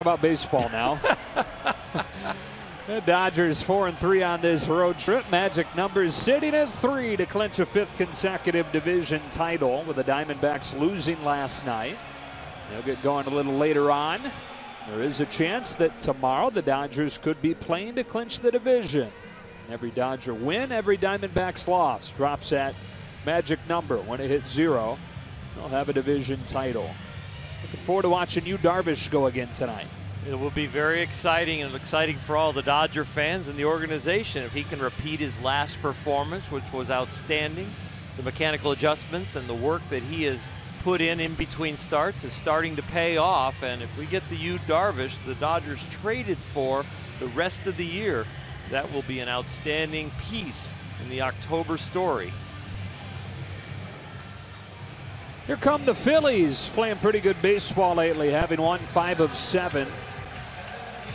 About baseball now. The Dodgers 4-3 on this road trip. Magic numbers sitting at 3 to clinch a 5th consecutive division title, with the Diamondbacks losing last night. They'll get going a little later on. There is a chance that tomorrow the Dodgers could be playing to clinch the division. Every Dodger win, every Diamondbacks loss drops that magic number. When it hits 0, they'll have a division title. Looking forward to watching Yu Darvish go again tonight. It will be very exciting, and exciting for all the Dodger fans and the organization if he can repeat his last performance, which was outstanding. The mechanical adjustments and the work that he has put in between starts is starting to pay off. And if we get the Yu Darvish the Dodgers traded for the rest of the year, that will be an outstanding piece in the October story. Here come the Phillies, playing pretty good baseball lately, having won 5 of 7.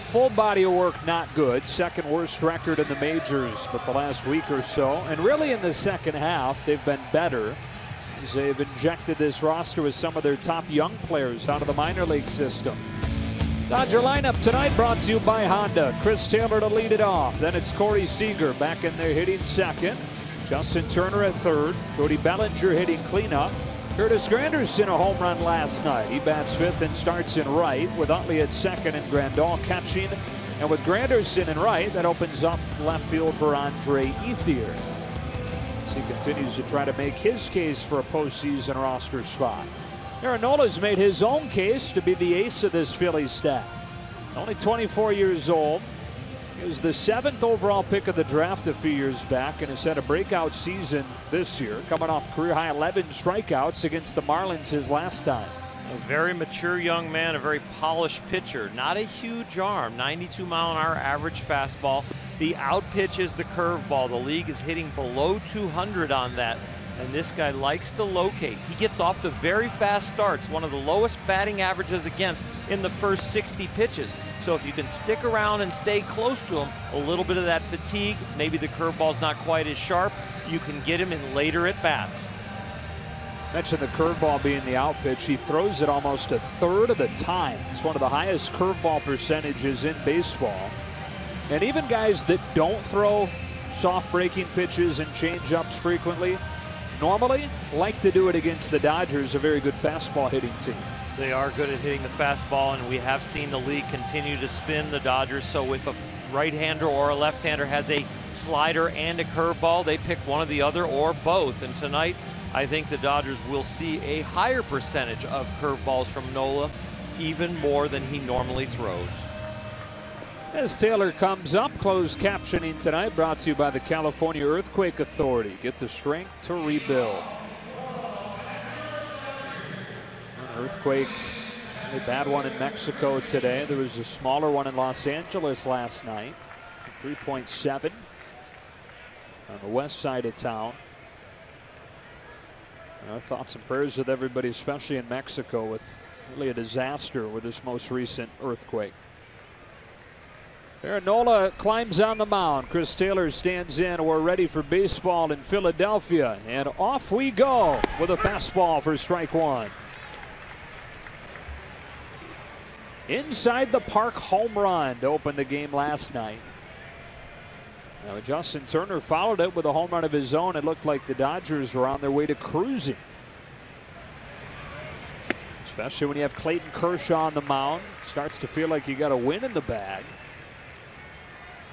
Full body of work not good. 2nd worst record in the majors, but the last week or so. And really in the second half, they've been better, as they've injected this roster with some of their top young players out of the minor league system. Dodger lineup tonight brought to you by Honda. Chris Taylor to lead it off. Then it's Corey Seager back in there hitting 2nd. Justin Turner at 3rd. Cody Bellinger hitting cleanup. Curtis Granderson a home run last night. He bats 5th and starts in right, with Utley at 2nd and Grandal catching. And with Granderson in right, that opens up left field for Andre Ethier, as he continues to try to make his case for a postseason roster spot. Aaron Nola's made his own case to be the ace of this Phillies staff. Only 24 years old. He was the 7th overall pick of the draft a few years back, and has had a breakout season this year, coming off career-high 11 strikeouts against the Marlins his last time. A very mature young man, a very polished pitcher. Not a huge arm, 92-mile-an-hour average fastball. The out pitch is the curveball. The league is hitting below 200 on that, and this guy likes to locate. He gets off to very fast starts, one of the lowest batting averages against in the first 60 pitches. So if you can stick around and stay close to him, a little bit of that fatigue, maybe the curveball's not quite as sharp, you can get him in later at bats. Mentioned the curveball being the out pitch. He throws it almost 1/3 of the time. It's one of the highest curveball percentages in baseball. And even guys that don't throw soft breaking pitches and change-ups frequently normally like to do it against the Dodgers, a very good fastball hitting team. They are good at hitting the fastball, and we have seen the league continue to spin the Dodgers. So if a right-hander or a left-hander has a slider and a curveball, they pick one or the other or both. And tonight, I think the Dodgers will see a higher percentage of curveballs from Nola, even more than he normally throws. As Taylor comes up, closed captioning tonight brought to you by the California Earthquake Authority. Get the strength to rebuild. An earthquake, a bad one in Mexico today. There was a smaller one in Los Angeles last night, 3.7 on the west side of town. Our thoughts and prayers with everybody, especially in Mexico, with really a disaster with this most recent earthquake. Aaron Nola climbs on the mound. Chris Taylor stands in. We're ready for baseball in Philadelphia. And off we go with a fastball for strike 1. Inside the park home run to open the game last night. Now Justin Turner followed it with a home run of his own. It looked like the Dodgers were on their way to cruising, especially when you have Clayton Kershaw on the mound. Starts to feel like you got a win in the bag.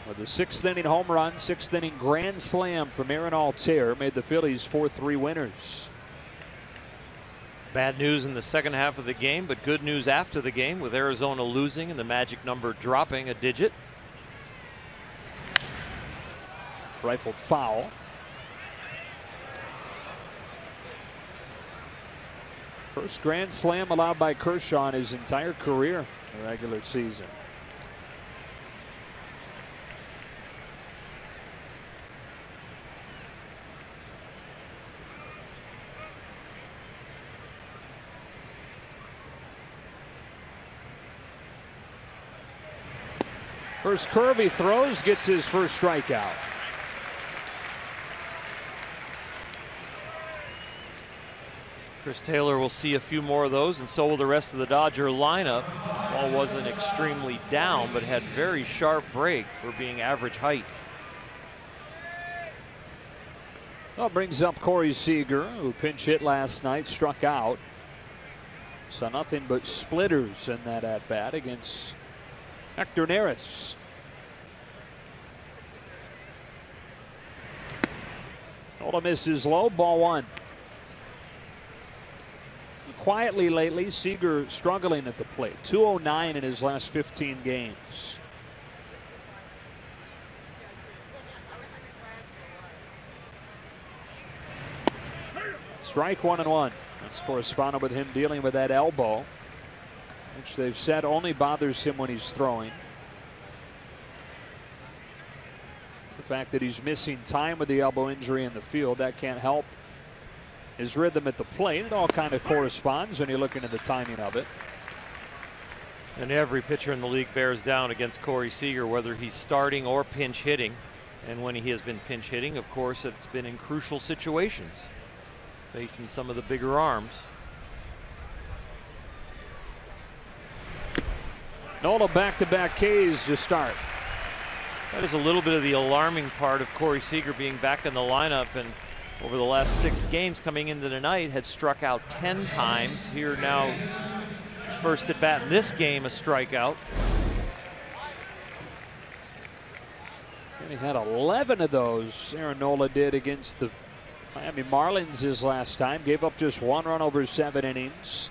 With the 6th inning home run, 6th inning grand slam from Aaron Altair made the Phillies 4-3 winners. Bad news in the second half of the game, but good news after the game, with Arizona losing and the magic number dropping a digit. Rifled foul. First grand slam allowed by Kershaw in his entire career in the regular season. First curve he throws, gets his first strikeout. Chris Taylor will see a few more of those, and so will the rest of the Dodger lineup. Ball wasn't extremely down, but had very sharp break for being average height. Well, brings up Corey Seager, who pinch hit last night, struck out. So nothing but splitters in that at bat against Hector Neris. Nola misses low, ball one. Quietly lately, Seager struggling at the plate. 209 in his last 15 games. Strike 1-1. That's correspondent with him dealing with that elbow, which they've said only bothers him when he's throwing. The fact that he's missing time with the elbow injury in the field, that can't help his rhythm at the plate. It all kind of corresponds when you look into the timing of it. And every pitcher in the league bears down against Corey Seager, whether he's starting or pinch hitting. And when he has been pinch hitting, of course, it's been in crucial situations, facing some of the bigger arms. Nola back-to-back Ks to start. That is a little bit of the alarming part of Corey Seager being back in the lineup, and over the last 6 games coming into the night had struck out 10 times. Here now, first at bat in this game, a strikeout. And he had 11 of those. Aaron Nola did against the Miami Marlins his last time. Gave up just 1 run over 7 innings.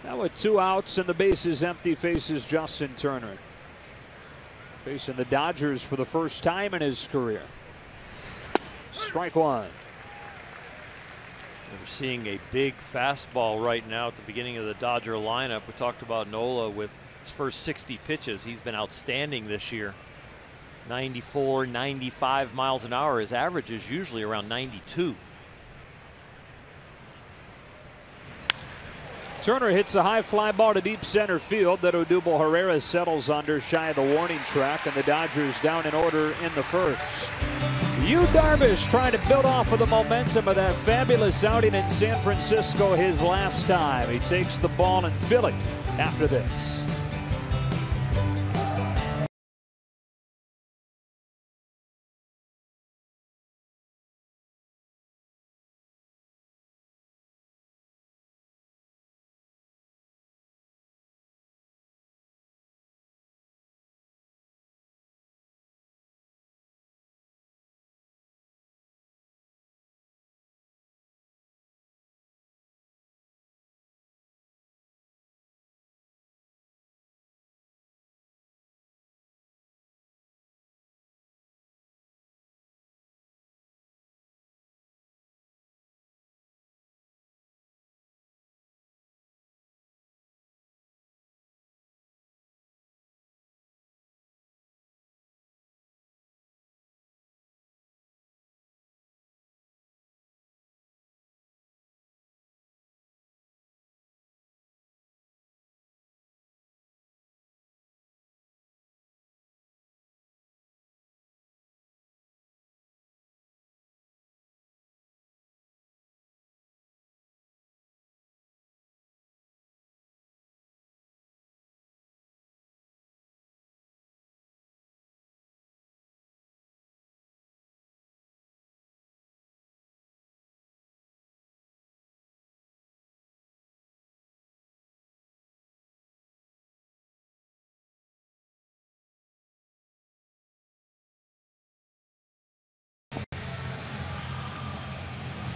Now with 2 outs and the bases empty, faces Justin Turner. Facing the Dodgers for the first time in his career. Strike 1. We're seeing a big fastball right now at the beginning of the Dodger lineup. We talked about Nola with his first 60 pitches. He's been outstanding this year. 94, 95 miles an hour. His average is usually around 92. Turner hits a high fly ball to deep center field that Odubel Herrera settles under, shy of the warning track, and the Dodgers down in order in the first. Yu Darvish trying to build off of the momentum of that fabulous outing in San Francisco his last time. He takes the ball in Philly after this.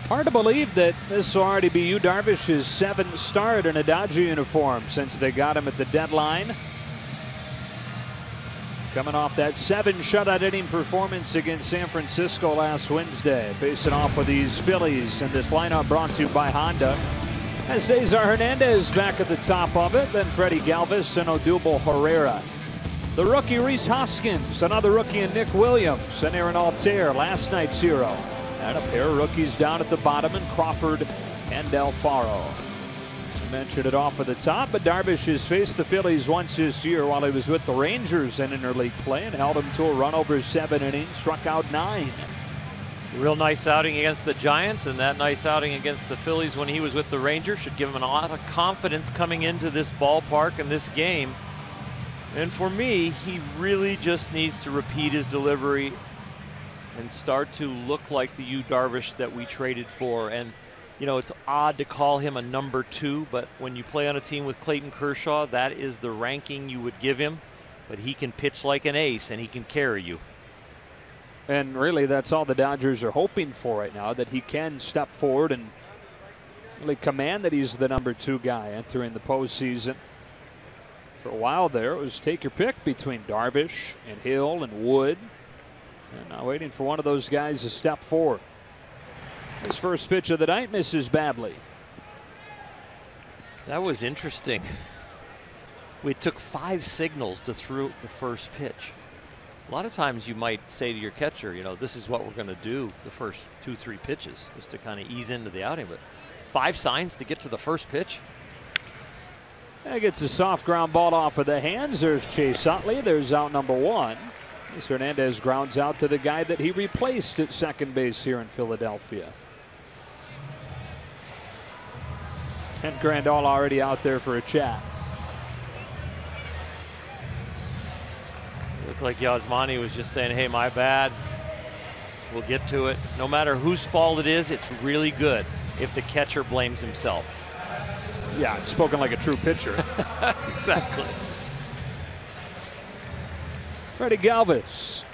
Hard to believe that this will already be Yu Darvish's 7th start in a Dodger uniform since they got him at the deadline. Coming off that 7 shutout inning performance against San Francisco last Wednesday. Facing off with these Phillies, and this lineup brought to you by Honda. And Cesar Hernandez back at the top of it, then Freddie Galvis and Odubel Herrera. The rookie Rhys Hoskins, another rookie in Nick Williams, and Aaron Altair, last night's hero. And a pair of rookies down at the bottom, and Crawford and Alfaro. I mentioned it off at the top, but Darvish has faced the Phillies once this year while he was with the Rangers in interleague play and held them to a run over 7 innings, struck out 9. Real nice outing against the Giants, and that nice outing against the Phillies when he was with the Rangers should give him a lot of confidence coming into this ballpark and this game. And for me, he really just needs to repeat his delivery and start to look like the Yu Darvish that we traded for. And you know, it's odd to call him a number 2, but when you play on a team with Clayton Kershaw, that is the ranking you would give him. But he can pitch like an ace, and he can carry you. And really, that's all the Dodgers are hoping for right now, that he can step forward and really command that he's the number 2 guy entering the postseason. For a while there, it was take your pick between Darvish and Hill and Wood. And now waiting for one of those guys to step forward. His first pitch of the night misses badly. That was interesting. We took 5 signals to throw the first pitch. A lot of times you might say to your catcher, you know, this is what we're going to do the first 2-3 pitches, just to kind of ease into the outing. But 5 signs to get to the first pitch. That gets a soft ground ball off of the hands. There's Chase Utley. There's out number 1. Mr. Hernandez grounds out to the guy that he replaced at second base here in Philadelphia. And Grandal already out there for a chat. Looked like Yasmani was just saying, hey, my bad. We'll get to it. No matter whose fault it is, it's really good if the catcher blames himself. Yeah, spoken like a true pitcher. Exactly. Freddie Galvis.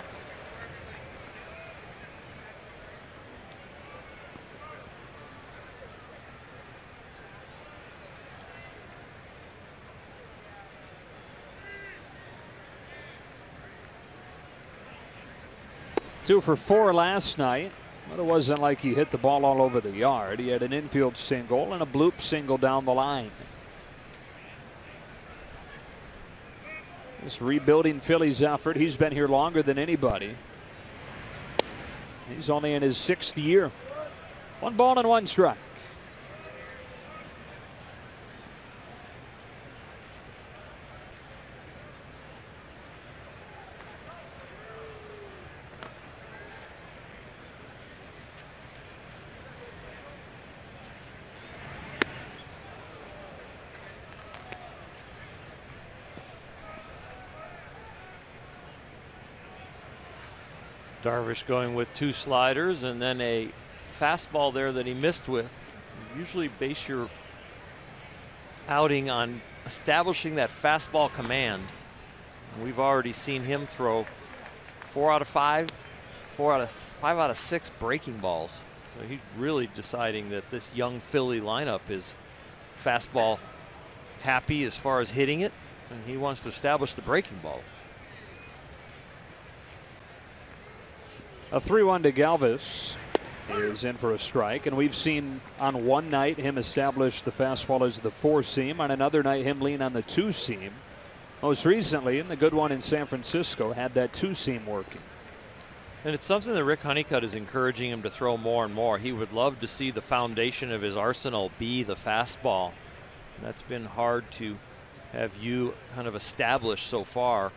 Two for 4 last night, but it wasn't like he hit the ball all over the yard. He had an infield single and a bloop single down the line. This rebuilding Phillies effort, he's been here longer than anybody. He's only in his 6th year. 1 ball and 1 strike. Darvish going with 2 sliders and then a fastball there that he missed with. You usually base your outing on establishing that fastball command. We've already seen him throw 4 out of 5 out of 6 breaking balls. So he's really deciding that this young Philly lineup is fastball happy as far as hitting it, and he wants to establish the breaking ball. A 3-1 to Galvis is in for a strike, and we've seen on one night him establish the fastball as the 4-seam. On another night, him lean on the 2-seam. Most recently, in the good one in San Francisco, had that 2-seam working. And it's something that Rick Honeycutt is encouraging him to throw more and more. He would love to see the foundation of his arsenal be the fastball. And that's been hard to have you kind of establish so far.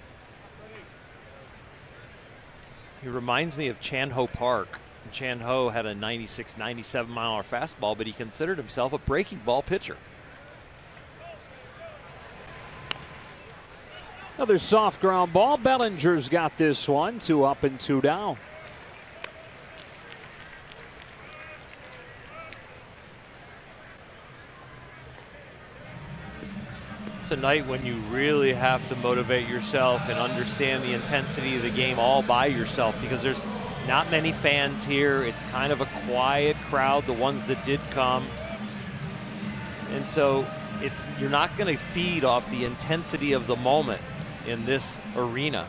He reminds me of Chan-Ho Park. Chan-Ho had a 96, 97 mile an hour fastball, but he considered himself a breaking ball pitcher. Another soft ground ball. Bellinger's got this one. 2 up and 2 down. It's a night when you really have to motivate yourself and understand the intensity of the game all by yourself, because there's not many fans here. It's kind of a quiet crowd, the ones that did come. And so you're not going to feed off the intensity of the moment in this arena.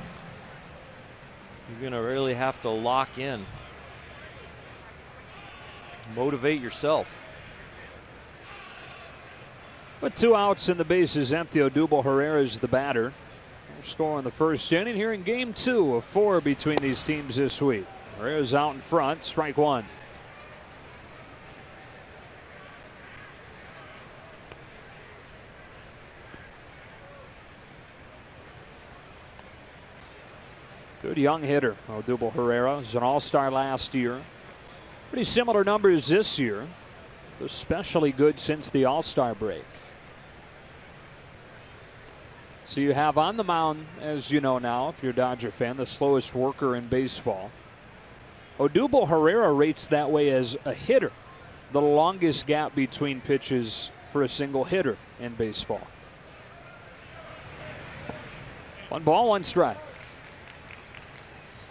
You're going to really have to lock in. Motivate yourself. With 2 outs and the bases empty, Odubel Herrera is the batter. Score in the first inning here in game 2 of 4 between these teams this week. Herrera's out in front, strike 1. Good young hitter. Odubel Herrera was an all-star last year. Pretty similar numbers this year, especially good since the All-Star break. So you have on the mound, as you know now, if you're a Dodger fan, the slowest worker in baseball. Odubel Herrera rates that way as a hitter, the longest gap between pitches for a single hitter in baseball. 1 ball, 1 strike.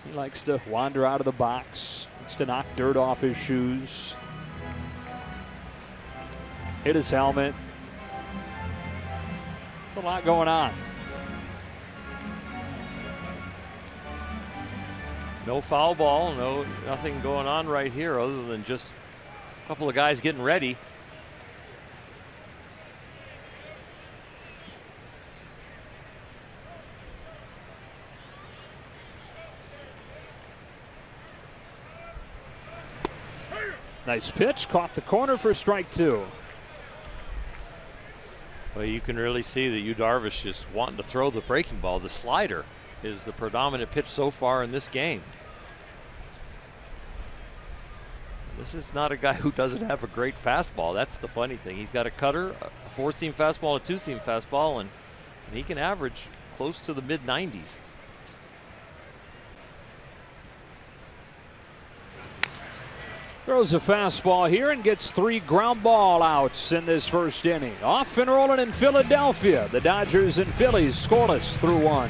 He likes to wander out of the box, likes to knock dirt off his shoes, hit his helmet. There's a lot going on. No foul ball, nothing going on right here other than just a couple of guys getting ready. Nice pitch, caught the corner for strike 2. Well, you can really see that Yu Darvish is wanting to throw the breaking ball. The slider is the predominant pitch so far in this game. This is not a guy who doesn't have a great fastball. That's the funny thing. He's got a cutter, a 4-seam fastball, a 2-seam fastball, and he can average close to the mid-90s. Throws a fastball here and gets 3 ground ball outs in this first inning. Off and rolling in Philadelphia. The Dodgers and Phillies scoreless through 1.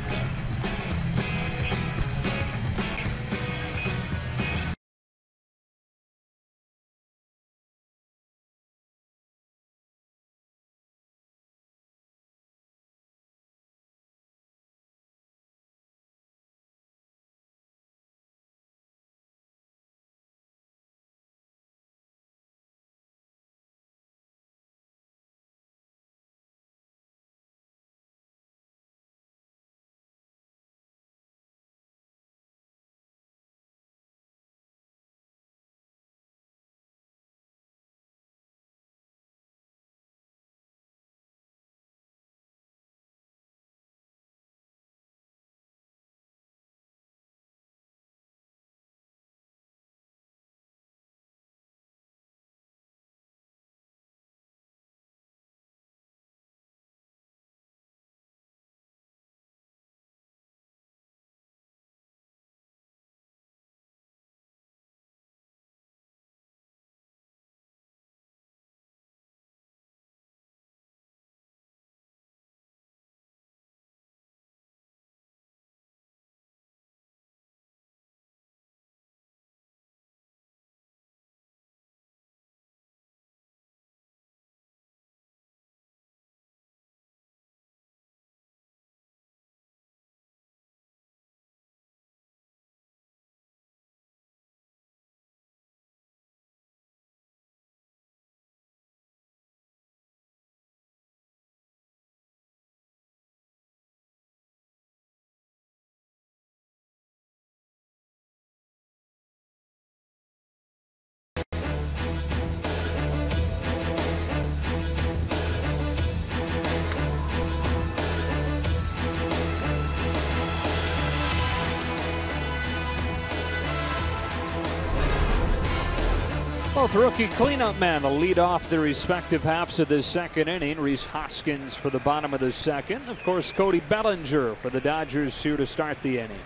Both rookie cleanup men will lead off their respective halves of the second inning. Rhys Hoskins for the bottom of the second. Of course, Cody Bellinger for the Dodgers here to start the inning.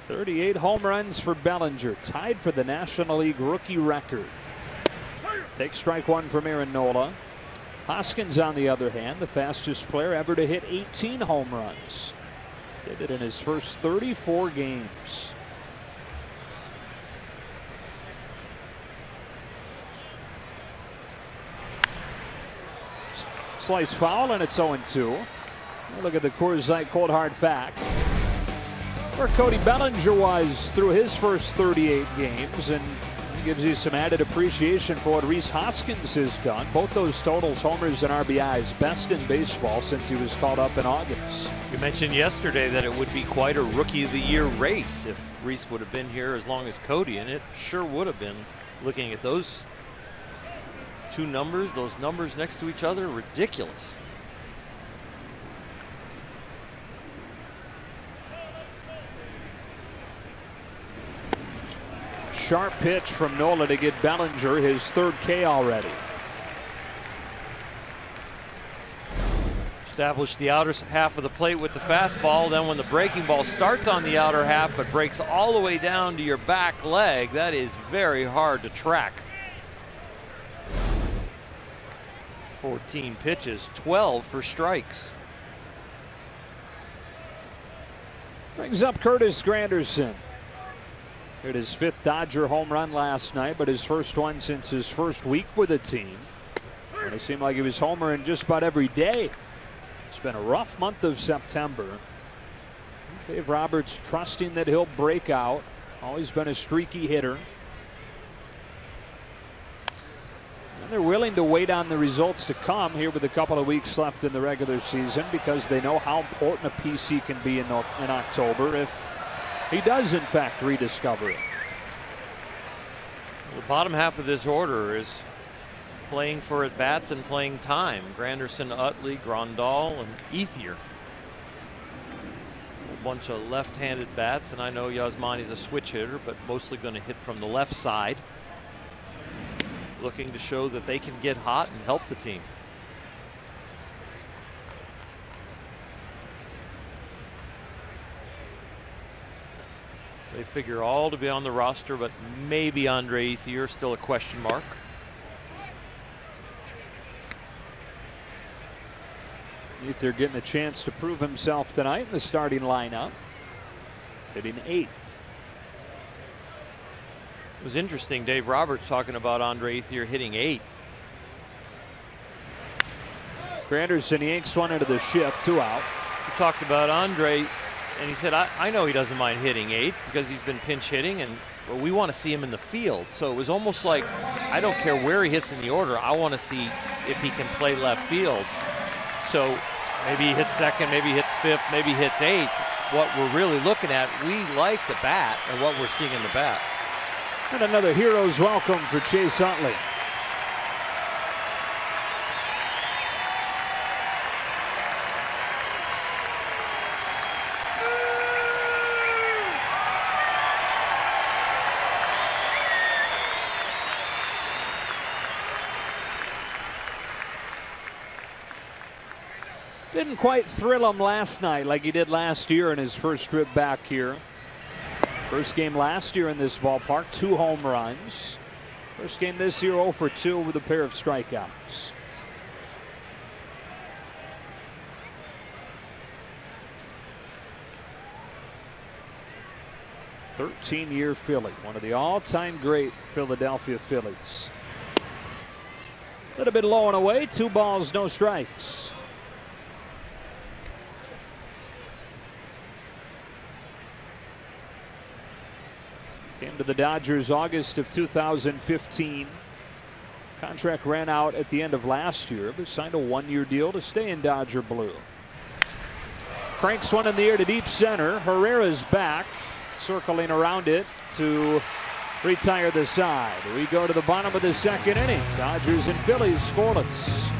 38 home runs for Bellinger, tied for the National League rookie record. Take strike 1 from Aaron Nola. Hoskins, on the other hand, the fastest player ever to hit 18 home runs. Did it in his first 34 games. Slice foul, and it's 0-2. Look at the Coors Light cold hard fact, where Cody Bellinger was through his first 38 games, and gives you some added appreciation for what Rhys Hoskins has done. Both those totals, homers and RBIs, best in baseball since he was called up in August. You mentioned yesterday that it would be quite a Rookie of the Year race if Rhys would have been here as long as Cody, and it sure would have been. Looking at those two numbers, those numbers next to each other, ridiculous. sharp pitch from Nola to get Bellinger his third K already. Established the outer half of the plate with the fastball. Then when the breaking ball starts on the outer half but breaks all the way down to your back leg, that is very hard to track. 14 pitches, 12 for strikes. Brings up Curtis Granderson. Hit his 5th Dodger home run last night, but his first one since his first week with the team. And it seemed like he was homering just about every day. It's been a rough month of September. Dave Roberts trusting that he'll break out. Always been a streaky hitter. And they're willing to wait on the results to come here with a couple of weeks left in the regular season because they know how important a PC can be in October if he does in fact rediscover it. The bottom half of this order is playing for at bats and playing time. Granderson, Utley, Grandal, and Ethier. A bunch of left-handed bats, and I know Yasmani's a switch hitter, but mostly going to hit from the left side. Looking to show that they can get hot and help the team. They figure all to be on the roster, but maybe Andre Ethier still a question mark. Ethier getting a chance to prove himself tonight in the starting lineup. Hitting 8th. It was interesting, Dave Roberts talking about Andre Ethier hitting 8th. Granderson yanks one into the shift, 2 out. He talked about Andre, and he said, I know he doesn't mind hitting 8th because he's been pinch hitting, and well, we want to see him in the field. So it was almost like, I don't care where he hits in the order, I want to see if he can play left field. So maybe he hits 2nd, maybe he hits 5th, maybe he hits 8th. What we're really looking at, we like the bat and what we're seeing in the bat. And another hero's welcome for Chase Utley. Didn't quite thrill him last night like he did last year in his first trip back here. First game last year in this ballpark, 2 home runs. First game this year, 0 for 2 with a pair of strikeouts. "13-year Philly," one of the all-time great Philadelphia Phillies. A little bit low and away, 2 balls, no strikes. Came to the Dodgers August of 2015. Contract ran out at the end of last year, but signed a 1-year deal to stay in Dodger blue. Cranks one in the air to deep center. Herrera's back, circling around it to retire the side. We go to the bottom of the 2nd inning. Dodgers and Phillies scoreless.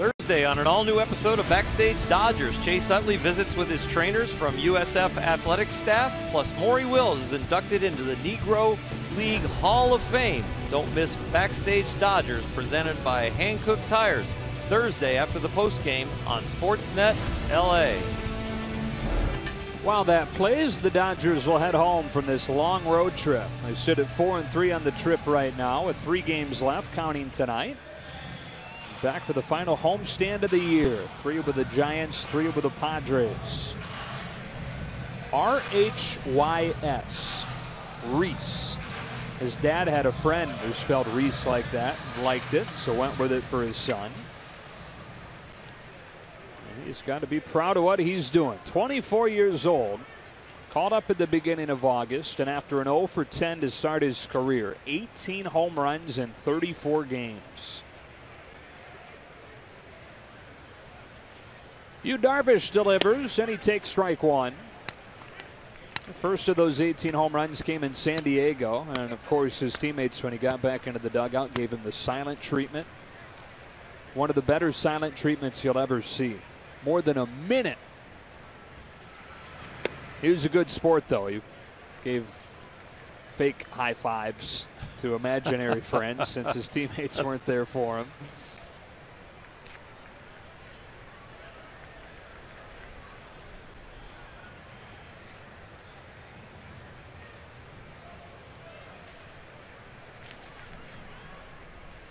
Thursday on an all-new episode of Backstage Dodgers, Chase Utley visits with his trainers from USF athletic staff, plus Maury Wills is inducted into the Negro League Hall of Fame. Don't miss Backstage Dodgers, presented by Hankook Tires, Thursday after the postgame on Sportsnet LA. While that plays, the Dodgers will head home from this long road trip. They sit at 4-3 on the trip right now with 3 games left, counting tonight. Back for the final homestand of the year. 3 with the Giants, 3 with the Padres. R-H-Y-S. Reese. His dad had a friend who spelled Reese like that and liked it, so went with it for his son. And he's got to be proud of what he's doing. 24 years old. Called up at the beginning of August, and after an 0 for 10 to start his career, 18 home runs in 34 games. Yu Darvish delivers, and he takes strike 1. The first of those 18 home runs came in San Diego, and of course his teammates, when he got back into the dugout, gave him the silent treatment. One of the better silent treatments you'll ever see. More than a minute. He was a good sport, though. He gave fake high fives to imaginary friends since his teammates weren't there for him.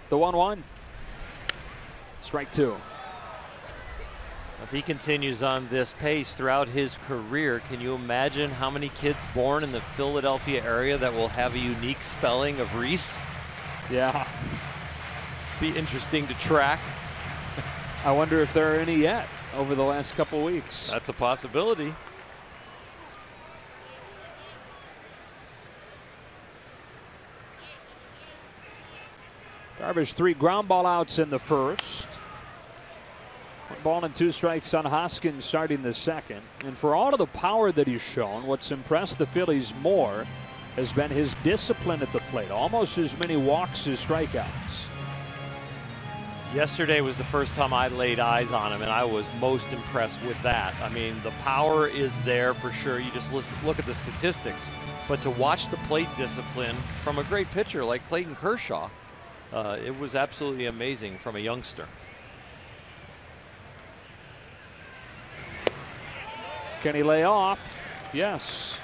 The 1-1. Strike 2. If he continues on this pace throughout his career, can you imagine how many kids born in the Philadelphia area that will have a unique spelling of Reese? Yeah. Be interesting to track. I wonder if there are any yet over the last couple weeks. That's a possibility. Darvish 3 ground ball outs in the first. 1 ball and 2 strikes on Hoskins starting the second. And for all of the power that he's shown, what's impressed the Phillies more has been his discipline at the plate. Almost as many walks as strikeouts. Yesterday was the first time I laid eyes on him, and I was most impressed with that. I mean, the power is there for sure. You just look at the statistics. But to watch the plate discipline from a great pitcher like Clayton Kershaw, it was absolutely amazing from a youngster. Can he lay off? Yes.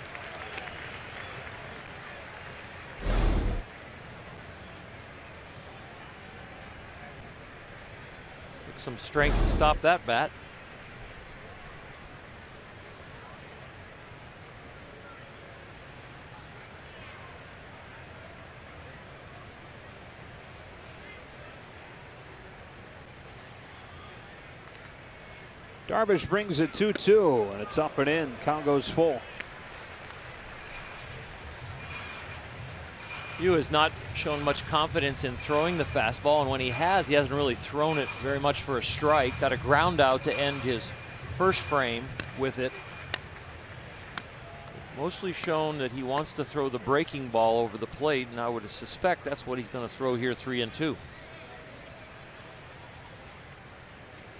Took some strength to stop that bat. Darvish brings it 2-2, and it's up and in. Count goes full. Yu has not shown much confidence in throwing the fastball, and when he has, he hasn't really thrown it very much for a strike. Got a ground out to end his first frame with it. Mostly shown that he wants to throw the breaking ball over the plate, and I would suspect that's what he's going to throw here, 3-2.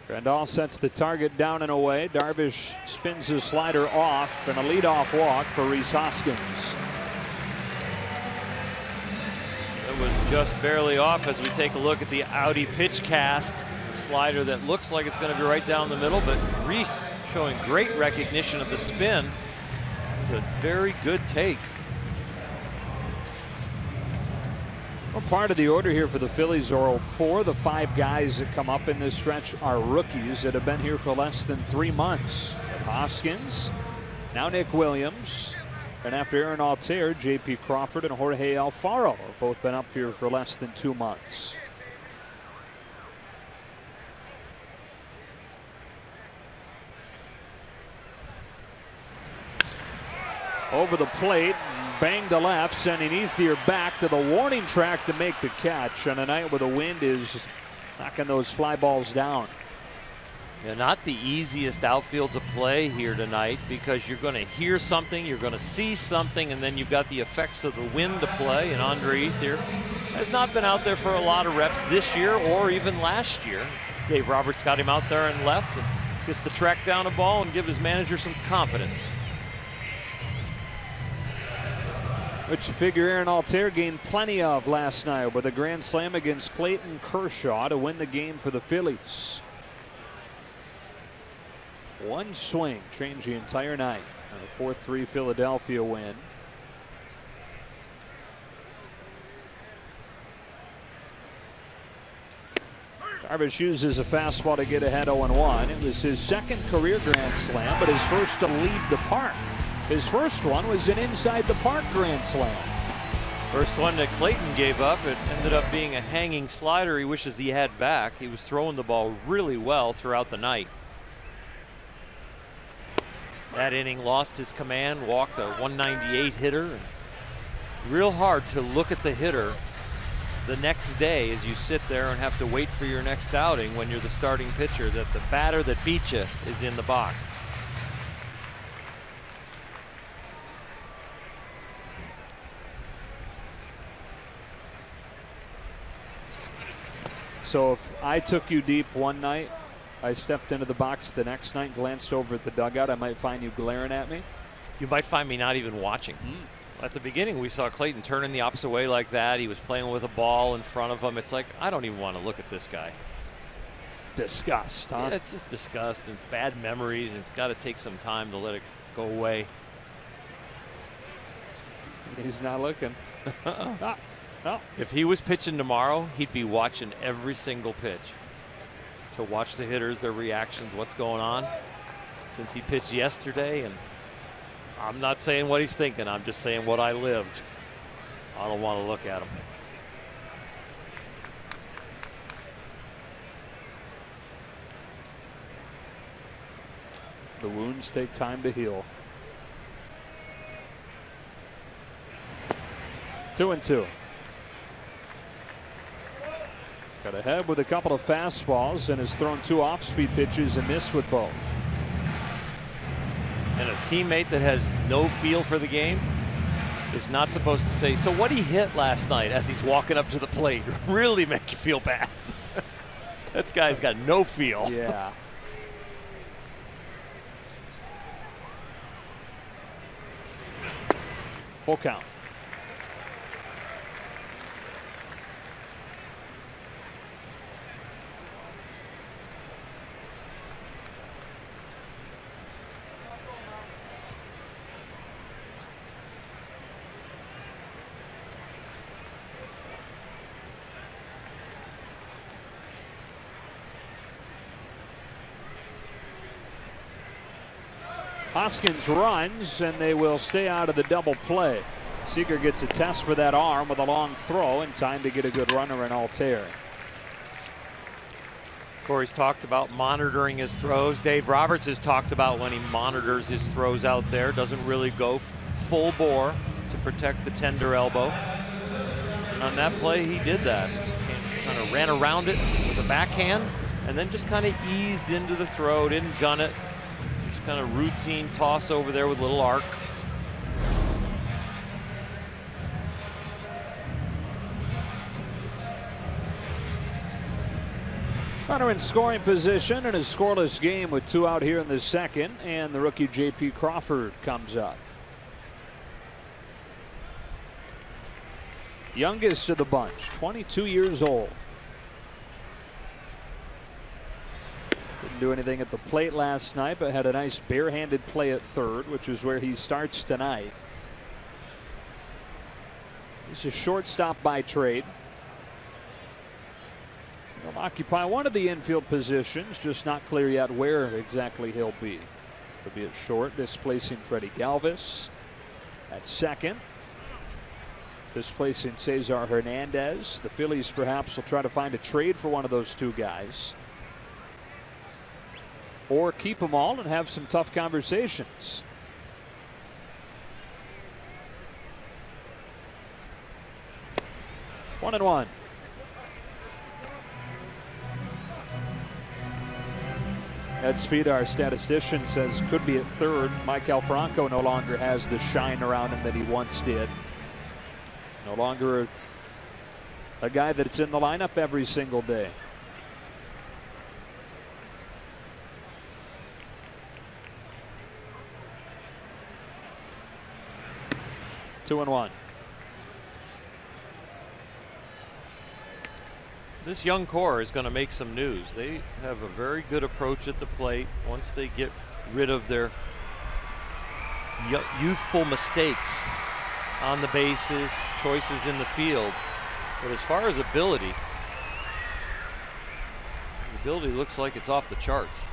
Grandal sets the target down and away. Darvish spins his slider off, and a leadoff walk for Rhys Hoskins. It was just barely off as we take a look at the Audi pitch cast. A slider that looks like it's going to be right down the middle, but Rhys showing great recognition of the spin. It's a very good take. Well, part of the order here for the Phillies, Orel, 4 of the 5 guys that come up in this stretch are rookies that have been here for less than 3 months. Hoskins, now Nick Williams, and after Aaron Altair, J.P. Crawford and Jorge Alfaro have both been up here for less than 2 months. Over the plate, banged to left, sending Ethier back to the warning track to make the catch on a night where the wind is knocking those fly balls down. Yeah, not the easiest outfield to play here tonight, because you're going to hear something, you're going to see something, and then you've got the effects of the wind to play. And Andre Ethier has not been out there for a lot of reps this year or even last year. Dave Roberts got him out there and left, and gets to track down a ball and give his manager some confidence. Which you figure Aaron Altair gained plenty of last night with a grand slam against Clayton Kershaw to win the game for the Phillies. One swing changed the entire night. A 4-3 Philadelphia win. Darvish uses a fastball to get ahead 0-1. It was his second career grand slam, but his first to leave the park. His first one was an inside the park grand slam. First one that Clayton gave up, it ended up being a hanging slider he wishes he had back. He was throwing the ball really well throughout the night. That inning lost his command, walked a 198 hitter. Real hard to look at the hitter the next day as you sit there and have to wait for your next outing when you're the starting pitcher, that the batter that beat you is in the box. So if I took you deep one night, I stepped into the box the next night, glanced over at the dugout, I might find you glaring at me. You might find me not even watching. At the beginning, we saw Clayton turning the opposite way like that. He was playing with a ball in front of him. It's like, I don't even want to look at this guy. Disgust, huh? Yeah, it's just disgust. It's bad memories, and it's got to take some time to let it go away. He's not looking. No. If he was pitching tomorrow, he'd be watching every single pitch to watch the hitters, their reactions, what's going on. Since he pitched yesterday, and I'm not saying what he's thinking, I'm just saying what I lived. I don't want to look at him. The wounds take time to heal. 2-2. Got ahead with a couple of fastballs and has thrown 2 off-speed pitches and missed with both. And a teammate that has no feel for the game is not supposed to say, so what he hit last night, as he's walking up to the plate. Really make you feel bad. That guy's got no feel. Yeah. Full count. Hoskins runs, and they will stay out of the double play. Seager gets a test for that arm with a long throw and time to get a good runner in Altair. Corey's talked about monitoring his throws. Dave Roberts has talked about when he monitors his throws out there, doesn't really go full bore to protect the tender elbow. And on that play, he did that. Kind of ran around it with a backhand and then just kind of eased into the throw, didn't gun it. Kind of routine toss over there with a little arc. Runner in scoring position in a scoreless game with 2 out here in the second, and the rookie J.P. Crawford comes up. Youngest of the bunch, 22 years old. Didn't do anything at the plate last night, but had a nice barehanded play at third, which is where he starts tonight. He's a shortstop by trade. He'll occupy one of the infield positions, just not clear yet where exactly he'll be. He'll be at short, displacing Freddie Galvis. At second, displacing Cesar Hernandez. The Phillies perhaps will try to find a trade for one of those 2 guys, or keep them all and have some tough conversations. One and one. Ed Speed, our statistician, says could be at third. Mike Alfranco no longer has the shine around him that he once did. No longer a guy that's in the lineup every single day. 2-1. This young core is going to make some news. They have a very good approach at the plate once they get rid of their youthful mistakes on the bases, choices in the field. But as far as ability, the ability looks like it's off the charts.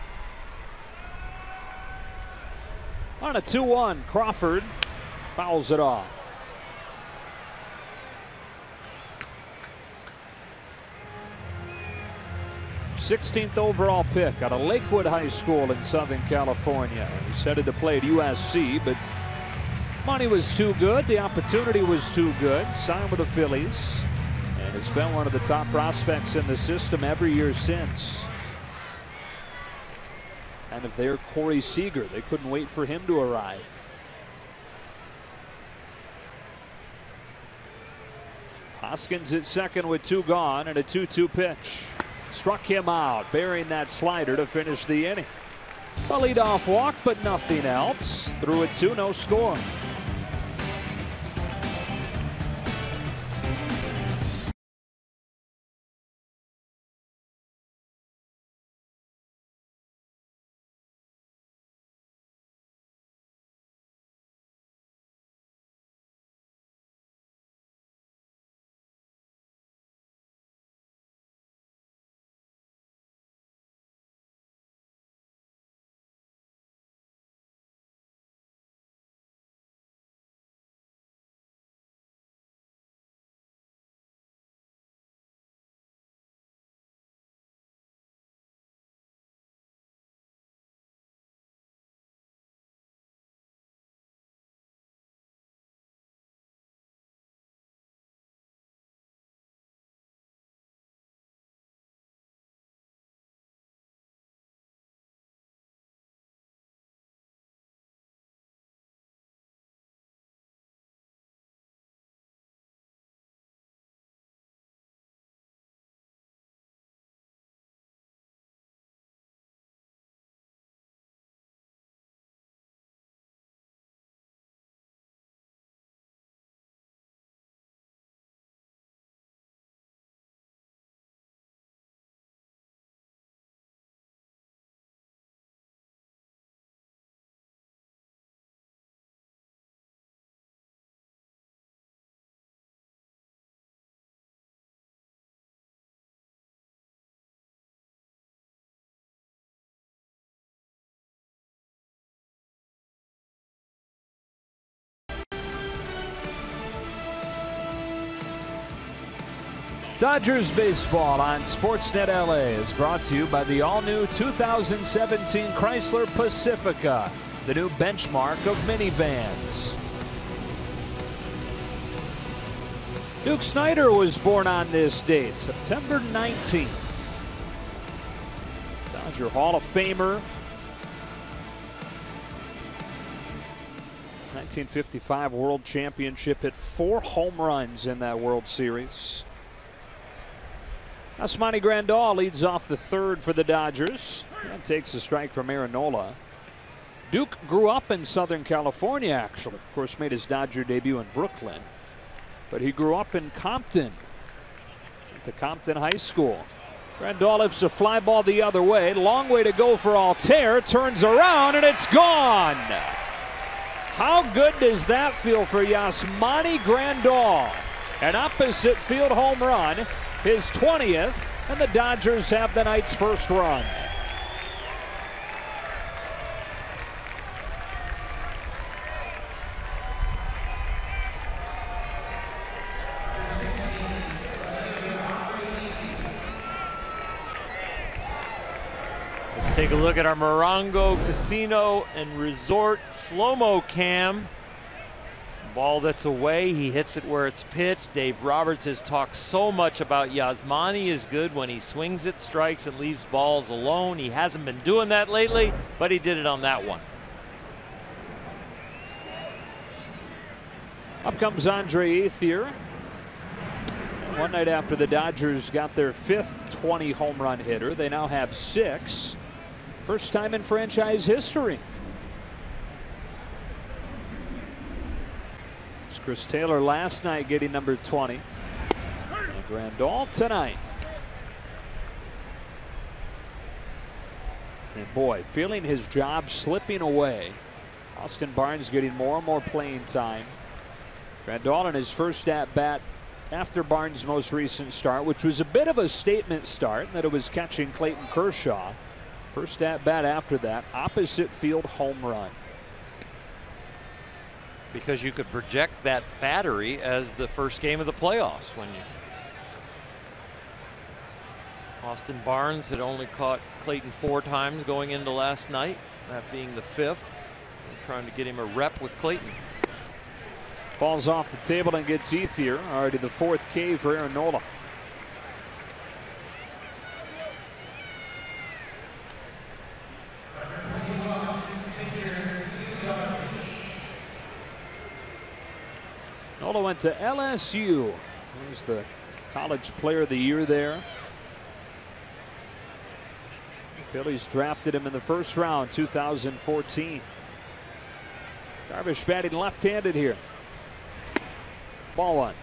On a 2-1, Crawford fouls it off. '16th overall pick out of Lakewood High School in Southern California. He's headed to play at USC, but money was too good. The opportunity was too good. Signed with the Phillies, and has been one of the top prospects in the system every year since. And if they're Corey Seager, they couldn't wait for him to arrive. Hoskins at second with 2 gone, and a 2-2 pitch. Struck him out, burying that slider to finish the inning. A leadoff walk, but nothing else. Threw it 2, no score. Dodgers baseball on Sportsnet LA is brought to you by the all-new 2017 Chrysler Pacifica, the new benchmark of minivans. Duke Snider was born on this date, September 19th. Dodger Hall of Famer. 1955 World Championship, hit 4 home runs in that World Series. Yasmani Grandal leads off the 3rd for the Dodgers and takes a strike from Aaron Nola. Duke grew up in Southern California, actually. Of course, made his Dodger debut in Brooklyn. But he grew up in Compton, went to Compton High School. Grandal lifts a fly ball the other way. Long way to go for Altair. Turns around, and it's gone. How good does that feel for Yasmani Grandal? An opposite field home run. His 20th, and the Dodgers have the night's first run. Let's take a look at our Morongo Casino and Resort slow-mo cam. Ball that's away, he hits it where it's pitched. Dave Roberts has talked so much about Yasmani is good when he swings at strikes and leaves balls alone. He hasn't been doing that lately, but he did it on that one. Up comes Andre Ethier. One night after the Dodgers got their 5th 20 home run hitter, they now have 6. First time in franchise history. Chris Taylor last night getting number 20. And Grandal tonight. And boy, feeling his job slipping away. Austin Barnes getting more and more playing time. Grandal in his first at bat after Barnes' most recent start, which was a bit of a statement start, that it was catching Clayton Kershaw. First at bat after that, opposite field home run. Because you could project that battery as the first game of the playoffs. When Austin Barnes had only caught Clayton 4 times going into last night, that being the 5th. We're trying to get him a rep with Clayton. Falls off the table and gets Ethier. Already the 4th K for Aaron Nola. Nola went to LSU. He was the College Player of the Year there. The Phillies drafted him in the first round, 2014. Darvish batting left-handed here. Ball 1.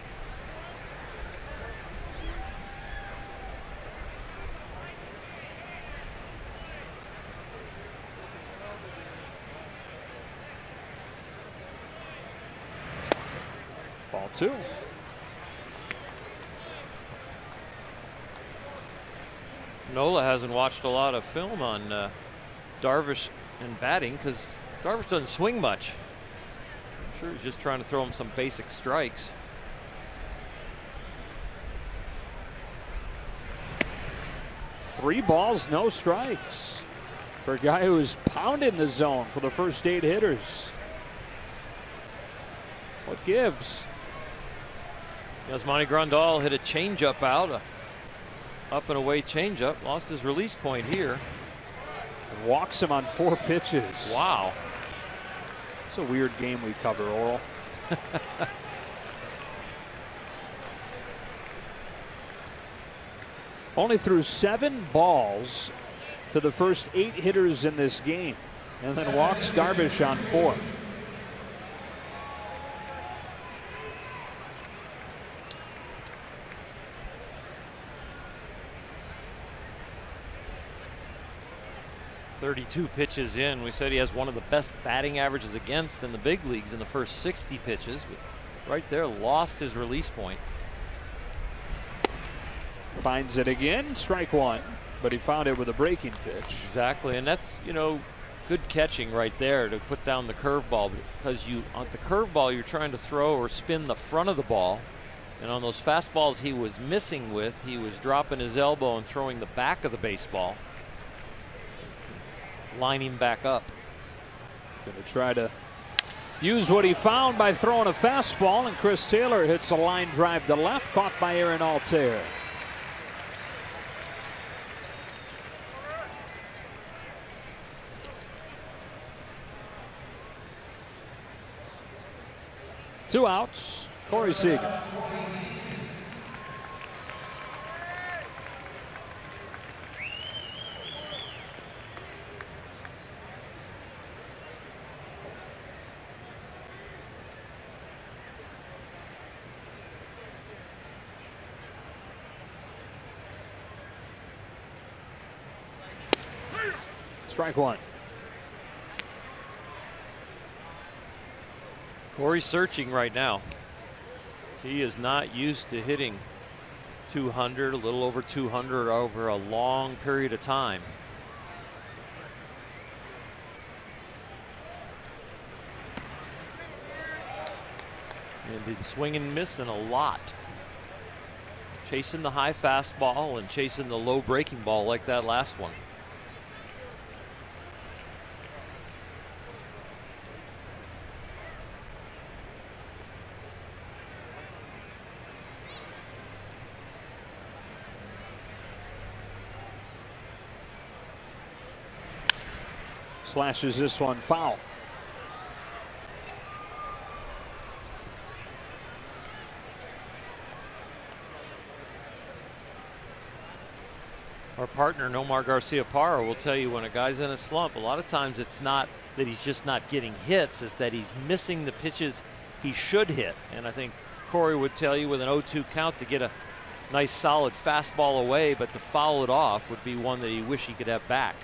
Ball 2. Nola hasn't watched a lot of film on Darvish and batting because Darvish doesn't swing much. I'm sure he's just trying to throw him some basic strikes. Three balls, no strikes for a guy who was pounding the zone for the first 8 hitters. What gives? Yasmani Grandal hit a changeup out, up and away changeup, lost his release point here. And walks him on 4 pitches. Wow. It's a weird game we cover, Oral. Only threw 7 balls to the first 8 hitters in this game, and then walks Darvish on 4. .32 pitches in. We said he has one of the best batting averages against in the big leagues in the first 60 pitches, but right there lost his release point. Finds it again, strike 1, but he found it with a breaking pitch. Exactly, and that's, you know, good catching right there to put down the curveball, because you on the curveball you're trying to throw or spin the front of the ball, and on those fastballs he was missing with, he was dropping his elbow and throwing the back of the baseball. Lining back up. Going to try to use what he found by throwing a fastball, and Chris Taylor hits a line drive to left, caught by Aaron Altair. Two outs, Corey Seager. Strike 1. Corey's searching right now. He is not used to hitting 200, a little over 200 over a long period of time. And been swinging and missing a lot. Chasing the high fastball and chasing the low breaking ball like that last one. Slashes this one foul. Our partner Nomar Garcia-Parra will tell you when a guy's in a slump, a lot of times it's not that he's just not getting hits, it's that he's missing the pitches he should hit. And I think Corey would tell you with an 0-2 count to get a nice solid fastball away, but to foul it off would be one that he wish he could have back.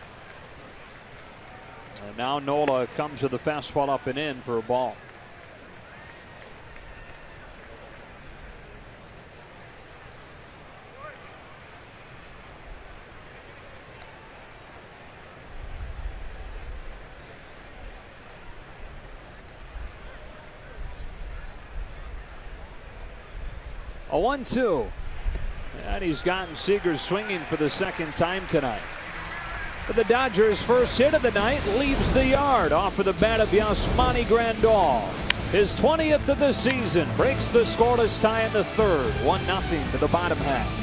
And now Nola comes with the fastball up and in for a ball. A 1-2. And he's gotten Seager swinging for the second time tonight. But the Dodgers' first hit of the night leaves the yard off of the bat of Yasmani Grandal. His 20th of the season breaks the scoreless tie in the third. 1-0 to the bottom half.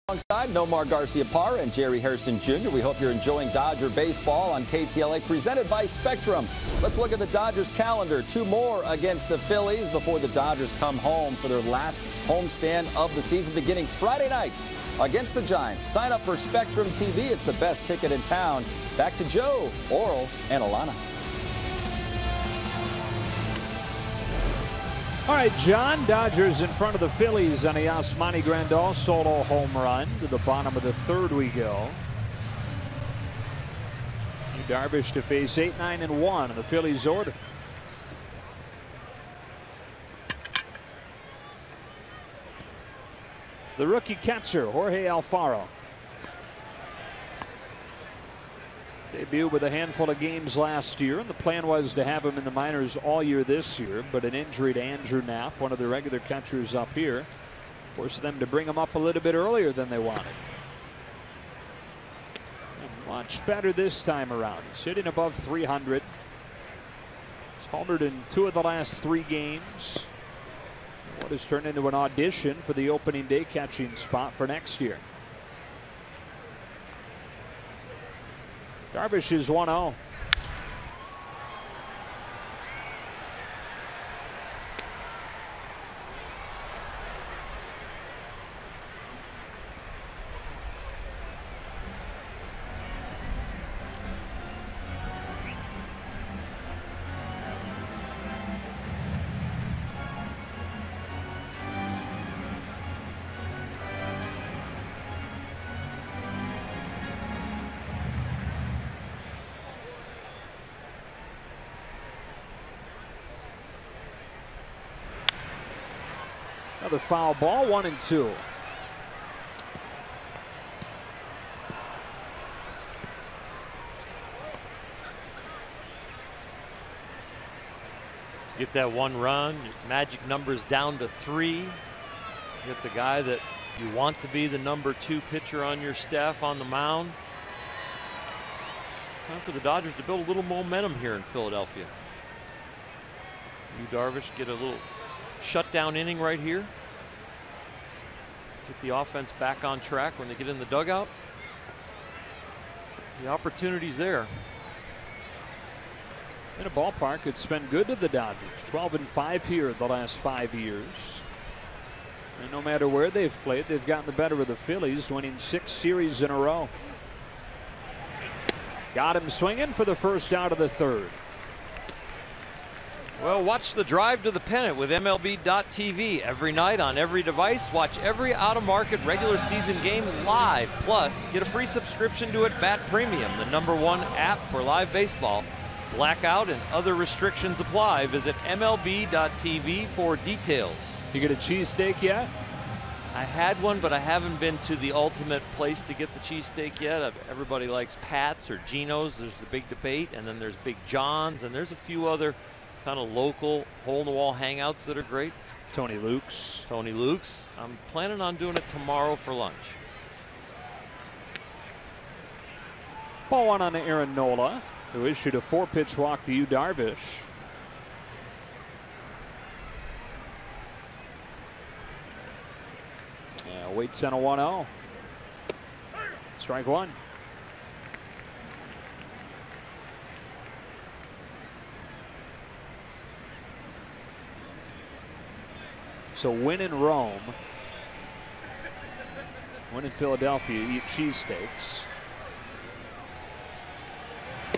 Alongside Nomar Garcia-Parra and Jerry Hairston Jr., we hope you're enjoying Dodger baseball on KTLA, presented by Spectrum. Let's look at the Dodgers calendar. 2 more against the Phillies before the Dodgers come home for their last homestand of the season, beginning Friday nights against the Giants. Sign up for Spectrum TV. It's the best ticket in town. Back to Joe, Oral, and Alana. All right, John. Dodgers in front of the Phillies on a Yasmani Grandal solo home run. To the bottom of the third we go. Darvish to face 8, 9, and 1 in the Phillies order. The rookie catcher, Jorge Alfaro. Debuted with a handful of games last year, and the plan was to have him in the minors all year this year, but an injury to Andrew Knapp, one of the regular catchers up here, forced them to bring him up a little bit earlier than they wanted. And much better this time around. He's hitting above 300. He's homered in 2 of the last 3 games. What has turned into an audition for the opening day catching spot for next year. Darvish is 1-0. Another foul ball, 1-2. Get that 1 run, magic numbers down to 3. You get the guy that you want to be the #2 pitcher on your staff on the mound. Time for the Dodgers to build a little momentum here in Philadelphia. Yu Darvish get a little shutdown inning right here. Get the offense back on track when they get in the dugout. The opportunity's there. In a ballpark, it's been good to the Dodgers. 12-5 here the last 5 years. And no matter where they've played, they've gotten the better of the Phillies, winning 6 series in a row. Got him swinging for the first out of the 3rd. Well, watch the drive to the pennant with MLB.tv every night on every device. Watch every out-of-market regular season game live. Plus, get a free subscription to At-Bat Premium, the #1 app for live baseball. Blackout and other restrictions apply. Visit MLB.tv for details. You get a cheesesteak yet? I had one, but I haven't been to the ultimate place to get the cheesesteak yet. Everybody likes Pat's or Geno's. There's the big debate, and then there's Big John's, and there's a few other kind of local hole-in-the-wall hangouts that are great. Tony Luke's. Tony Luke's. I'm planning on doing it tomorrow for lunch. Ball 1 on to Aaron Nola, who issued a 4-pitch walk to Yu Darvish. Waits on a 1-0. Strike 1. So win in Rome, win in Philadelphia, you eat cheesesteaks.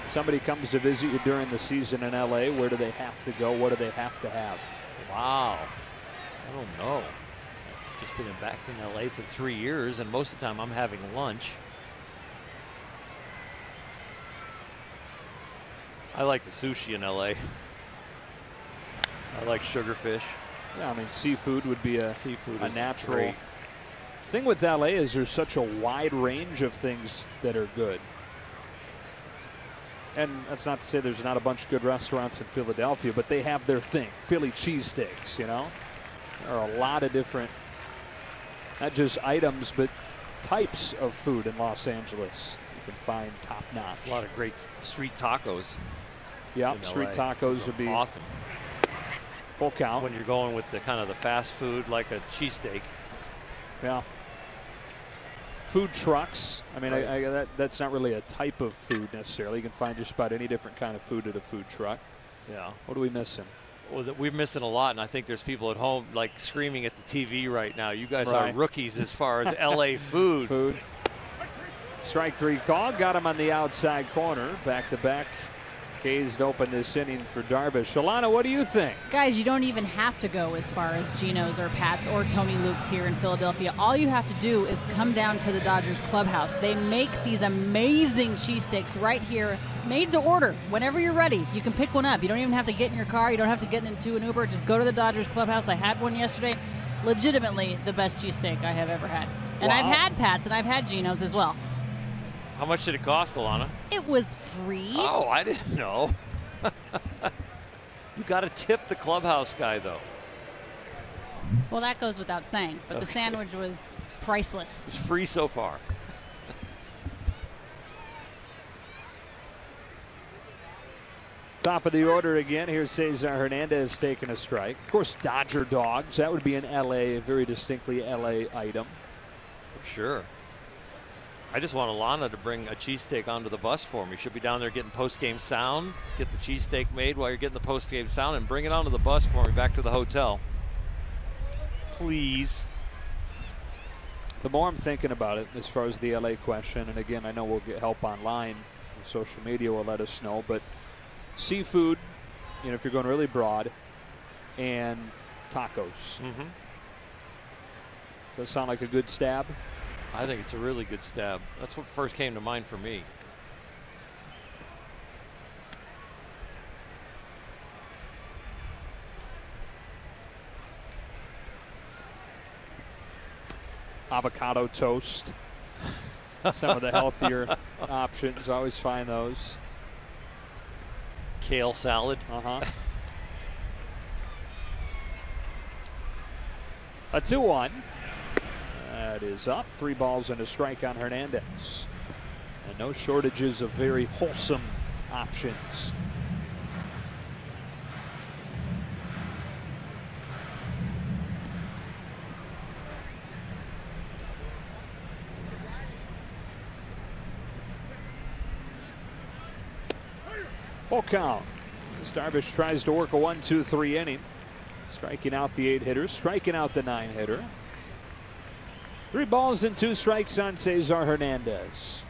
Somebody comes to visit you during the season in LA, where do they have to go? What do they have to have? Wow. I don't know. Just been back in LA for 3 years, and most of the time I'm having lunch. I like the sushi in LA. I like sugarfish. Yeah, I mean, seafood would be a natural. Great. Thing with LA is there's such a wide range of things that are good. And that's not to say there's not a bunch of good restaurants in Philadelphia, but they have their thing. Philly cheesesteaks, you know. There are a lot of different, not just items, but types of food in Los Angeles. You can find top notch. A lot of great street tacos. Yeah, street tacos would be awesome. Full count. When you're going with the kind of the fast food like a cheesesteak. Yeah. Food trucks. I mean, Right. that's not really a type of food necessarily. You can find just about any different kind of food at a food truck. Yeah. What are we missing? Well, we're missing a lot, and I think there's people at home like screaming at the TV right now. You guys Right. are rookies as far as LA food. Food. Strike 3 call. Got him on the outside corner. Back to back. K's to open this inning for Darvish. Alana, what do you think? Guys, you don't even have to go as far as Geno's or Pat's or Tony Luke's here in Philadelphia. All you have to do is come down to the Dodgers clubhouse. They make these amazing cheesesteaks right here, made to order. Whenever you're ready, you can pick one up. You don't even have to get in your car. You don't have to get into an Uber. Just go to the Dodgers clubhouse. I had one yesterday. Legitimately the best cheesesteak I have ever had. And Wow. I've had Pat's and I've had Geno's as well. How much did it cost, Alana? It was free. Oh, I didn't know. You got to tip the clubhouse guy, though. Well, that goes without saying, but the Okay. sandwich was priceless. It's free so far. Top of the order again. Here's Cesar Hernandez taking a strike. Of course, Dodger dogs. That would be an LA, a very distinctly LA item. Sure. I just want Alana to bring a cheesesteak onto the bus for me. She'll be down there getting post-game sound. Get the cheesesteak made while you're getting the post-game sound and bring it onto the bus for me back to the hotel. Please. The more I'm thinking about it as far as the LA question, and again, I know we'll get help online. Social media will let us know, but seafood, you know, if you're going really broad, and tacos. Mm-hmm. Does that sound like a good stab? I think it's a really good stab. That's what first came to mind for me. Avocado toast. Some of the healthier options. Always find those. Kale salad. Uh-huh. A 2-1. That is up. 3 balls and a strike on Hernandez. And no shortages of very wholesome options. Full count. As Darvish tries to work a 1-2-3 inning. Striking out the 8 hitter, striking out the 9 hitter. 3 balls and 2 strikes on Cesar Hernandez.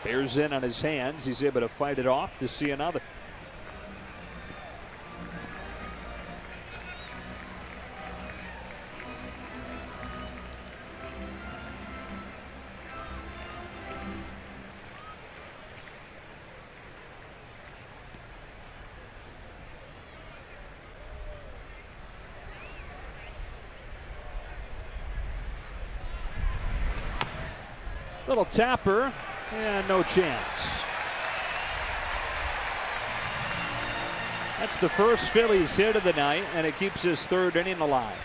Bears in on his hands. He's able to fight it off to see another. Little tapper, and no chance. That's the first Phillies hit of the night, and it keeps his 3rd inning alive.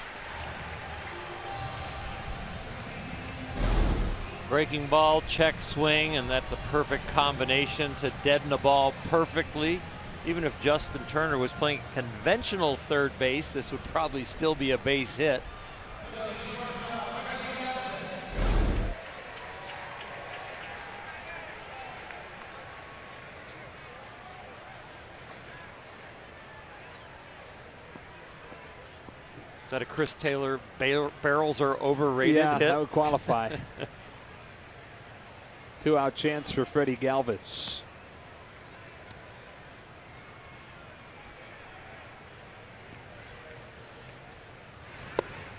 Breaking ball, check swing, and that's a perfect combination to deaden a ball perfectly. Even if Justin Turner was playing conventional third base, this would probably still be a base hit. Is that a Chris Taylor barrels are overrated yeah, hit? that would qualify. 2-out chance for Freddie Galvis.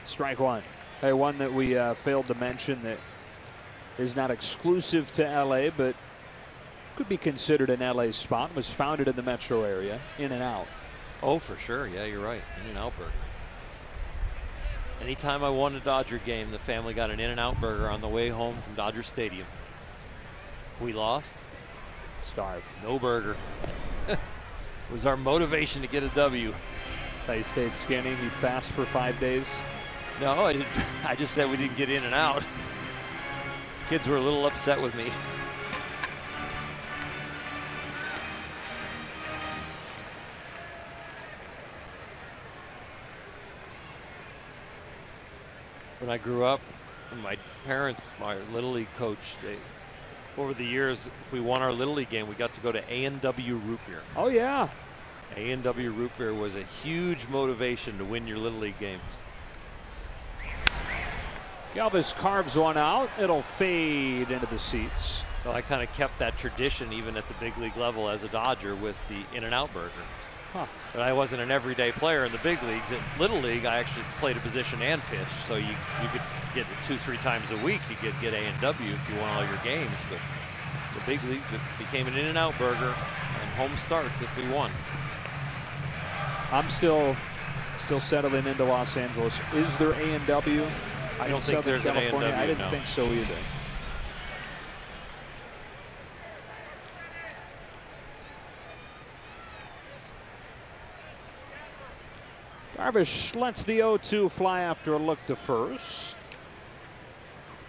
Strike 1. Hey, one that we failed to mention that is not exclusive to LA, but could be considered an LA spot. Was founded in the metro area. In and Out. Oh, for sure. Yeah, you're right. In-N-Out burger. Anytime I won a Dodger game, the family got an In-N-Out burger on the way home from Dodger Stadium. If we lost, starve. No burger. It was our motivation to get a W. That's how you stayed skinny. You'd fast for 5 days. No, I didn't. I just said we didn't get In-N-Out. Kids were a little upset with me. When I grew up, my parents, my Little League coach, over the years, if we won our Little League game, we got to go to A&W root beer. Oh, yeah. A&W root beer was a huge motivation to win your Little League game. Galvis carves one out. It'll fade into the seats. So I kind of kept that tradition even at the big league level as a Dodger with the In-N-Out burger. Huh. But I wasn't an everyday player in the big leagues. In Little League, I actually played a position and pitched. So you could get it 2-3 times a week. You could get A&W if you won all your games. But the big leagues, it became an In-N-Out burger and home starts if we won. I'm still settling into Los Angeles. Is there A&W? I don't think there's California? an A&W. I didn't think so either. Darvish lets the 0-2 fly after a look to first.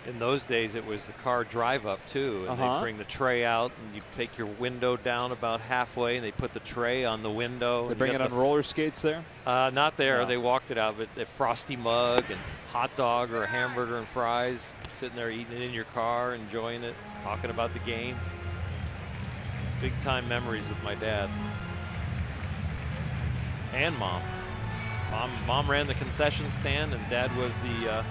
In those days, it was the car drive up too, and they bring the tray out, and you take your window down about halfway, and they put the tray on the window. They bring it on roller skates there? Not there. No. They walked it out, but the frosty mug and hot dog or a hamburger and fries, sitting there eating it in your car, enjoying it, talking about the game. Big time memories with my dad and mom. Mom ran the concession stand, and Dad was the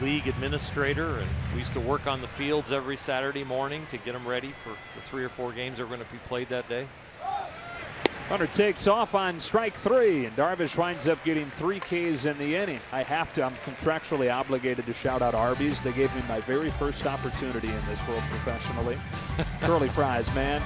league administrator, and we used to work on the fields every Saturday morning to get them ready for the 3 or 4 games that were going to be played that day. Runner takes off on strike 3, and Darvish winds up getting 3 Ks in the inning. I'm contractually obligated to shout out Arby's. They gave me my very first opportunity in this world professionally. Curly fries, man.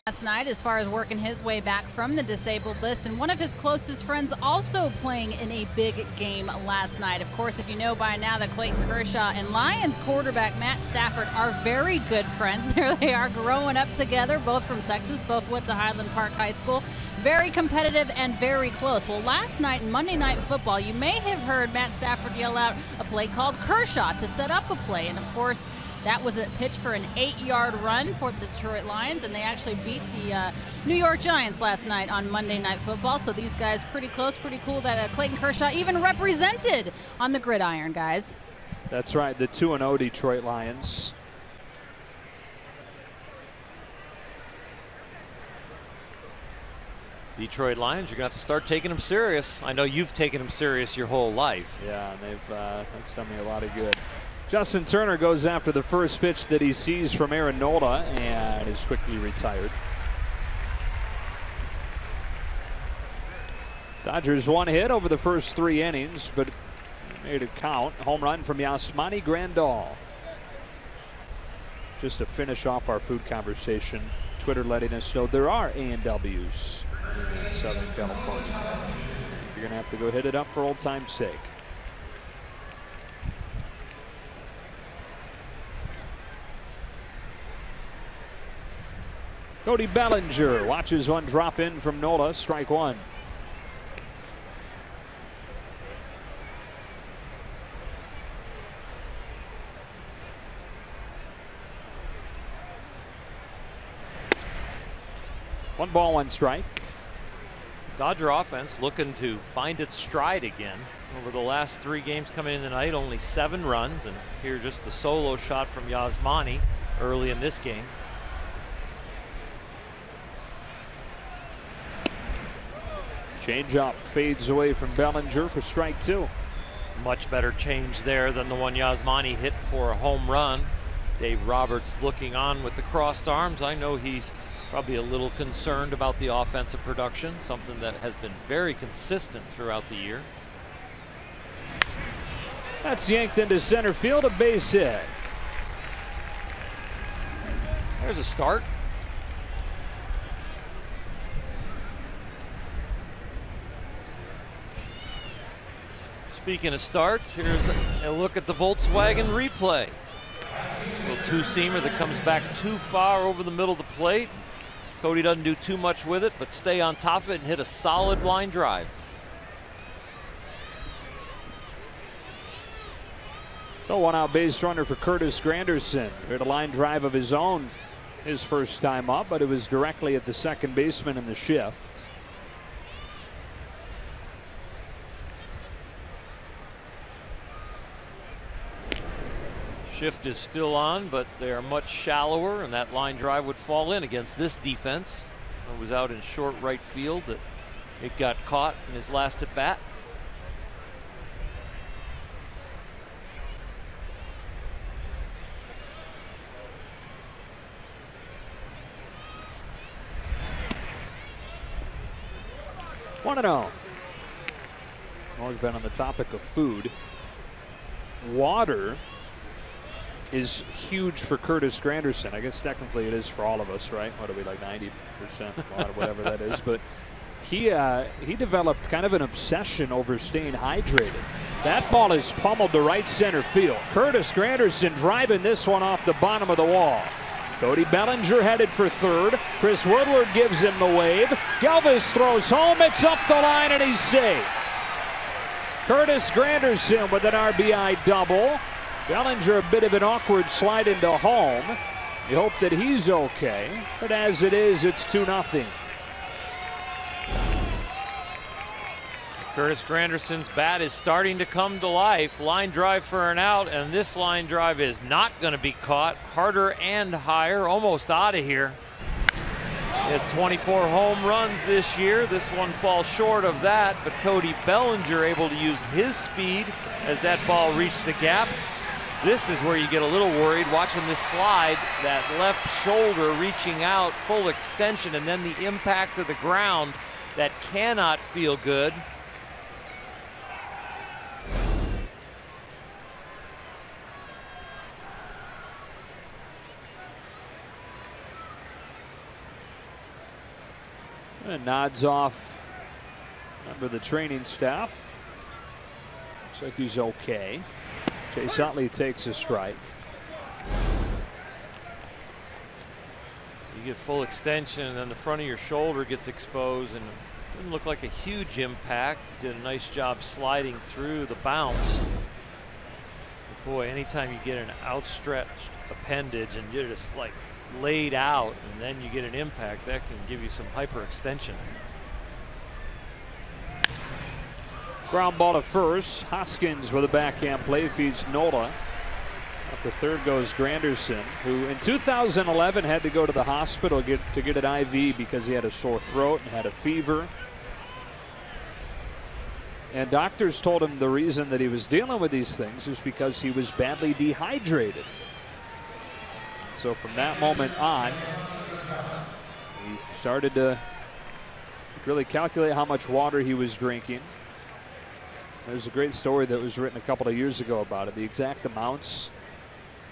last night as far as working his way back from the disabled list, and one of his closest friends also playing in a big game last night. Of course, if you know by now that Clayton Kershaw and Lions quarterback Matt Stafford are very good friends. There they are growing up together, both from Texas, both went to Highland Park High School. Very competitive and very close. Well, last night in Monday Night Football, you may have heard Matt Stafford yell out a play called Kershaw to set up a play, and of course, that was a pitch for an 8-yard run for the Detroit Lions, and they actually beat the New York Giants last night on Monday Night Football. So these guys pretty close, pretty cool that Clayton Kershaw even represented on the gridiron, guys. That's right, the 2-0 Detroit Lions. Detroit Lions, you're going to have to start taking them serious. I know you've taken them serious your whole life. Yeah, and they've that's done me a lot of good. Justin Turner goes after the first pitch that he sees from Aaron Nola and is quickly retired. Dodgers one hit over the first 3 innings, but made it count. Home run from Yasmani Grandal. Just to finish off our food conversation, Twitter letting us know there are A&Ws in Southern California. You're going to have to go hit it up for old time's sake. Cody Bellinger watches one drop in from Nola, strike one. One ball, one strike. Dodger offense looking to find its stride again. Over the last 3 games coming in tonight, only 7 runs, and here just the solo shot from Yasmani early in this game. Change up fades away from Bellinger for strike 2. Much better change there than the one Yasmani hit for a home run. Dave Roberts looking on with the crossed arms. I know he's probably a little concerned about the offensive production, something that has been very consistent throughout the year. That's yanked into center field, a base hit. There's a start. Speaking of starts, here's a look at the Volkswagen replay. A little two-seamer that comes back too far over the middle of the plate. Cody doesn't do too much with it, but stay on top of it and hit a solid line drive. So one out base runner for Curtis Granderson. Hit a line drive of his own his first time up, but it was directly at the second baseman in the shift. Shift is still on, but they are much shallower, and that line drive would fall in against this defense. It was out in short right field that it got caught in his last at bat. One and oh. Always been on the topic of food. Water is huge for Curtis Granderson. I guess technically it is for all of us, right? What are we, like 90% water, whatever that is. But he developed kind of an obsession over staying hydrated. That ball is pummeled to right center field. Curtis Granderson driving this one off the bottom of the wall. Cody Bellinger headed for third. Chris Woodward gives him the wave. Galvis throws home. It's up the line and he's safe. Curtis Granderson with an RBI double. Bellinger a bit of an awkward slide into home. You hope that he's okay, but as it is, it's 2-0. Curtis Granderson's bat is starting to come to life. Line drive for an out, and this line drive is not going to be caught. Harder and higher, almost out of here. He has 24 home runs this year. This one falls short of that, but Cody Bellinger able to use his speed as that ball reached the gap. This is where you get a little worried watching this slide, that left shoulder reaching out, full extension, and then the impact of the ground. That cannot feel good. And nods off a member of the training staff. Looks like he's okay. Chase Utley takes a strike. You get full extension, and then the front of your shoulder gets exposed, and it didn't look like a huge impact. You did a nice job sliding through the bounce. But boy, anytime you get an outstretched appendage and you're just like laid out, and then you get an impact, that can give you some hyperextension. Ground ball to first. Hoskins with a backhand play feeds Nola. Up to third goes Granderson, who in 2011 had to go to the hospital to get an IV because he had a sore throat and had a fever. And doctors told him the reason that he was dealing with these things is because he was badly dehydrated. So from that moment on, he started to really calculate how much water he was drinking. There's a great story that was written a couple of years ago about it, the exact amounts.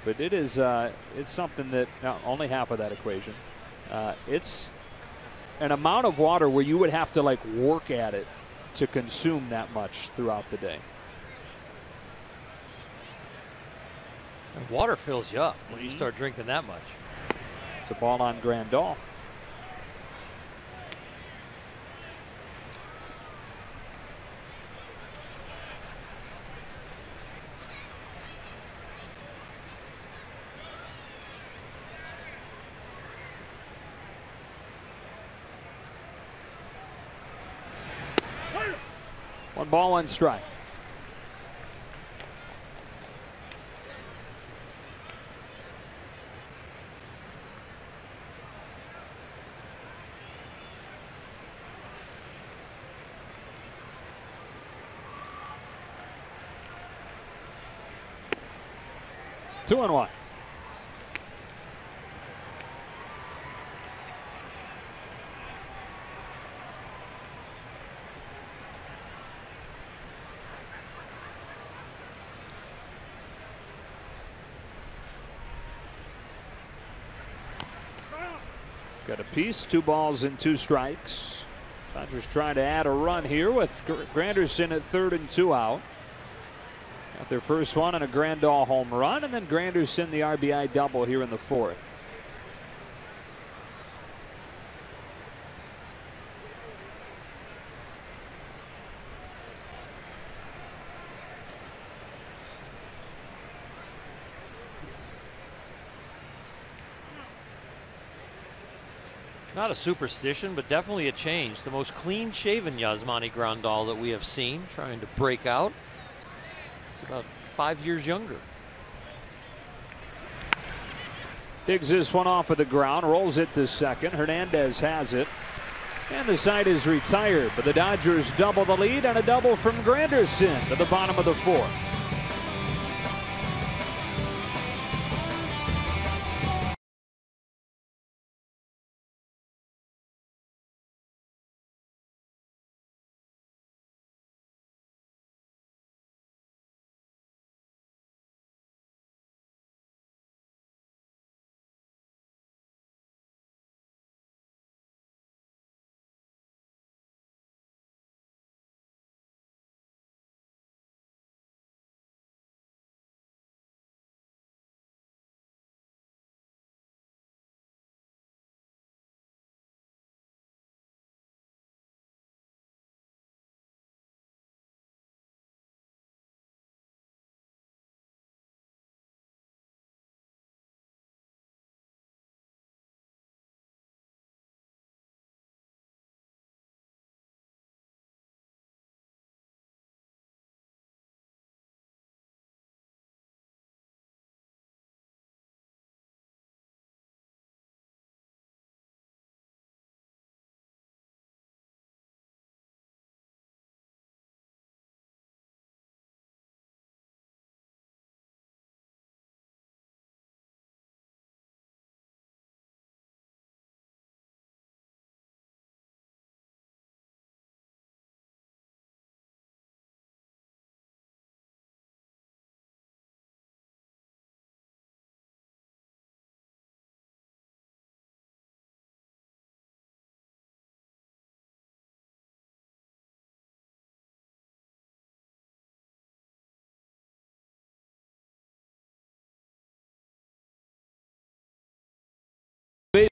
But it is it's something that, now, only half of that equation. It's an amount of water where you would have to like work at it to consume that much throughout the day. And water fills you up when you start drinking that much. It's a ball on Grandal. One ball, one strike. Two and one. Got a piece, 2 balls and 2 strikes. Dodgers trying to add a run here with Granderson at 3rd and 2 out. Got their first one on a Grandal home run, and then Granderson the RBI double here in the 4th. Not a superstition, but definitely a change. The most clean-shaven Yasmani Grandal that we have seen, trying to break out. It's about 5 years younger. Digs this one off of the ground, rolls it to second. Hernandez has it, and the side is retired. But the Dodgers double the lead on a double from Granderson to the bottom of the 4th.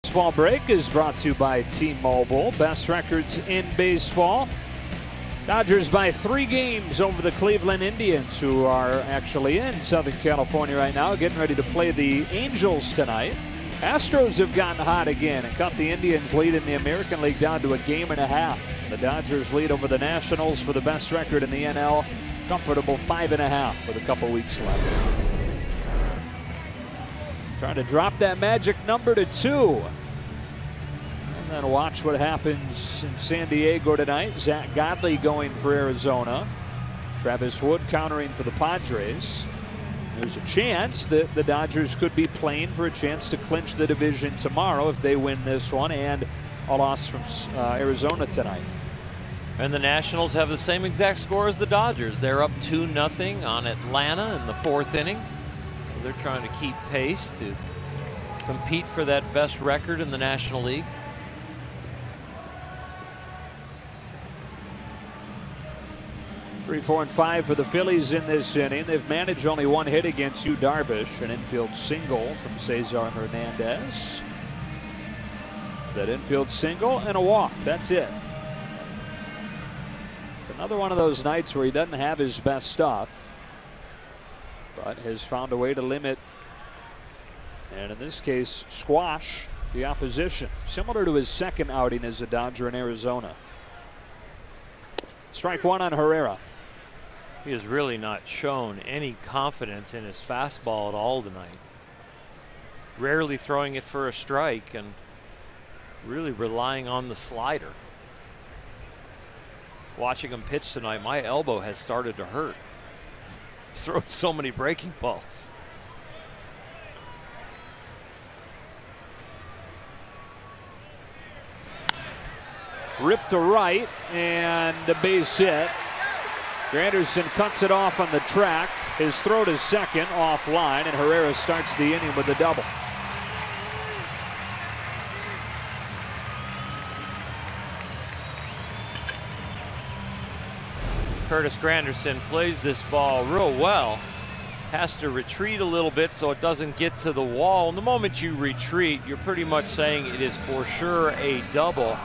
Baseball Break is brought to you by T-Mobile. Best records in baseball. Dodgers by 3 games over the Cleveland Indians, who are actually in Southern California right now, getting ready to play the Angels tonight. Astros have gotten hot again and cut the Indians' lead in the American League down to a game and a half. The Dodgers lead over the Nationals for the best record in the NL. Comfortable 5.5 with a couple weeks left. Trying to drop that magic number to 2. And then watch what happens in San Diego tonight. Zach Godley going for Arizona. Travis Wood countering for the Padres. There's a chance that the Dodgers could be playing for a chance to clinch the division tomorrow if they win this one, and a loss from Arizona tonight. And the Nationals have the same exact score as the Dodgers. They're up 2-0 on Atlanta in the 4th inning. So they're trying to keep pace to compete for that best record in the National League. Three, 4, and 5 for the Phillies in this inning. They've managed only 1 hit against Yu Darvish, an infield single from Cesar Hernandez. That infield single and a walk. That's it. It's another one of those nights where he doesn't have his best stuff, but has found a way to limit, and in this case, squash the opposition. Similar to his second outing as a Dodger in Arizona. Strike 1 on Herrera. He has really not shown any confidence in his fastball at all tonight. Rarely throwing it for a strike and really relying on the slider. Watching him pitch tonight, my elbow has started to hurt. He's throwing so many breaking balls. Ripped to right and a base hit. Granderson cuts it off on the track. His throw to second offline, and Herrera starts the inning with a double. Curtis Granderson plays this ball real well. Has to retreat a little bit so it doesn't get to the wall. And the moment you retreat, you're pretty much saying it is for sure a double.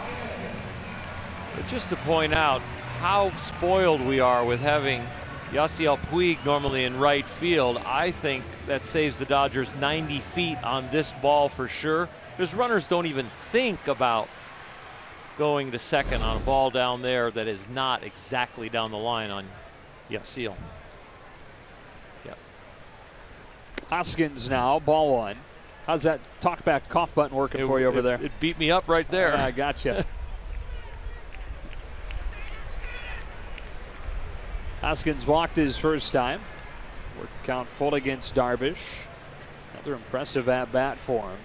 But just to point out how spoiled we are with having Yasiel Puig normally in right field, I think that saves the Dodgers 90 feet on this ball for sure. Because runners don't even think about going to second on a ball down there that is not exactly down the line on Yasiel. Yep. Hoskins now, ball 1. How's that talkback cough button working for you over there? It beat me up right there. I gotcha. Hoskins walked his first time. Worked the count full against Darvish. Another impressive at-bat for him.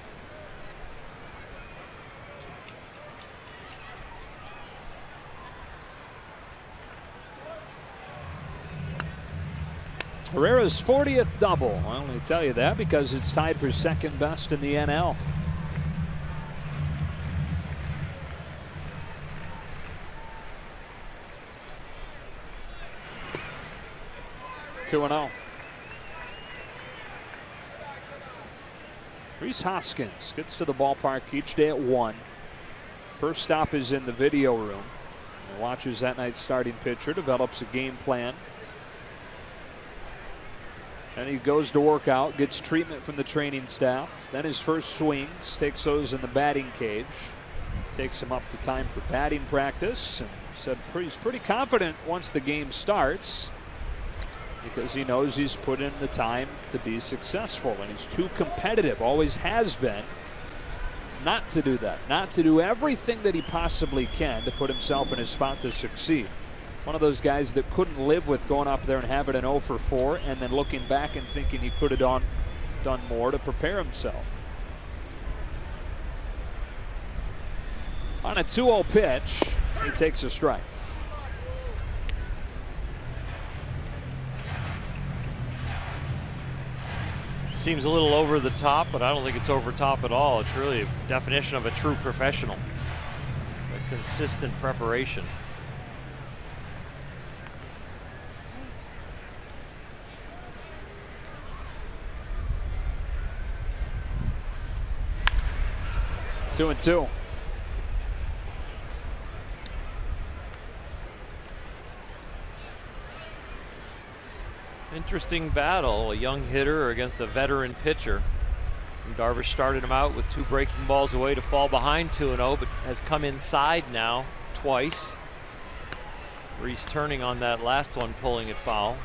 Herrera's 40th double. I only tell you that because it's tied for second best in the NL. Two and 0. Rhys Hoskins gets to the ballpark each day at 1. First stop is in the video room. He watches that night's starting pitcher, develops a game plan. And he goes to work out, gets treatment from the training staff. Then his first swings, takes those in the batting cage. Takes him up to time for batting practice. And said he's pretty confident once the game starts, because he knows he's put in the time to be successful, and he's too competitive, always has been, not to do that, not to do everything that he possibly can to put himself in a spot to succeed. One of those guys that couldn't live with going up there and having an 0 for 4 and then looking back and thinking he could have done more to prepare himself. On a 2-0 pitch, he takes a strike. Seems a little over the top, but I don't think it's over top at all. It's really a definition of a true professional. A consistent preparation. 2-2. Interesting battle, a young hitter against a veteran pitcher. And Darvish started him out with 2 breaking balls away to fall behind 2-0, but has come inside now twice. Where he's turning on that last one, pulling it foul.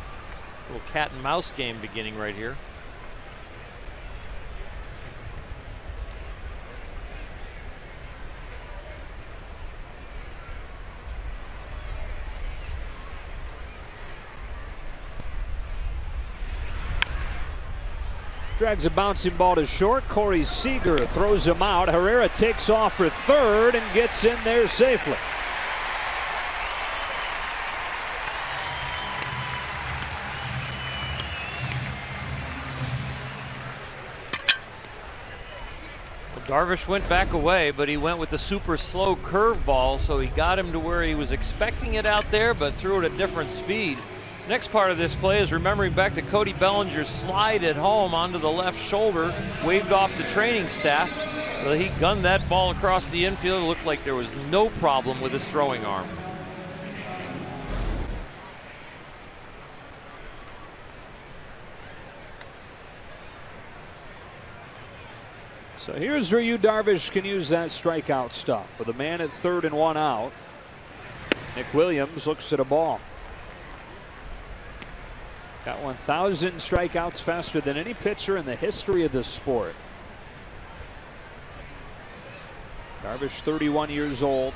A little cat and mouse game beginning right here. Drags a bouncing ball to short. Corey Seager throws him out. Herrera takes off for third and gets in there safely. Darvish went back away, but he went with the super slow curveball, so he got him to where he was expecting it out there, but threw it at different speed. Next part of this play is remembering back to Cody Bellinger's slide at home onto the left shoulder, waved off the training staff. Well, he gunned that ball across the infield. It looked like there was no problem with his throwing arm. So here's where you, Darvish, can use that strikeout stuff. For the man at third and 1 out, Nick Williams looks at a ball. Got 1,000 strikeouts faster than any pitcher in the history of this sport. Darvish, 31 years old,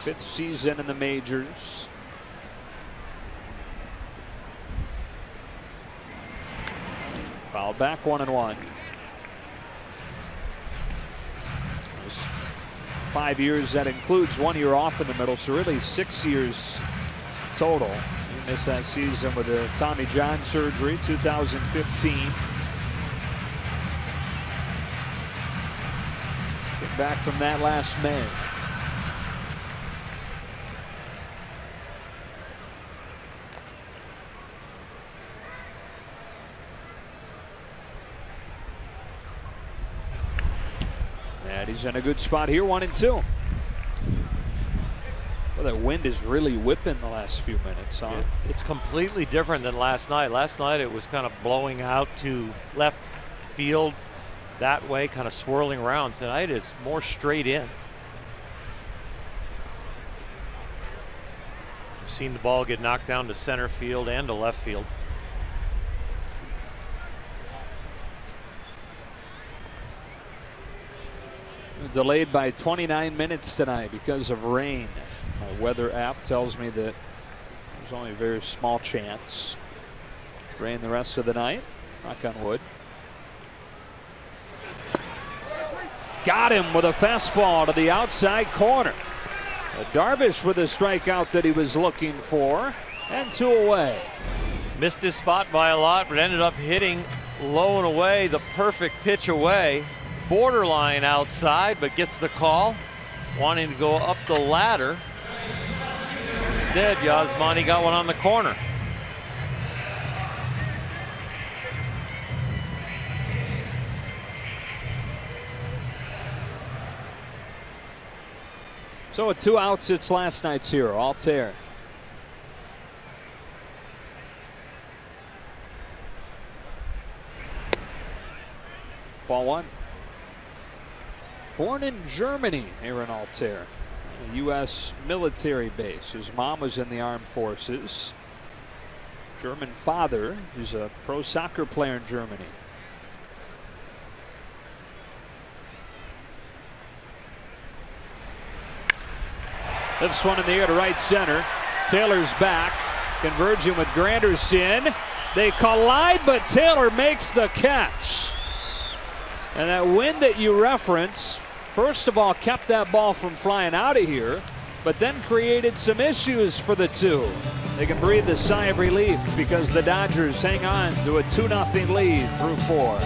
5th season in the majors. Fouled back, 1-1. 5 years, that includes 1 year off in the middle, so really 6 years total. He missed that season with a Tommy John surgery, 2015. Came back from that last May. And he's in a good spot here, 1-2. Well, that wind is really whipping the last few minutes, huh? It's completely different than last night. Last night it was kind of blowing out to left field that way, kind of swirling around. Tonight it's more straight in. You've seen the ball get knocked down to center field and to left field. Delayed by 29 minutes tonight because of rain. My weather app tells me that there's only a very small chance. Rain the rest of the night. Knock on wood. Got him with a fastball to the outside corner. Darvish with a strikeout that he was looking for, and 2 away. Missed his spot by a lot, but ended up hitting low and away, the perfect pitch away. Borderline outside, but gets the call. Wanting to go up the ladder. Instead, Yasmani got one on the corner. So with 2 outs, it's last night's hero, Altair. Ball 1. Born in Germany, Aaron Altair, a U.S. military base. His mom was in the armed forces. German father, who's a pro soccer player in Germany. Lifts one in the air to right center. Taylor's back, converging with Granderson. They collide, but Taylor makes the catch. And that wind that you reference, first of all, kept that ball from flying out of here, but then created some issues for the two. They can breathe a sigh of relief because the Dodgers hang on to a 2-0 lead through 4.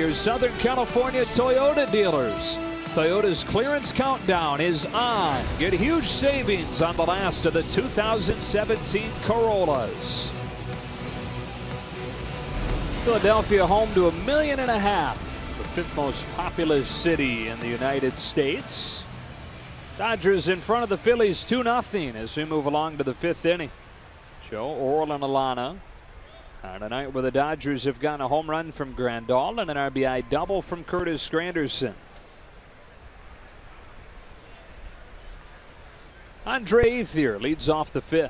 Your Southern California Toyota dealers. Toyota's clearance countdown is on. Get huge savings on the last of the 2017 Corollas. Philadelphia home to 1.5 million, the 5th most populous city in the United States. Dodgers in front of the Phillies 2-0 as we move along to the 5th inning. Joe, Oral, and Alana on a night where the Dodgers have gotten a home run from Grandal and an RBI double from Curtis Granderson. Andre Ethier leads off the 5th.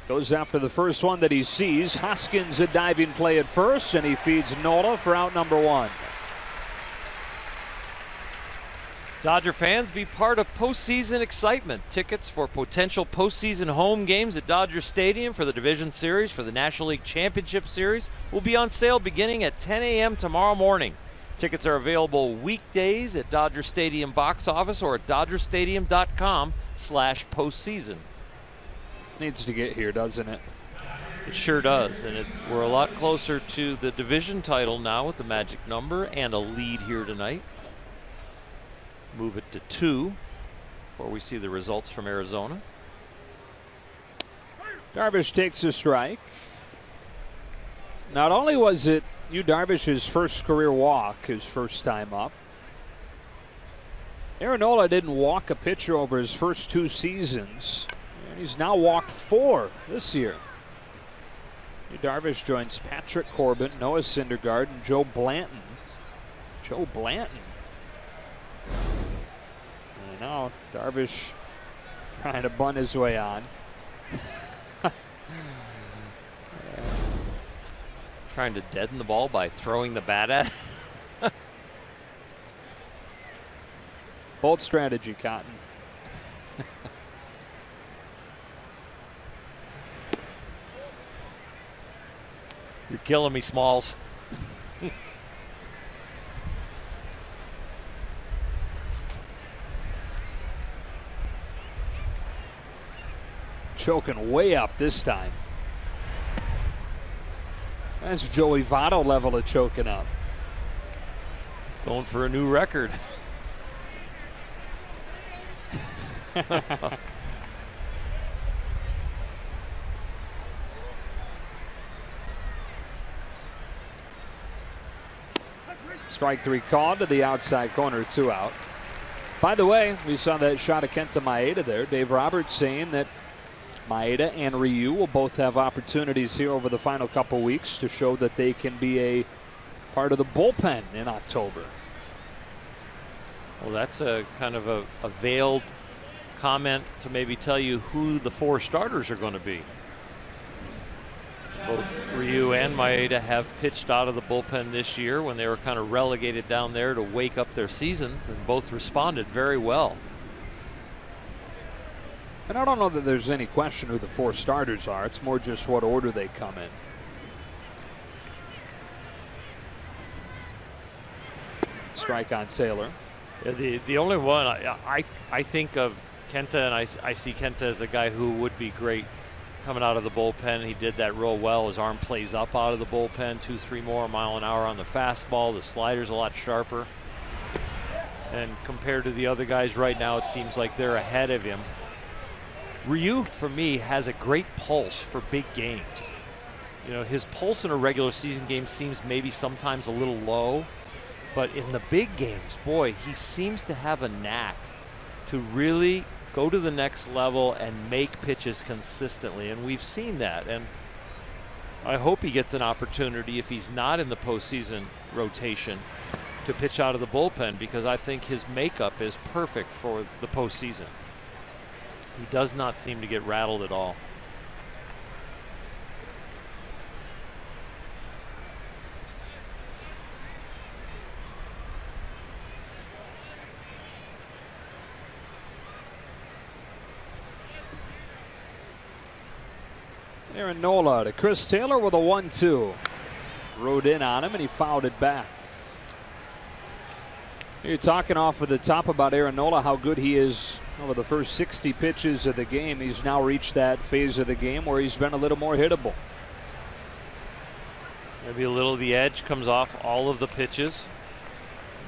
Goes after the first one that he sees. Hoskins a diving play at first, and he feeds Nola for out number 1. Dodger fans, be part of postseason excitement. Tickets for potential postseason home games at Dodger Stadium for the Division Series, for the National League Championship Series, will be on sale beginning at 10 a.m. tomorrow morning. Tickets are available weekdays at Dodger Stadium box office or at dodgerstadium.com/postseason. Needs to get here, doesn't it? It sure does, and we're a lot closer to the division title now with the magic number and a lead here tonight. Move it to 2 before we see the results from Arizona. Darvish takes a strike. Not only was it Darvish's first career walk, his first time up, Aaron Nola didn't walk a pitcher over his first 2 seasons. And he's now walked 4 this year. Darvish joins Patrick Corbin, Noah Syndergaard, and Joe Blanton. Joe Blanton. And now Darvish trying to bunt his way on. Trying to deaden the ball by throwing the bat at. Bold strategy, Cotton. You're killing me, Smalls. Choking way up this time. That's Joey Votto level of choking up. Going for a new record. Strike 3 called to the outside corner, 2 out. By the way, we saw that shot of Kenta Maeda there. Dave Roberts saying that Maeda and Ryu will both have opportunities here over the final couple weeks to show that they can be a part of the bullpen in October. Well, that's a kind of a veiled comment to maybe tell you who the 4 starters are going to be. Both Ryu and Maeda have pitched out of the bullpen this year when they were kind of relegated down there to wake up their seasons, and both responded very well. And I don't know that there's any question who the 4 starters are. It's more just what order they come in. Strike on Taylor. Yeah, the only one I think of Kenta, and I see Kenta as a guy who would be great coming out of the bullpen. He did that real well. His arm plays up out of the bullpen, 2-3 more mile an hour on the fastball. The slider's a lot sharper. And compared to the other guys right now, it seems like they're ahead of him. Ryu, for me, has a great pulse for big games. You know, his pulse in a regular season game seems maybe sometimes a little low, but in the big games, boy, he seems to have a knack to really go to the next level and make pitches consistently, and we've seen that. And I hope he gets an opportunity, if he's not in the postseason rotation, to pitch out of the bullpen, because I think his makeup is perfect for the postseason. He does not seem to get rattled at all. Aaron Nola to Chris Taylor with a 1-2. Rode in on him and he fouled it back. You're talking off of the top about Aaron Nola, how good he is over the first 60 pitches of the game. He's now reached that phase of the game where he's been a little more hittable. Maybe a little of the edge comes off all of the pitches.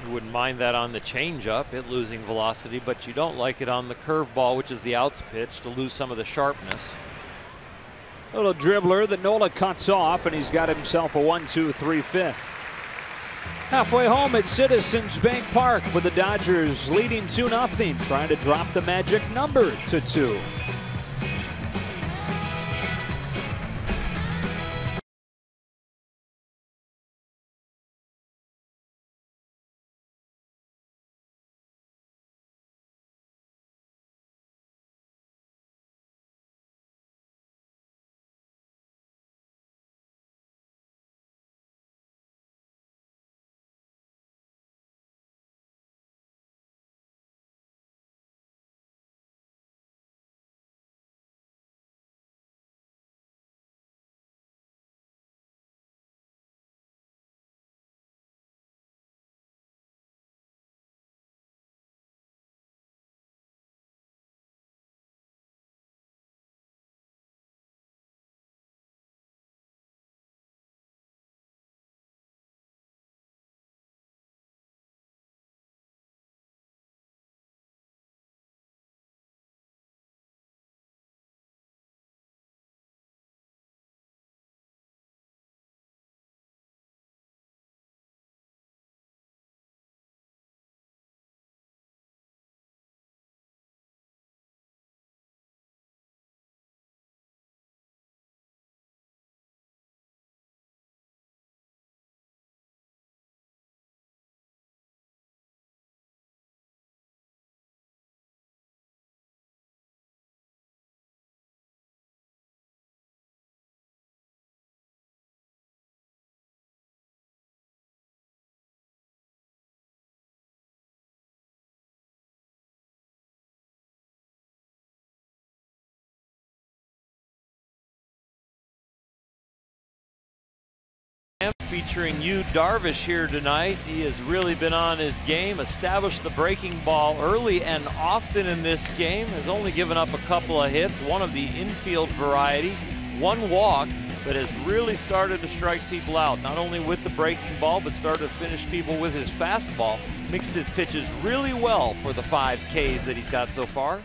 You wouldn't mind that on the changeup, it losing velocity, but you don't like it on the curveball, which is the outs pitch, to lose some of the sharpness. Little dribbler that Nola cuts off, and he's got himself a 1-2-3 fifth. Halfway home at Citizens Bank Park with the Dodgers leading 2-0, trying to drop the magic number to 2. Featuring Yu Darvish here tonight. He has really been on his game, established the breaking ball early and often in this game, has only given up a couple of hits, one of the infield variety, one walk, but has really started to strike people out, not only with the breaking ball, but started to finish people with his fastball. Mixed his pitches really well for the 5 Ks that he's got so far.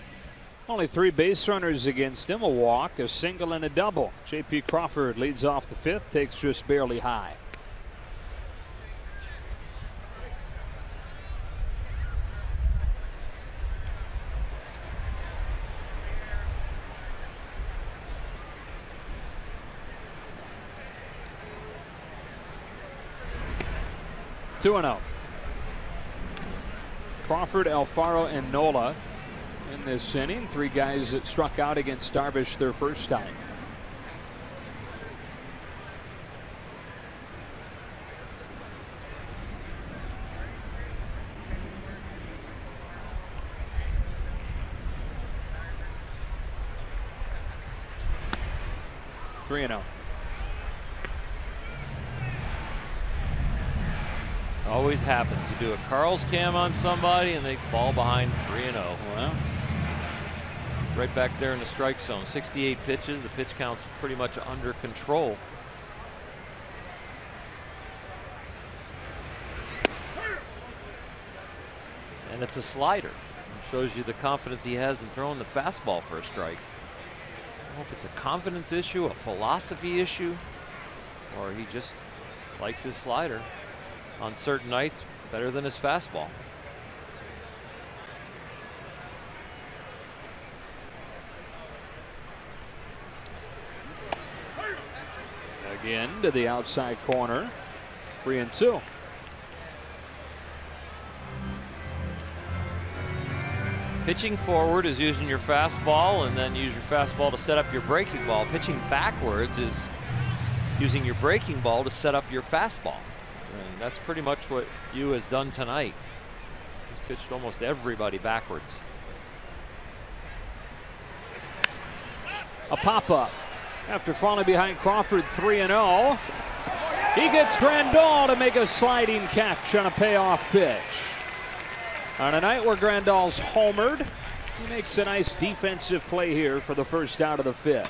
Only 3 base runners against him, a walk, a single, and a double. J.P. Crawford leads off the 5th, takes just barely high. Two and 0. Crawford, Alfaro, and Nola in this inning. 3 guys that struck out against Darvish their first time. Three and 0. Always happens. You do a Carl's cam on somebody and they fall behind 3-0. Well, right back there in the strike zone. 68 pitches. The pitch count's pretty much under control. And it's a slider. It shows you the confidence he has in throwing the fastball for a strike. I don't know if it's a confidence issue, a philosophy issue, or he just likes his slider on certain nights better than his fastball. Again to the outside corner. 3-2. Pitching forward is using your fastball and then use your fastball to set up your breaking ball. Pitching backwards is using your breaking ball to set up your fastball. And that's pretty much what Yu has done tonight. He's pitched almost everybody backwards. A pop-up after falling behind Crawford 3-0. He gets Grandal to make a sliding catch on a payoff pitch. On a night where Grandal's homered, he makes a nice defensive play here for the first out of the 5th.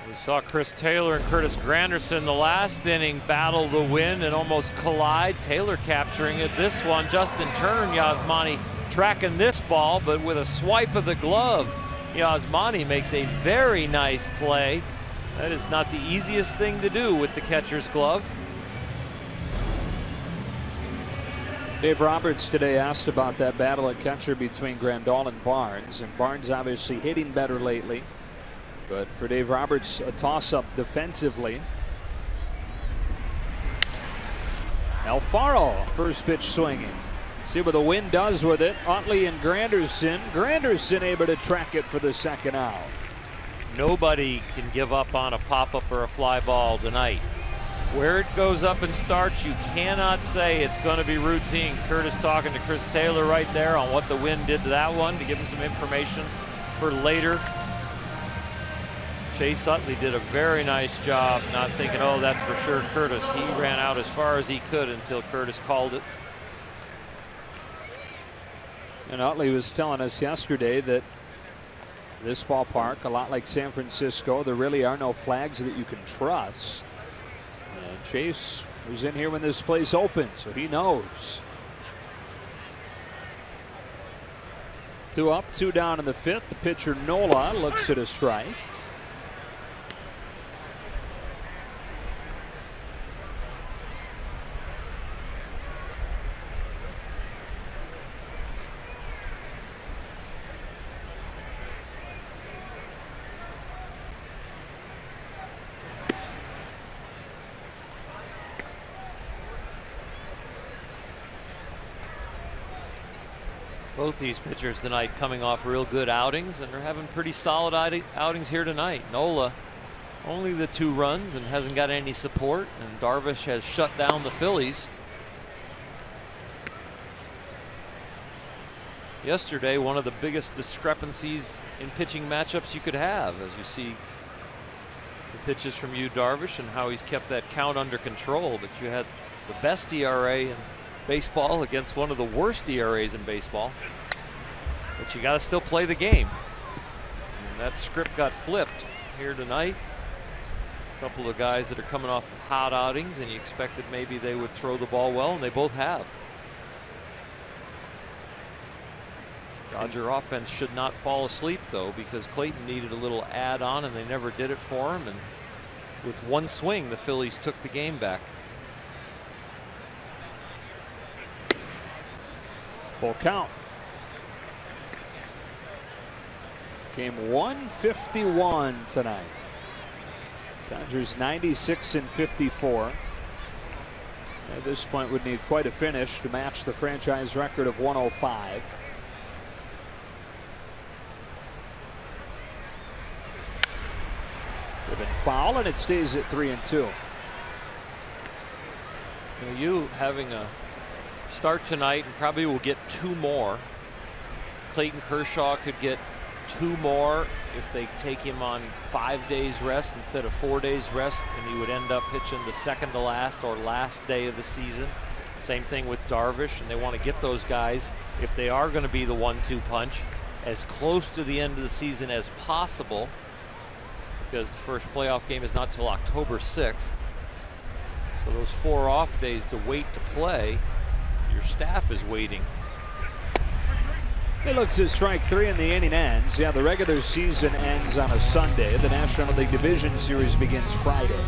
We saw Chris Taylor and Curtis Granderson the last inning battle the wind and almost collide. Taylor capturing it. This one, Justin Turn, Yasmani tracking this ball, but with a swipe of the glove, Yasmani makes a very nice play. That is not the easiest thing to do with the catcher's glove. Dave Roberts today asked about that battle at catcher between Grandal and Barnes, and Barnes obviously hitting better lately. But for Dave Roberts, a toss-up defensively. Alfaro, first pitch swinging. See what the wind does with it. Utley and Granderson. Granderson able to track it for the second out. Nobody can give up on a pop-up or a fly ball tonight. Where it goes up and starts, you cannot say it's going to be routine. Curtis talking to Chris Taylor right there on what the wind did to that one to give him some information for later. Chase Utley did a very nice job not thinking, oh, that's for sure Curtis. He ran out as far as he could until Curtis called it. And Utley was telling us yesterday that this ballpark, a lot like San Francisco, there really are no flags that you can trust. And Chase was in here when this place opened, so he knows. 2 up, 2 down in the 5th. The pitcher Nola looks at a strike. Both these pitchers tonight coming off real good outings, and they're having pretty solid outings here tonight. Nola only the 2 runs and hasn't got any support, and Darvish has shut down the Phillies. Yesterday, one of the biggest discrepancies in pitching matchups you could have, as you see the pitches from Darvish and how he's kept that count under control. But you had the best ERA in baseball against one of the worst ERAs in baseball. But you got to still play the game. And that script got flipped here tonight. A couple of guys that are coming off of hot outings, and you expected maybe they would throw the ball well, and they both have. Dodger offense should not fall asleep, though, because Clayton needed a little add-on, and they never did it for him. And with one swing, the Phillies took the game back. Full count. Game 151 tonight. Dodgers 96 and 54. At this point would need quite a finish to match the franchise record of 105. They've been foul, and it stays at 3-2. You having a start tonight and probably will get 2 more. Clayton Kershaw could get 2 more if they take him on 5 days rest instead of 4 days rest, and he would end up pitching the second to last or last day of the season. Same thing with Darvish, and they want to get those guys, if they are going to be the 1-2 punch, as close to the end of the season as possible, because the first playoff game is not till October 6th. So those 4 off days to wait to play, your staff is waiting. He looks at strike 3 and the inning ends. Yeah, the regular season ends on a Sunday. The National League Division Series begins Friday.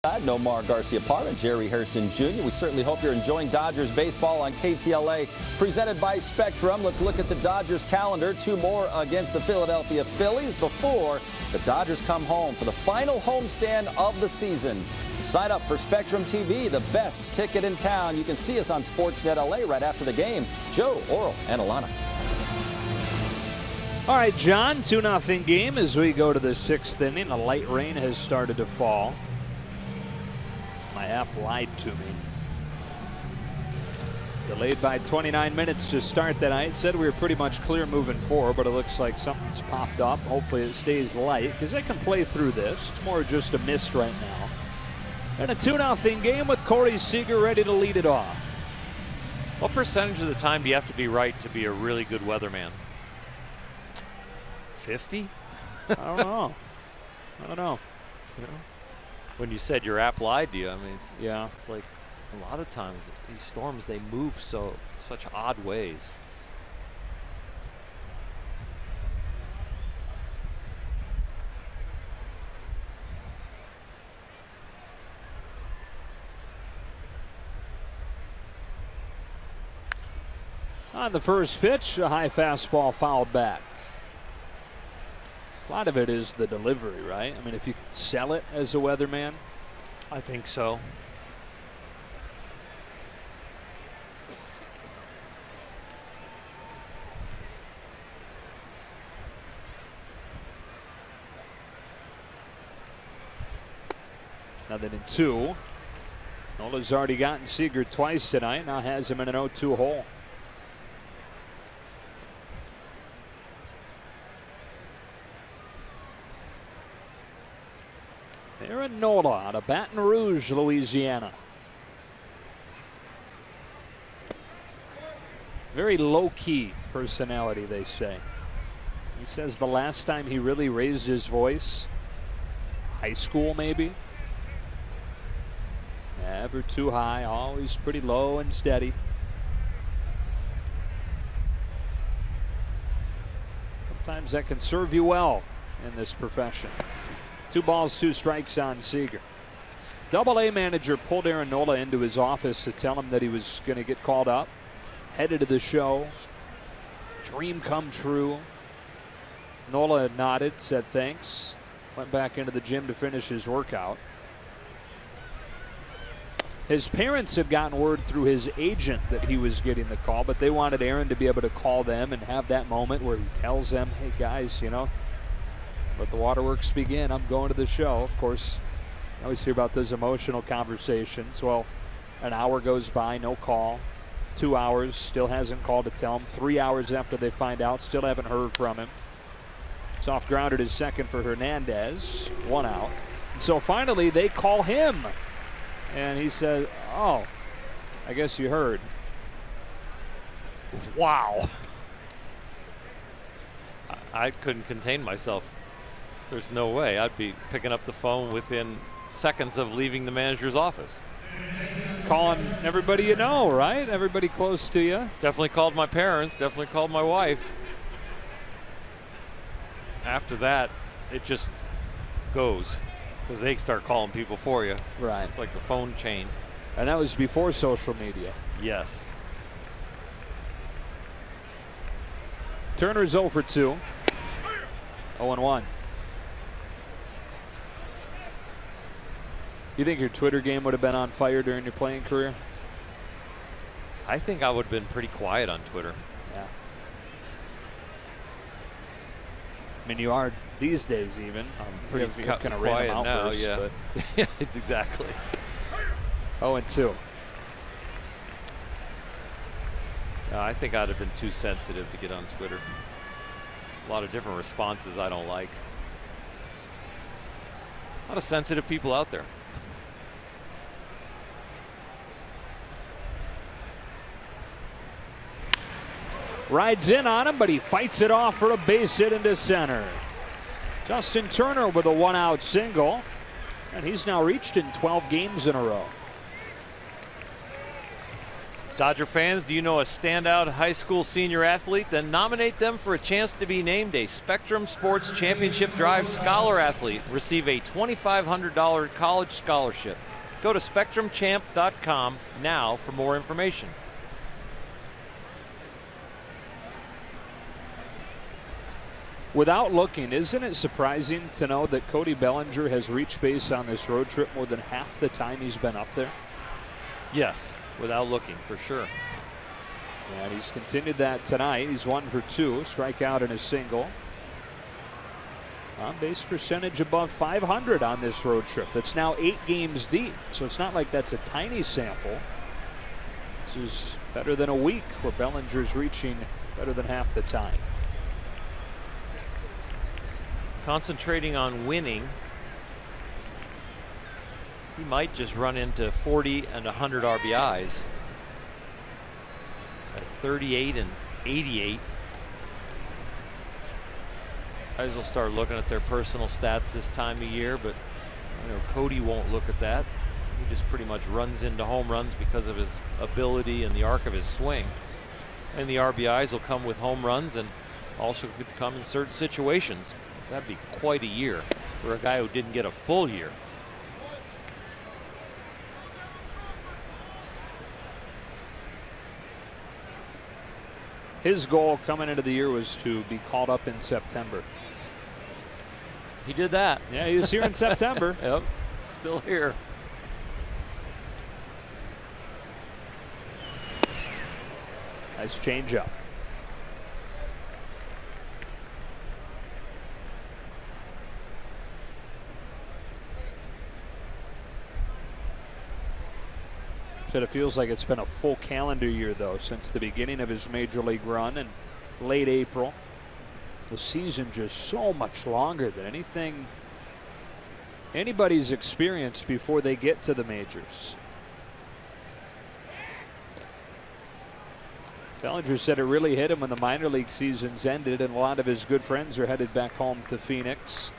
alongside Nomar Garcia-Parra and Jerry Hairston Jr. We certainly hope you're enjoying Dodgers baseball on KTLA, presented by Spectrum. Let's look at the Dodgers calendar. 2 more against the Philadelphia Phillies before the Dodgers come home for the final homestand of the season. Sign up for Spectrum TV, the best ticket in town. You can see us on Sportsnet LA right after the game. Joe, Oral, and Alana. All right, John, 2-0 game as we go to the 6th inning. A light rain has started to fall. My app lied to me. Delayed by 29 minutes to start the night. Said we were pretty much clear moving forward, but it looks like something's popped up. Hopefully it stays light because they can play through this. It's more just a mist right now. And a 2-0 game with Corey Seager ready to lead it off. What percentage of the time do you have to be right to be a really good weatherman? 50? I don't know. I don't know. You know, when you said your app lied to you, I mean, yeah, it's like a lot of times these storms, they move such odd ways. On the first pitch, a high fastball fouled back. A lot of it is the delivery, right? I mean, if you can sell it as a weatherman. I think so. Nothing in 2. Nola's already gotten Seager twice tonight. Now has him in an 0-2 hole. Aaron Nola out of Baton Rouge, Louisiana. Very low-key personality, they say. He says the last time he really raised his voice, high school maybe. Never too high, always pretty low and steady. Sometimes that can serve you well in this profession. 2 balls, 2 strikes on Seager. Double-A manager pulled Aaron Nola into his office to tell him that he was going to get called up. Headed to the show. Dream come true. Nola nodded, said thanks. Went back into the gym to finish his workout. His parents had gotten word through his agent that he was getting the call, but they wanted Aaron to be able to call them and have that moment where he tells them, hey guys, you know, let the waterworks begin. I'm going to the show. Of course, I always hear about those emotional conversations. Well, an hour goes by, no call. 2 hours, still hasn't called to tell him. 3 hours after they find out, still haven't heard from him. Soft grounded is second for Hernandez. 1 out. And so finally, they call him. And he says, oh, I guess you heard. Wow. I couldn't contain myself. There's no way. I'd be picking up the phone within seconds of leaving the manager's office. Calling everybody you know, right? Everybody close to you. Definitely called my parents. Definitely called my wife. After that, it just goes. Because they start calling people for you. Right. It's like the phone chain. And that was before social media. Yes. Turner's 0 for 2. 0-1. You think your Twitter game would have been on fire during your playing career? I think I would have been pretty quiet on Twitter. Yeah. I mean, you are these days even. I'm pretty you have kind of quiet random now, outbursts, yeah. But Yeah, it's exactly. 0-2. I think I'd have been too sensitive to get on Twitter. A lot of different responses I don't like. A lot of sensitive people out there. Rides in on him, but he fights it off for a base hit into center. Justin Turner with a 1-out single, and he's now reached in 12 games in a row. Dodger fans, do you know a standout high school senior athlete? Then nominate them for a chance to be named a Spectrum Sports Championship Drive Scholar Athlete. Receive a $2,500 college scholarship. Go to SpectrumChamp.com now for more information. Without looking, isn't it surprising to know that Cody Bellinger has reached base on this road trip more than half the time he's been up there? Yes, without looking, for sure. And he's continued that tonight. He's 1 for 2, strikeout and a single. On base percentage above 500 on this road trip. That's now 8 games deep, so it's not like that's a tiny sample. This is better than a week where Bellinger's reaching better than half the time. Concentrating on winning, he might just run into 40 and 100 RBIs at 38 and 88. Guys will start looking at their personal stats this time of year, but you know Cody won't look at that. He just pretty much runs into home runs because of his ability and the arc of his swing. And the RBIs will come with home runs and also could come in certain situations. That'd be quite a year for a guy who didn't get a full year. His goal coming into the year was to be called up in September. He did that. Yeah, he was here in September. Yep, still here. Nice changeup. It feels like it's been a full calendar year, though, since the beginning of his major league run in late April. The season just so much longer than anything anybody's experienced before they get to the majors. Bellinger said it really hit him when the minor league seasons ended, and a lot of his good friends are headed back home to Phoenix,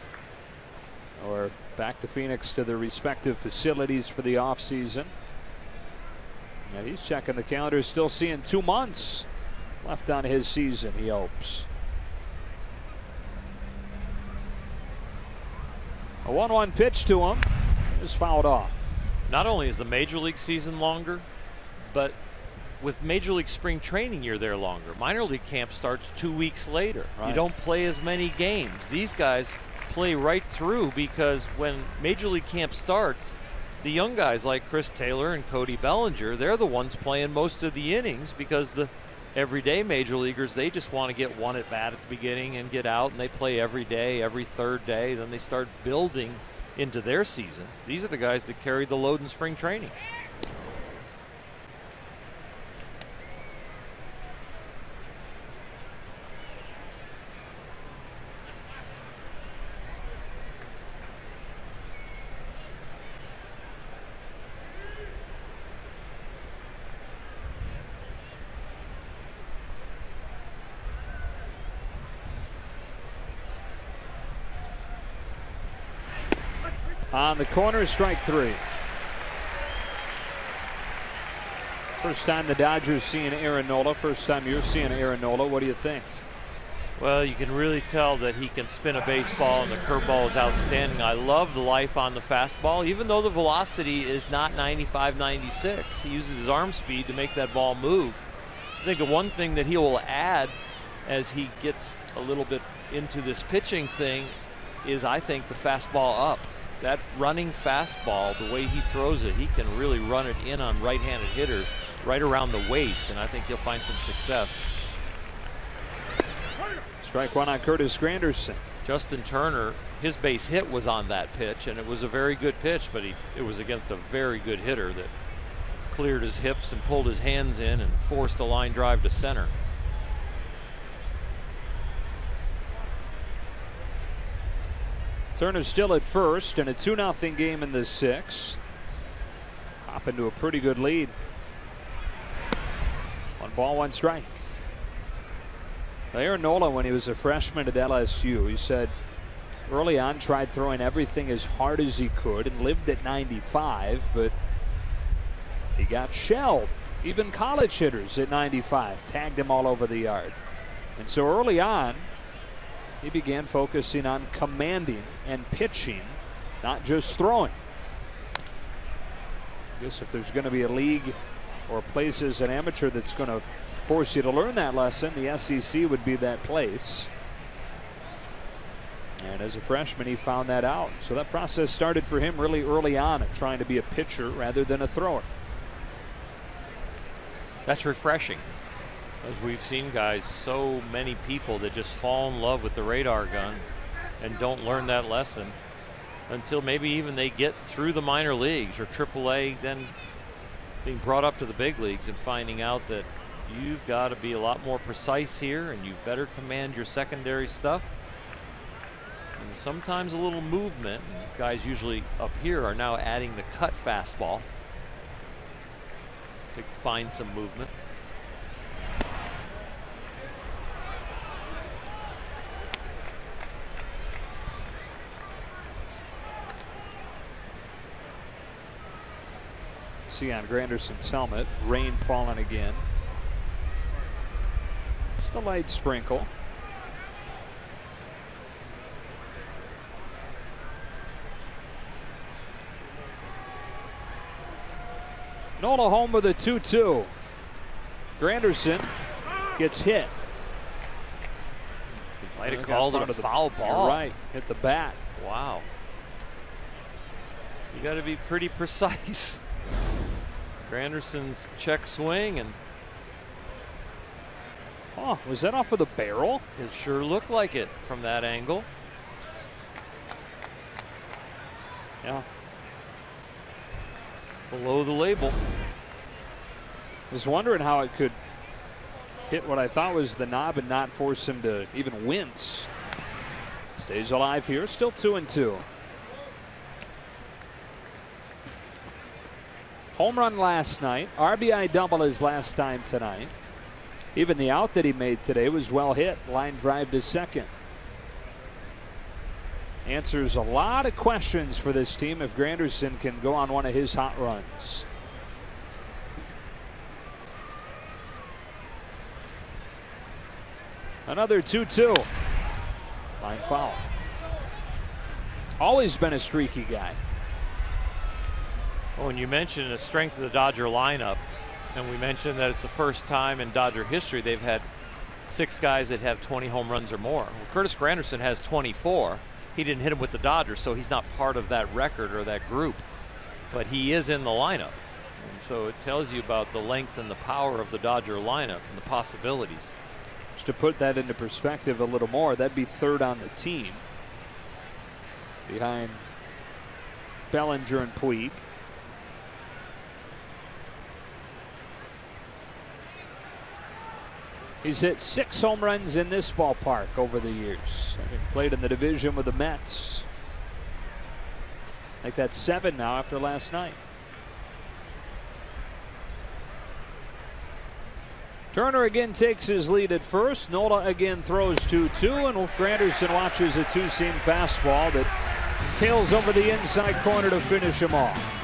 or back to Phoenix to their respective facilities for the offseason. And he's checking the calendar, still seeing 2 months left on his season, he hopes. A 1-1 pitch to him is fouled off. Not only is the major league season longer, but with major league spring training, you're there longer. Minor league camp starts 2 weeks later. Right. You don't play as many games. These guys play right through because when major league camp starts, the young guys like Chris Taylor and Cody Bellinger, they're the ones playing most of the innings because the everyday major leaguers, they just want to get one at bat at the beginning and get out, and they play every day, every third day. Then they start building into their season. These are the guys that carry the load in spring training. On the corner, strike 3. First time the Dodgers seeing Aaron Nola. First time you're seeing Aaron Nola. What do you think? Well, you can really tell that he can spin a baseball, and the curveball is outstanding. I love the life on the fastball, even though the velocity is not 95, 96. He uses his arm speed to make that ball move. I think the one thing that he will add as he gets a little bit into this pitching thing is, I think, the fastball up. That running fastball, the way he throws it, he can really run it in on right-handed hitters right around the waist, and I think he'll find some success. Strike 1 on Curtis Granderson. Justin Turner, his base hit was on that pitch, and it was a very good pitch, but it was against a very good hitter that cleared his hips and pulled his hands in and forced a line drive to center. Turner's still at first in a 2-0 game in the 6th. Hop into a pretty good lead. 1 ball, 1 strike. Aaron Nola, when he was a freshman at LSU, he said early on tried throwing everything as hard as he could and lived at 95, but he got shelled Even college hitters at 95 tagged him all over the yard. And so early on, he began focusing on commanding and pitching, not just throwing. I guess if there's going to be a league or a place as an amateur that's going to force you to learn that lesson, the SEC would be that place. And as a freshman, he found that out. So that process started for him really early on of trying to be a pitcher rather than a thrower. That's refreshing. As we've seen guys, so many people that just fall in love with the radar gun and don't learn that lesson until maybe even they get through the minor leagues or AAA, then being brought up to the big leagues and finding out that you've got to be a lot more precise here and you've better command your secondary stuff. And sometimes a little movement, and guys usually up here are now adding the cut fastball to find some movement. See on Granderson's helmet, rain falling again. Just a light sprinkle. Nola home with a 2-2. Granderson gets hit. Might have called it a foul ball. You're right, hit the bat. Wow. You got to be pretty precise. Granderson's check swing, and oh, was that off of the barrel? It sure looked like it from that angle. Yeah. Below the label. I was wondering how it could hit what I thought was the knob and not force him to even wince. Stays alive here, still 2-2. Home run last night, RBI double his last time tonight. Even the out that he made today was well hit. Line drive to second. Answers a lot of questions for this team if Granderson can go on one of his hot runs. Another 2-2. Line foul. Always been a streaky guy. Well, when you mention the strength of the Dodger lineup, and we mentioned that it's the first time in Dodger history they've had 6 guys that have 20 home runs or more. Well, Curtis Granderson has 24. He didn't hit him with the Dodgers, so he's not part of that record or that group. But he is in the lineup. And so it tells you about the length and the power of the Dodger lineup and the possibilities. Just to put that into perspective a little more, that'd be third on the team behind Bellinger and Puig. He's hit 6 home runs in this ballpark over the years. Having played in the division with the Mets. I think that's 7 now after last night. Turner again takes his lead at first. Nola again throws 2-2, and Granderson watches a two-seam fastball that tails over the inside corner to finish him off.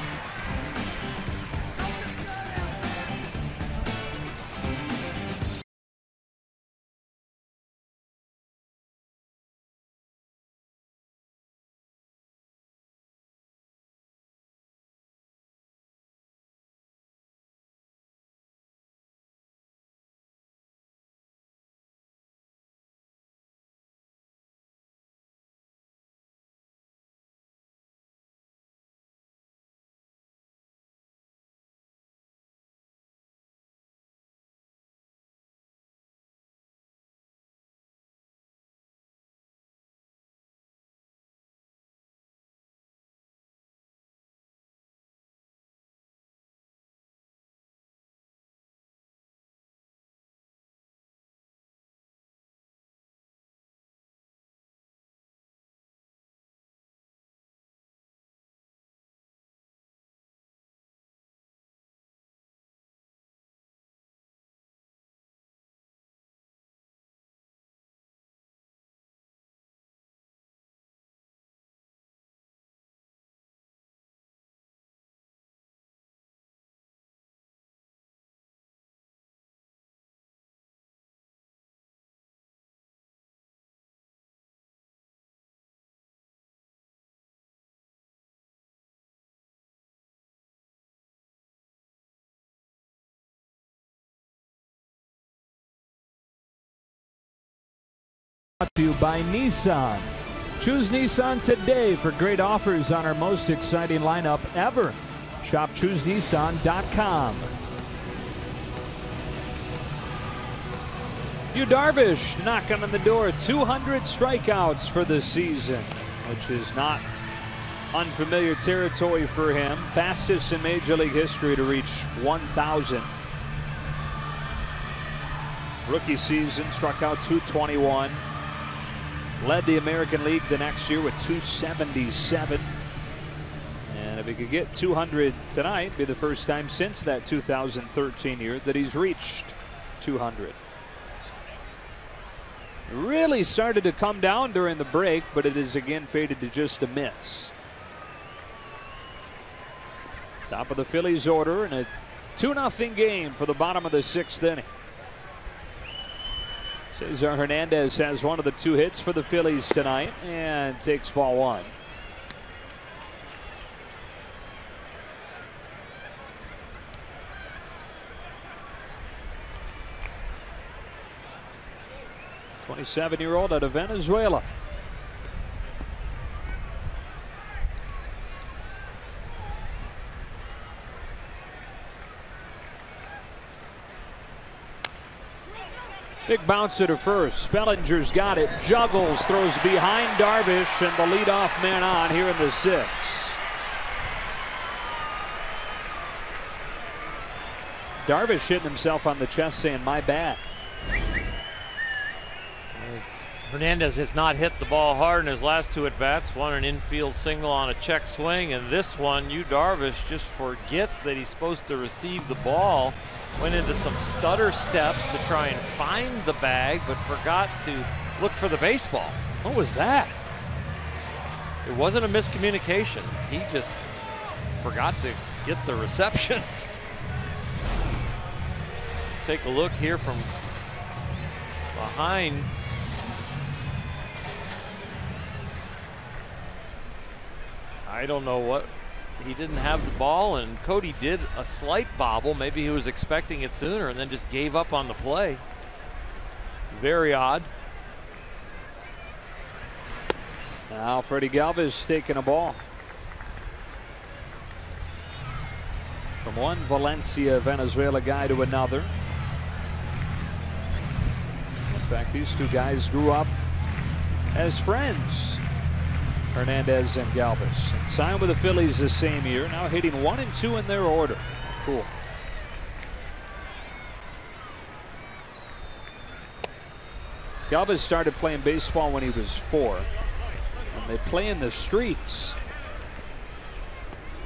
to you by Nissan. Choose Nissan today for great offers on our most exciting lineup ever. Shop ChooseNissan.com. Yu Darvish knocking on the door. 200 strikeouts for the season, which is not unfamiliar territory for him. Fastest in Major League history to reach 1,000. Rookie season, struck out 221. Led the American League the next year with 277. And if he could get 200 tonight, it'd be the first time since that 2013 year that he's reached 200. Really started to come down during the break, but it has again faded to just a miss. Top of the Phillies order in a 2-0 game for the bottom of the 6th inning. Cesar Hernandez has one of the 2 hits for the Phillies tonight and takes ball 1. The 27-year-old out of Venezuela. Big bounce at first. Bellinger's got it. Juggles, throws behind Darvish, and the leadoff man on here in the 6th. Darvish hitting himself on the chest saying, "My bad." Hernandez has not hit the ball hard in his last 2 at-bats. One an infield single on a check swing, and this one, Yu Darvish just forgets that he's supposed to receive the ball. Went into some stutter steps to try and find the bag, but forgot to look for the baseball. What was that? It wasn't a miscommunication. He just forgot to get the reception. Take a look here from behind. I don't know what. He didn't have the ball, and Cody did a slight bobble. Maybe he was expecting it sooner and then just gave up on the play. Very odd. Now Freddie Galvis taking a ball from one Valencia, Venezuela guy to another. In fact, these 2 guys grew up as friends. Hernandez and Galvis. Signed with the Phillies the same year. Now hitting 1 and 2 in their order. Cool. Galvis started playing baseball when he was 4. And they play in the streets.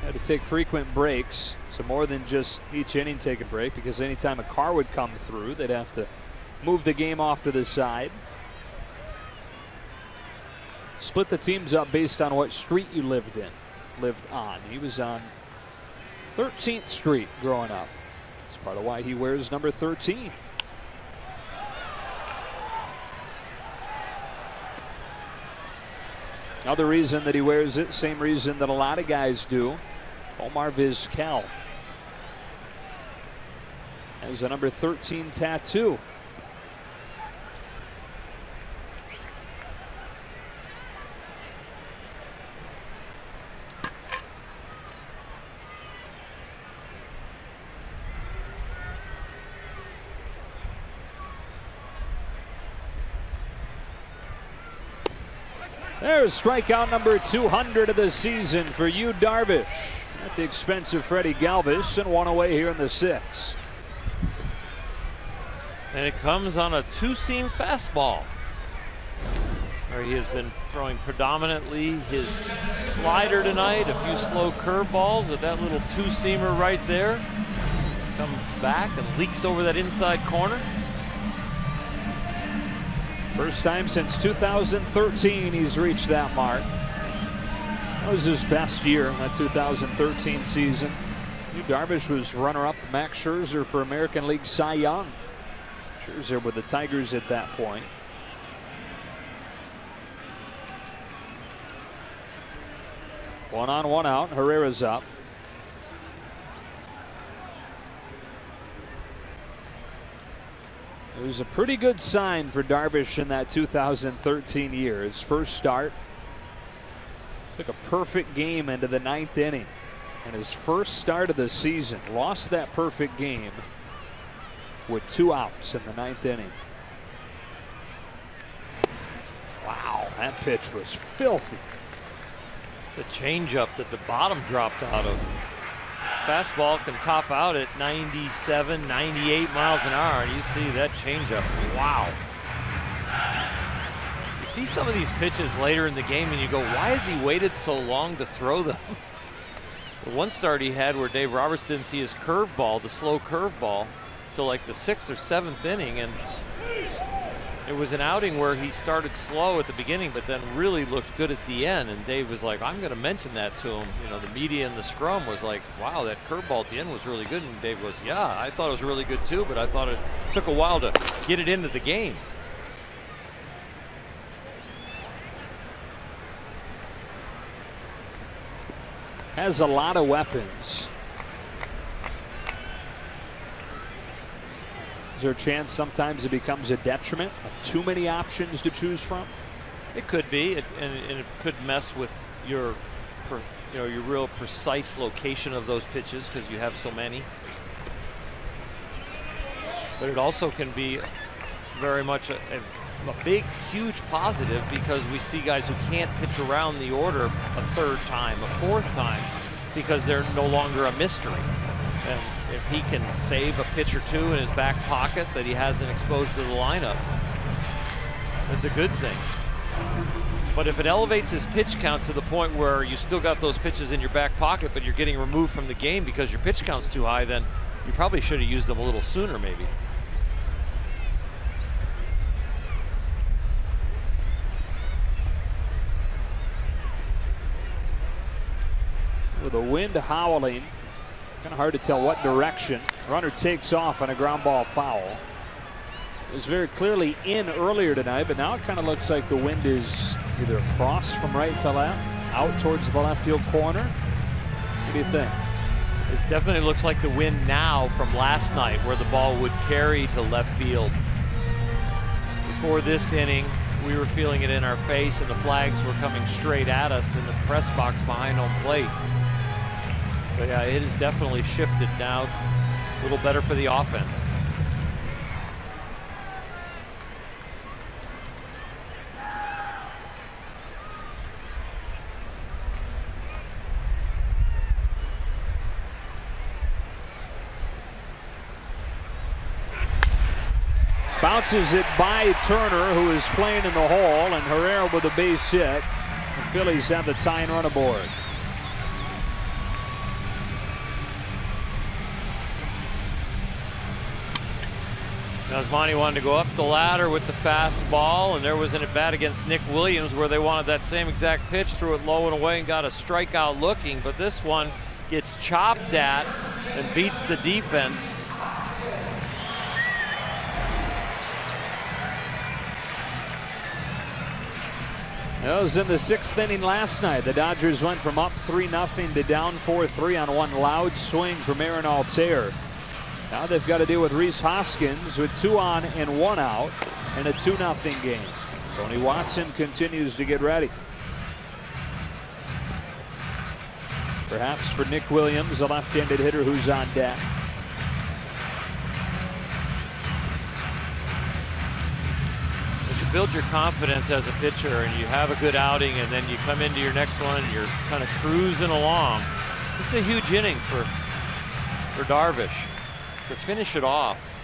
Had to take frequent breaks. So more than just each inning take a break, because anytime a car would come through, they'd have to move the game off to the side. Split the teams up based on what street you lived on. He was on 13th Street growing up. That's part of why he wears number 13. Another reason that he wears it, same reason that a lot of guys do. Omar Vizquel has a number 13 tattoo. There's strikeout number 200 of the season for Yu Darvish at the expense of Freddie Galvis, and 1 away here in the 6th. And it comes on a 2-seam fastball, where he has been throwing predominantly his slider tonight, a few slow curveballs, with that little 2-seamer right there. Comes back and leaks over that inside corner. First time since 2013 he's reached that mark. That was his best year, that 2013 season. Yu Darvish was runner-up to Max Scherzer for American League Cy Young. Scherzer with the Tigers at that point. One on, one out. Herrera's up. It was a pretty good sign for Darvish in that 2013 year. His first start, took a perfect game into the 9th inning. And his first start of the season, lost that perfect game with 2 outs in the 9th inning. Wow, that pitch was filthy. It's a changeup that the bottom dropped out of. Fastball can top out at 97, 98 miles an hour, and you see that changeup. Wow. You see some of these pitches later in the game, and you go, why has he waited so long to throw them? The one start he had where Dave Roberts didn't see his curveball, the slow curveball, till like the 6th or 7th inning, and it was an outing where he started slow at the beginning, but then really looked good at the end. And Dave was like, I'm going to mention that to him. You know, the media and the scrum was like, wow, that curveball at the end was really good. And Dave goes, yeah, I thought it was really good too, but I thought it took a while to get it into the game. Has a lot of weapons. Is there a chance sometimes it becomes a detriment? Too many options to choose from? It could be, and it could mess with your real precise location of those pitches because you have so many. But it also can be very much a big, huge positive because we see guys who can't pitch around the order a 3rd time, a 4th time, because they're no longer a mystery. And if he can save a pitch or 2 in his back pocket that he hasn't exposed to the lineup, that's a good thing. But if it elevates his pitch count to the point where you still got those pitches in your back pocket, but you're getting removed from the game because your pitch count's too high, then you probably should have used them a little sooner maybe. With the wind howling, kind of hard to tell what direction. Runner takes off on a ground ball foul. It was very clearly in earlier tonight, but now it kind of looks like the wind is either across from right to left, out towards the left field corner. What do you think? It definitely looks like the wind now from last night where the ball would carry to left field. Before this inning, we were feeling it in our face and the flags were coming straight at us in the press box behind home plate. But yeah, it has definitely shifted now. A little better for the offense. Bounces it by Turner, who is playing in the hole, and Herrera with a base hit. The Phillies have the tying run aboard. Osmani wanted to go up the ladder with the fastball, and there was an at-bat against Nick Williams where they wanted that same exact pitch, threw it low and away and got a strikeout looking, but this one gets chopped at and beats the defense. That was in the 6th inning last night. The Dodgers went from up 3-0 to down 4-3 on one loud swing from Aaron Altair. Now they've got to deal with Rhys Hoskins with 2 on and 1 out in a 2-0 game. Tony Watson continues to get ready. Perhaps for Nick Williams, a left-handed hitter who's on deck. As you build your confidence as a pitcher and you have a good outing and then you come into your next one and you're kind of cruising along, this is a huge inning for Darvish. To finish it off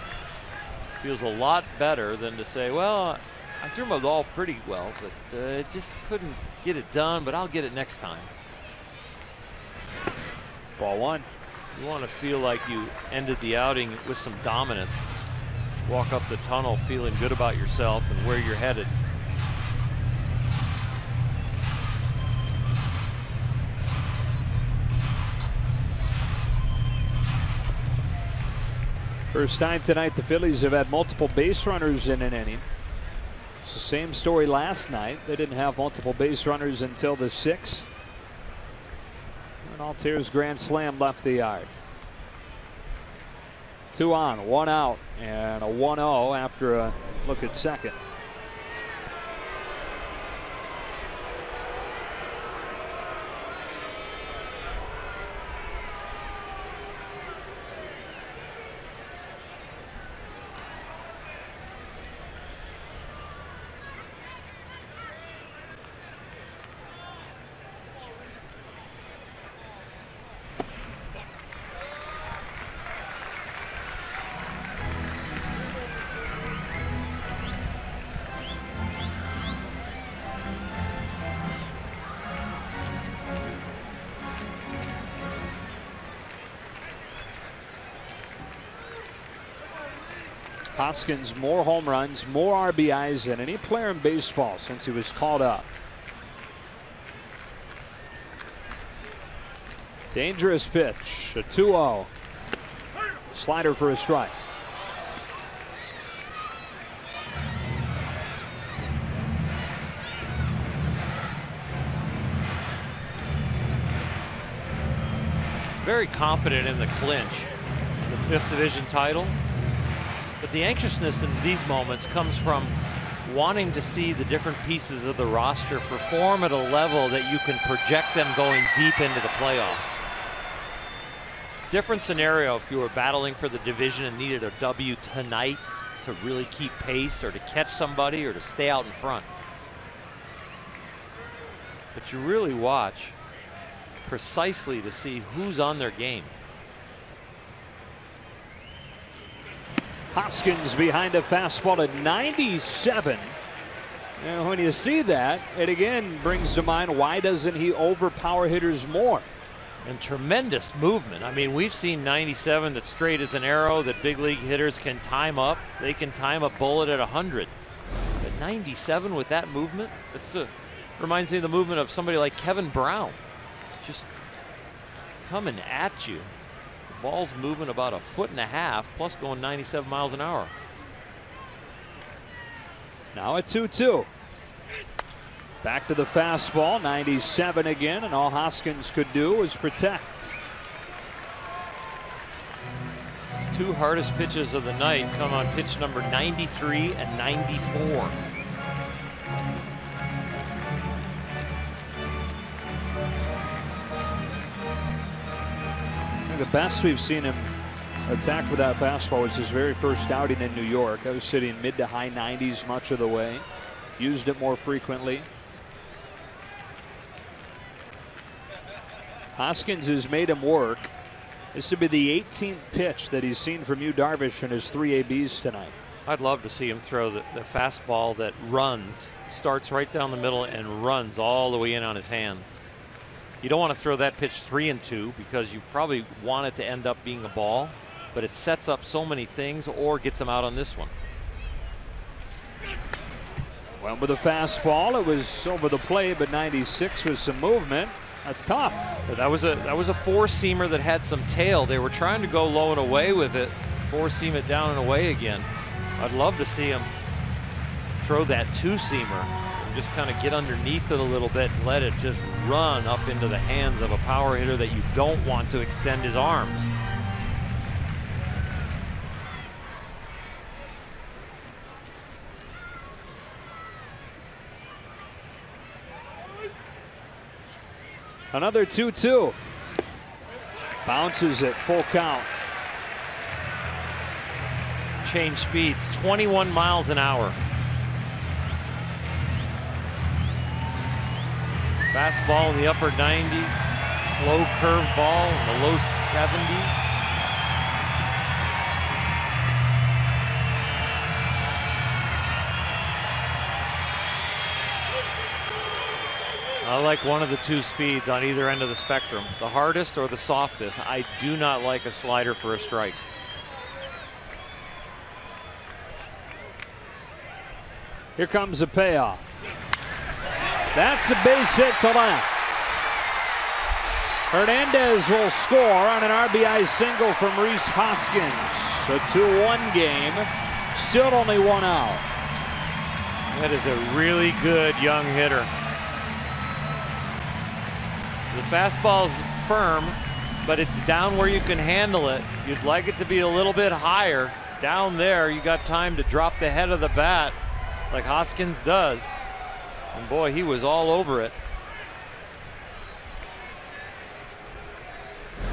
feels a lot better than to say, well, I threw my ball pretty well, but just couldn't get it done, but I'll get it next time. Ball 1. You want to feel like you ended the outing with some dominance. Walk up the tunnel feeling good about yourself and where you're headed. First time tonight the Phillies have had multiple base runners in an inning. It's the same story last night. They didn't have multiple base runners until the 6th. And Altair's grand slam left the yard. 2 on, 1 out, and a 1-0 after a look at second. Hoskins, more home runs, more RBIs than any player in baseball since he was called up. Dangerous pitch, a 2-0. Slider for a strike. Very confident in the clinch, the 5th division title. But the anxiousness in these moments comes from wanting to see the different pieces of the roster perform at a level that you can project them going deep into the playoffs. Different scenario if you were battling for the division and needed a W tonight to really keep pace or to catch somebody or to stay out in front. But you really watch precisely to see who's on their game. Hoskins behind a fastball at 97. And when you see that, it again brings to mind, why doesn't he overpower hitters more? And tremendous movement. I mean, we've seen 97 that's straight as an arrow that big league hitters can time up. They can time a bullet at 100. But 97 with that movement, reminds me of the movement of somebody like Kevin Brown. Just coming at you. Ball's moving about 1.5 feet, plus going 97 miles an hour. Now a 2-2. Back to the fastball, 97 again, and all Hoskins could do was protect. 2 hardest pitches of the night come on pitch number 93 and 94. The best we've seen him attack with that fastball was his very first outing in New York. I was sitting mid to high 90s much of the way. Used it more frequently. Hoskins has made him work. This would be the 18th pitch that he's seen from Yu Darvish in his 3 ABs tonight. I'd love to see him throw the fastball that runs, starts right down the middle and runs all the way in on his hands. You don't want to throw that pitch 3-2 because you probably want it to end up being a ball, but it sets up so many things or gets him out on this one. Well, with a fastball, it was over the plate, but 96 with some movement. That's tough. But that was a 4-seamer that had some tail. They were trying to go low and away with it, 4-seam it down and away again. I'd love to see him throw that 2-seamer. Just kind of get underneath it a little bit and let it just run up into the hands of a power hitter that you don't want to extend his arms. Another 2-2. Bounces at full count. Change speeds, 21 miles an hour. Fastball in the upper 90s, slow curve ball in the low 70s. I like one of the 2 speeds on either end of the spectrum, the hardest or the softest. I do not like a slider for a strike. Here comes a payoff. That's a base hit to left. Hernandez will score on an RBI single from Rhys Hoskins. A 2-1 game. Still only 1 out. That is a really good young hitter. The fastball's firm, but it's down where you can handle it. You'd like it to be a little bit higher. Down there, you got time to drop the head of the bat like Hoskins does. And boy, he was all over it.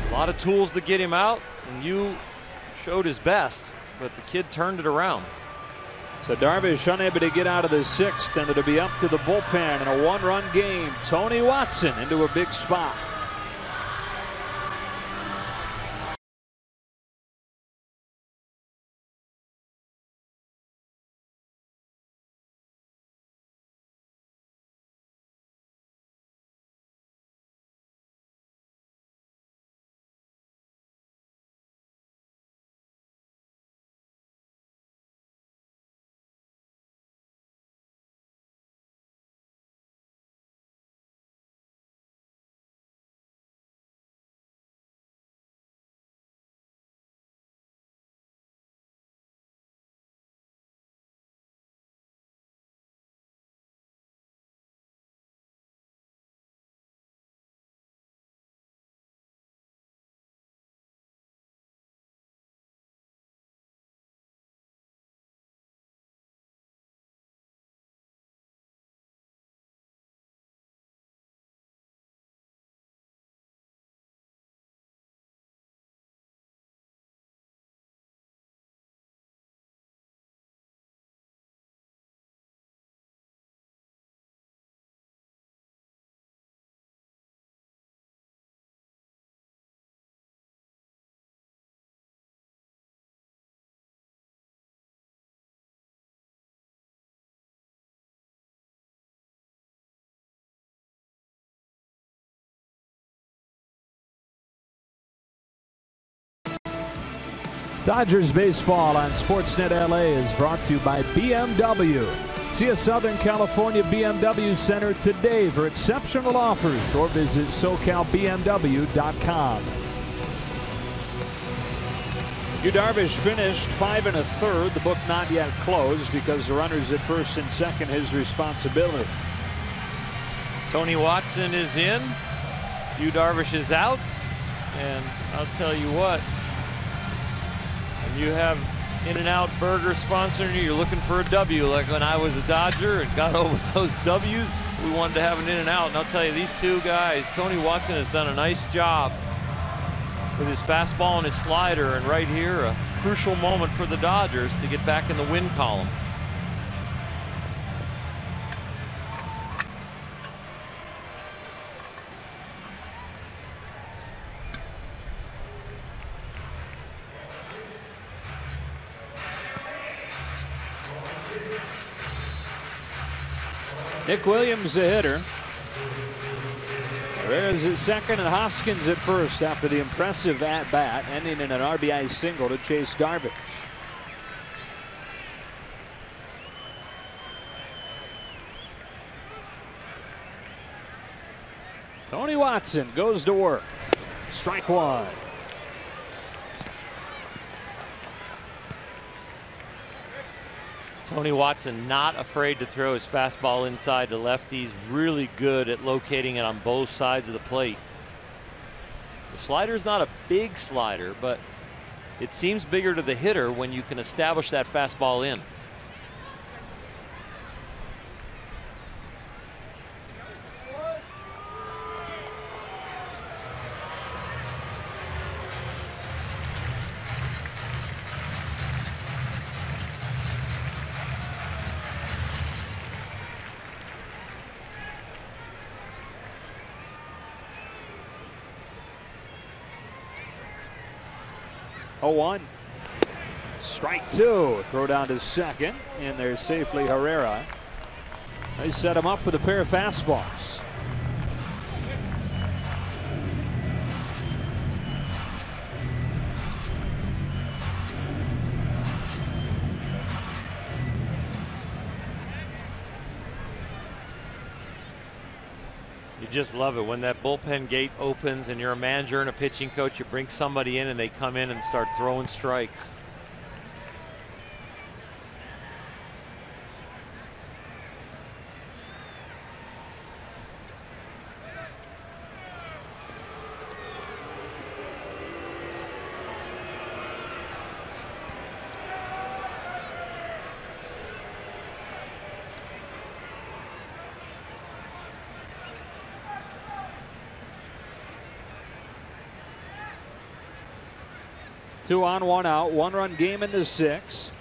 A lot of tools to get him out, and you showed his best, but the kid turned it around. So Darvish unable to get out of the sixth, and it'll be up to the bullpen in a one-run game. Tony Watson into a big spot. Dodgers baseball on Sportsnet LA is brought to you by BMW. See a Southern California BMW Center today for exceptional offers, or visit SoCalBMW.com. Yu Darvish finished 5 1/3. The book not yet closed because the runners at first and second his responsibility. Tony Watson is in. Yu Darvish is out. And I'll tell you what, when you have In-N-Out Burger sponsoring you, you're looking for a W. Like when I was a Dodger and got over those W's, we wanted to have an In-N-Out. And I'll tell you, these two guys, Tony Watson has done a nice job with his fastball and his slider. And right here, a crucial moment for the Dodgers to get back in the win column. Nick Williams, the hitter. Rivera's at second and Hoskins at first after the impressive at-bat, ending in an RBI single to chase Darvish. Tony Watson goes to work. Strike one. Tony Watson not afraid to throw his fastball inside to lefties. Really good at locating it on both sides of the plate. The slider is not a big slider, but it seems bigger to the hitter when you can establish that fastball in. Oh, 1. Strike two. Throw down to second, and there's safely Herrera. They set him up with a pair of fastballs. Just love it when that bullpen gate opens and you're a manager and a pitching coach. You bring somebody in and they come in and start throwing strikes. 2 on, 1 out. 1-run game in the 6th.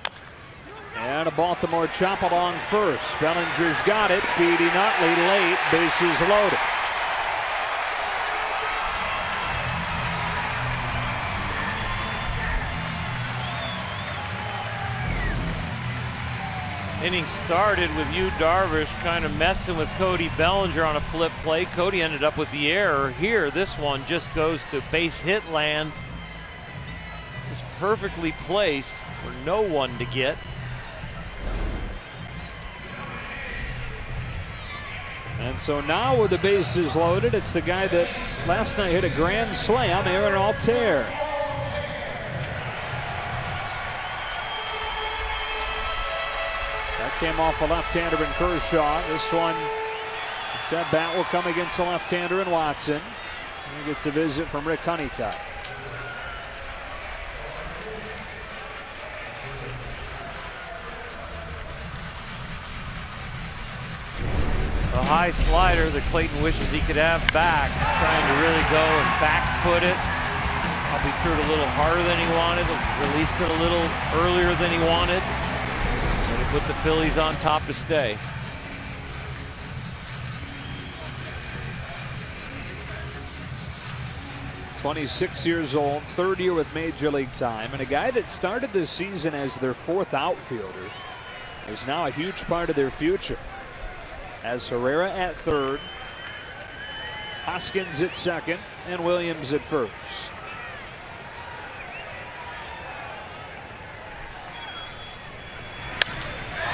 And a Baltimore chop along first. Bellinger's got it. Feeding Utley late. Bases loaded. Inning started with Yu Darvish kind of messing with Cody Bellinger on a flip play. Cody ended up with the error. Here, this one just goes to base hit land. It's perfectly placed for no one to get. And so now with the bases loaded, it's the guy that last night hit a grand slam, Aaron Altair. That came off a left-hander in Kershaw. This one, that bat will come against the left-hander in Watson. He gets a visit from Rick Honeycutt. A high slider that Clayton wishes he could have back, trying to really go and back foot it. Probably threw it a little harder than he wanted, released it a little earlier than he wanted. And he put the Phillies on top to stay. "26 years old, 3rd year with Major League time, and a guy that started this season as their 4th outfielder is now a huge part of their future. As Herrera at 3rd, Hoskins at 2nd, and Williams at 1st.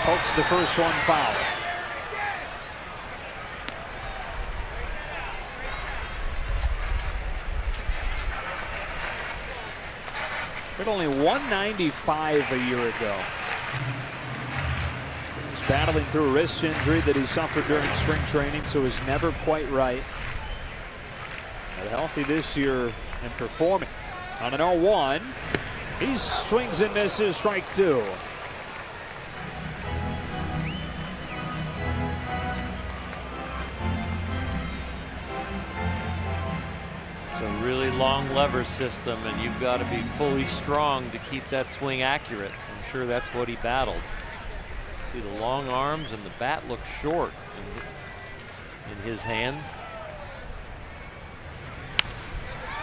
Pokes the first one foul. Hit only 195 a year ago. He's battling through a wrist injury that he suffered during spring training, so was never quite right. But healthy this year and performing. On an 0-1, he swings and misses, strike 2. It's a really long lever system, and you've got to be fully strong to keep that swing accurate. I'm sure that's what he battled. See the long arms, and the bat looks short in his hands.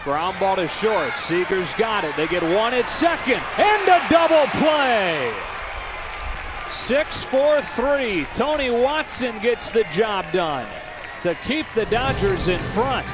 Ground ball to short. Seager's got it. They get one at 2nd, and a double play. 6-4-3. Tony Watson gets the job done to keep the Dodgers in front.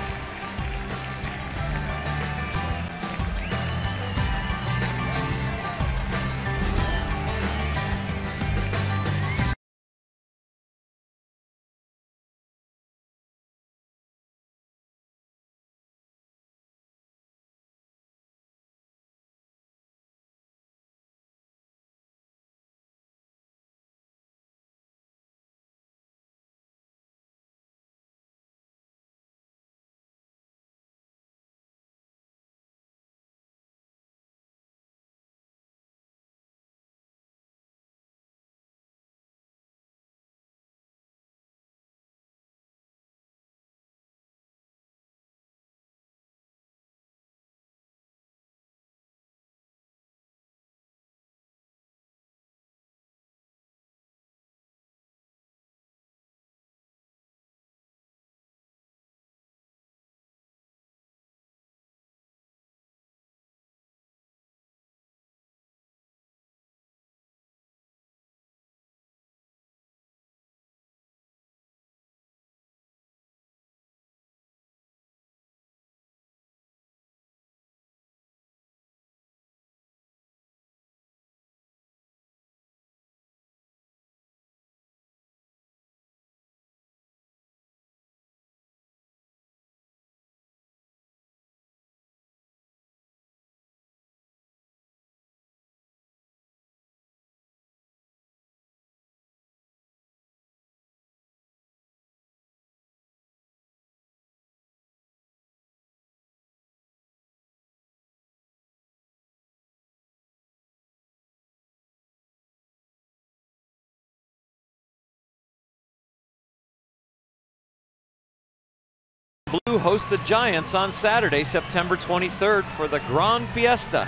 Blue host the Giants on Saturday, September 23rd for the Grand Fiesta.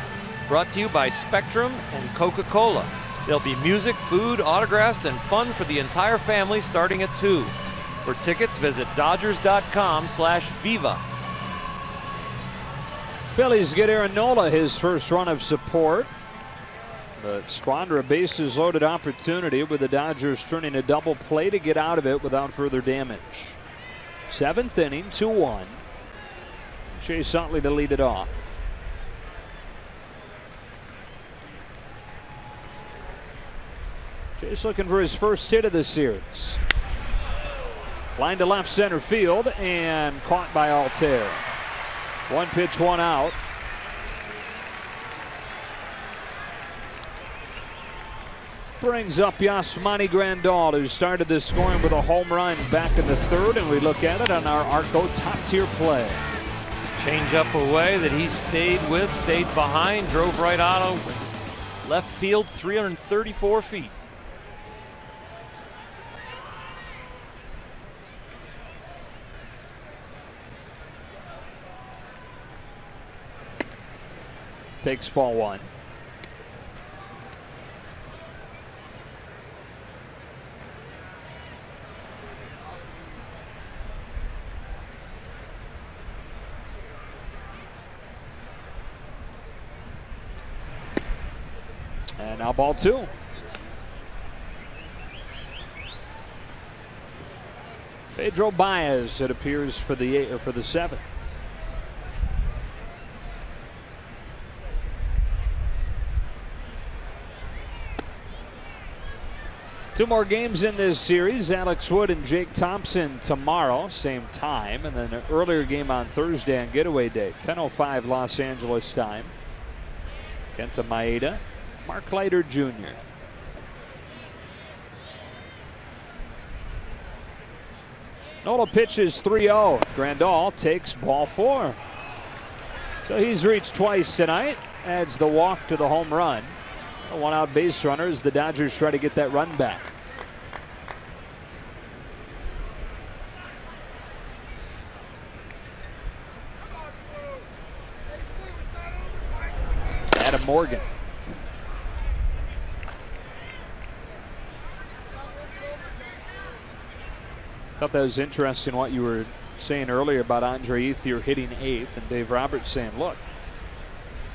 Brought to you by Spectrum and Coca-Cola. There'll be music, food, autographs, and fun for the entire family starting at 2. For tickets, visit Dodgers.com/Viva. Phillies get Aaron Nola his first run of support, but squander a bases loaded opportunity with the Dodgers turning a double play to get out of it without further damage. 7th inning, 2-1. Chase Utley to lead it off. Chase looking for his first hit of the series. Line to left center field and caught by Altair. 1 pitch, 1 out. Brings up Yasmani Grandal, who started this scoring with a home run back in the 3rd, and we look at it on our Arco top tier play. Change up away that he stayed behind, drove right out of left field, 334 feet. Takes ball 1. And now ball 2. Pedro Baez, it appears, for the 7th. Two more games in this series. Alex Wood and Jake Thompson tomorrow, same time, and then an earlier game on Thursday on getaway day, 10:05 Los Angeles time. Kenta Maeda, Mark Leiter Jr. Nola pitches 3-0. Grandal takes ball 4. So he's reached twice tonight, adds the walk to the home run. A 1-out base runner as the Dodgers try to get that run back. Adam Morgan. Thought that was interesting what you were saying earlier about Andre Ethier hitting 8th, and Dave Roberts saying, look,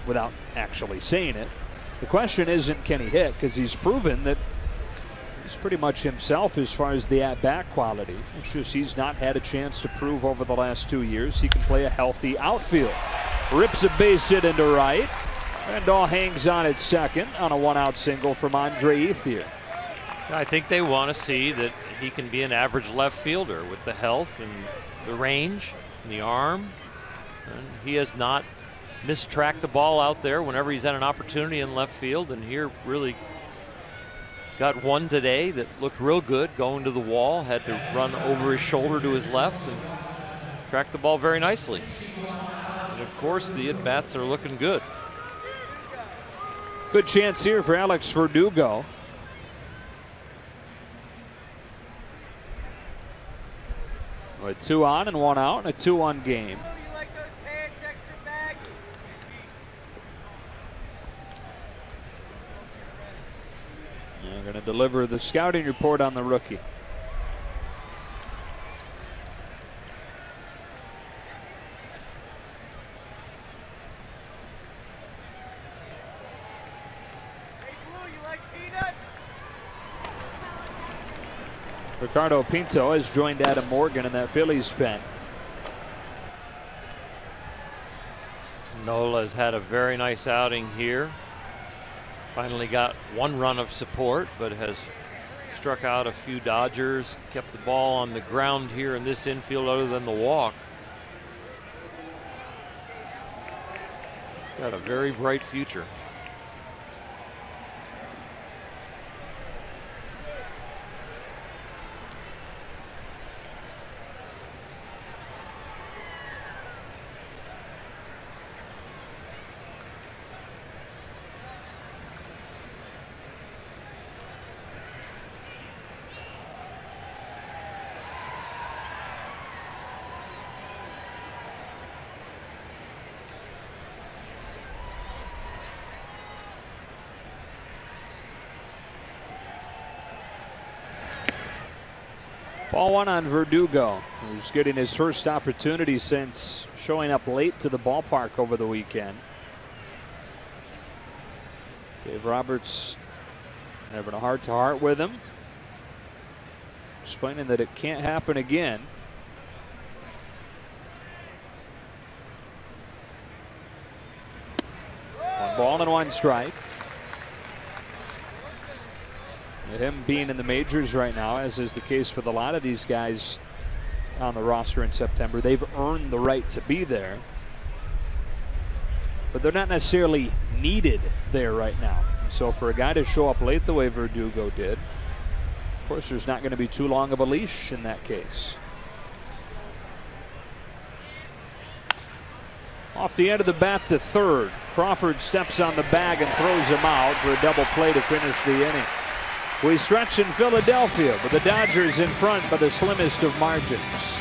without actually saying it, the question isn't can he hit, because he's proven that he's pretty much himself as far as the at-bat quality. It's just he's not had a chance to prove over the last 2 years he can play a healthy outfield. Rips a base hit into right. Grandal hangs on at second on a 1-out single from Andre Ethier. I think they want to see that he can be an average left fielder with the health and the range and the arm. And he has not mistracked the ball out there whenever he's had an opportunity in left field, and here really got one today that looked real good going to the wall, had to run over his shoulder to his left and track the ball very nicely. And of course the at-bats are looking good. Good chance here for Alex Verdugo. With 2 on and 1 out in a 2-1 game. They're going to deliver the scouting report on the rookie. Ricardo Pinto has joined Adam Morgan in that Phillies pen. Nola's had a very nice outing here. Finally got 1 run of support, but has struck out a few Dodgers, kept the ball on the ground here in this infield other than the walk. He's got a very bright future. Ball one on Verdugo, who's getting his first opportunity since showing up late to the ballpark over the weekend. Dave Roberts having a heart-to-heart with him, explaining that it can't happen again. One ball and one strike. With him being in the majors right now, as is the case with a lot of these guys on the roster in September, they've earned the right to be there, but they're not necessarily needed there right now. So for a guy to show up late the way Verdugo did, of course there's not going to be too long of a leash in that case. Off the end of the bat to third. Crawford steps on the bag and throws him out for a double play to finish the inning. We stretch in Philadelphia, but the Dodgers in front by the slimmest of margins.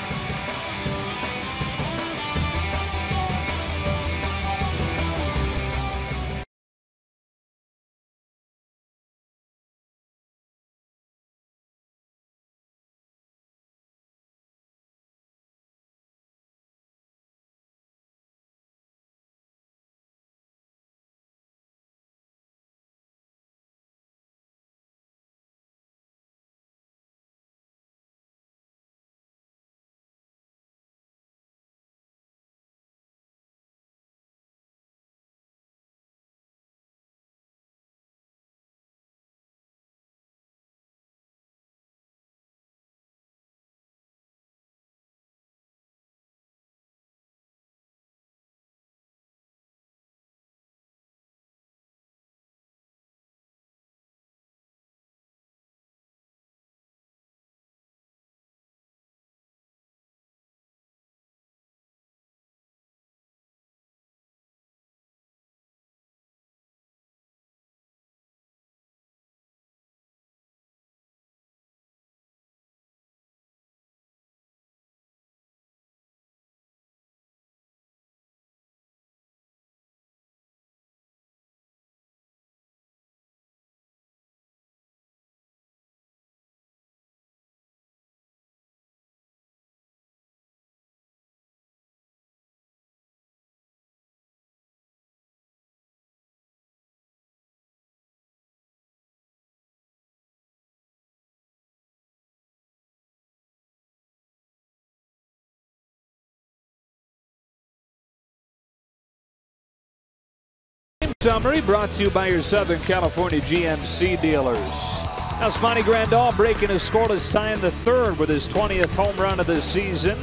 Summary brought to you by your Southern California GMC dealers. Now Smonty Grandal breaking a scoreless tie in the third with his 20th home run of the season.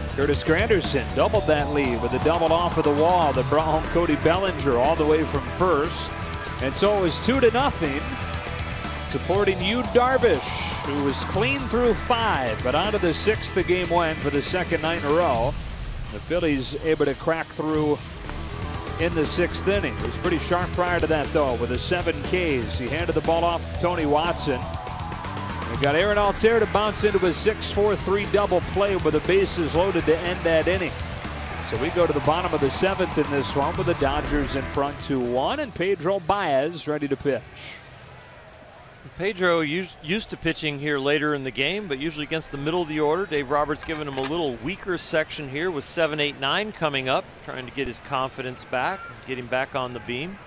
Curtis Granderson doubled that lead with a double off of the wall that brought home Cody Bellinger all the way from first. And so it was 2-0, supporting Yu Darvish, who was clean through 5, but on to the 6th the game went for the second night in a row. The Phillies able to crack through in the 6th inning. It was pretty sharp prior to that, though, with the 7 Ks. He handed the ball off to Tony Watson. He got Aaron Altair to bounce into a 6-4-3 double play with the bases loaded to end that inning. So we go to the bottom of the 7th in this one with the Dodgers in front 2-1 and Pedro Baez ready to pitch. Pedro used to pitching here later in the game, but usually against the middle of the order. Dave Roberts giving him a little weaker section here with 7, 8, 9 coming up, trying to get his confidence back, get him back on the beam.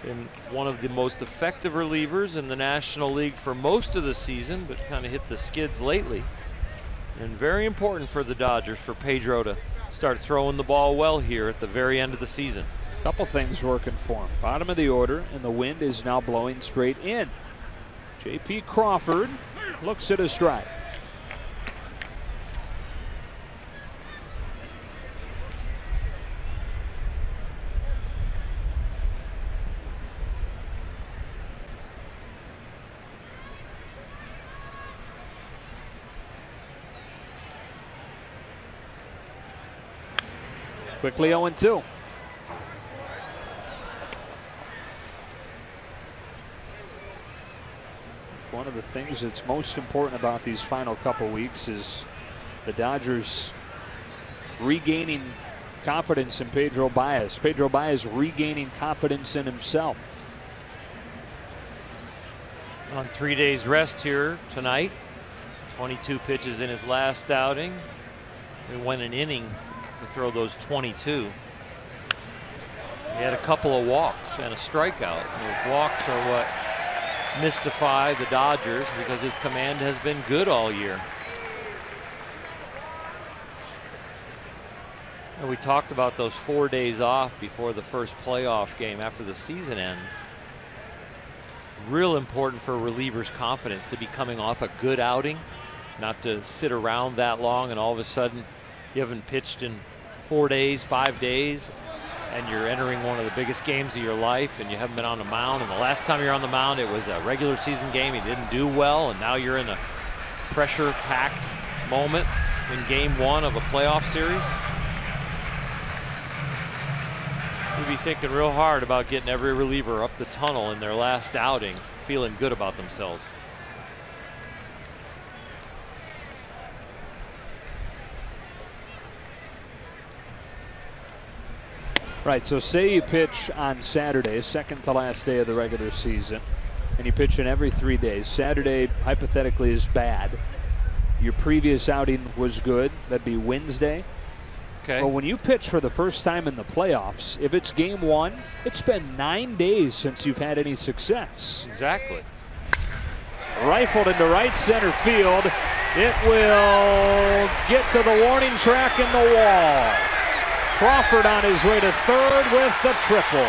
Been one of the most effective relievers in the National League for most of the season, but kind of hit the skids lately. And very important for the Dodgers for Pedro to start throwing the ball well here at the very end of the season. A couple things working for him. Bottom of the order, and the wind is now blowing straight in. J.P. Crawford looks at a strike. Quickly 0-2. One of the things that's most important about these final couple weeks is the Dodgers regaining confidence in Pedro Baez. Pedro Baez regaining confidence in himself. On 3 days rest here tonight. 22 pitches in his last outing. He went an inning to throw those 22. He had a couple of walks and a strikeout. And those walks are what mystify the Dodgers because his command has been good all year. And we talked about those 4 days off before the first playoff game after the season ends. Real important for relievers' confidence to be coming off a good outing, not to sit around that long and all of a sudden you haven't pitched in 4 days, 5 days, and you're entering one of the biggest games of your life and you haven't been on the mound, and the last time you're on the mound it was a regular season game, you didn't do well, and now you're in a pressure-packed moment in game 1 of a playoff series. You'd be thinking real hard about getting every reliever up the tunnel in their last outing, feeling good about themselves. Right, so say you pitch on Saturday, second to last day of the regular season, and you pitch in every 3 days. Saturday, hypothetically, is bad. Your previous outing was good. That'd be Wednesday. Okay. But when you pitch for the first time in the playoffs, if it's game 1, it's been 9 days since you've had any success. Exactly. Rifled into right center field. It will get to the warning track in the wall. Crawford on his way to third with the triple.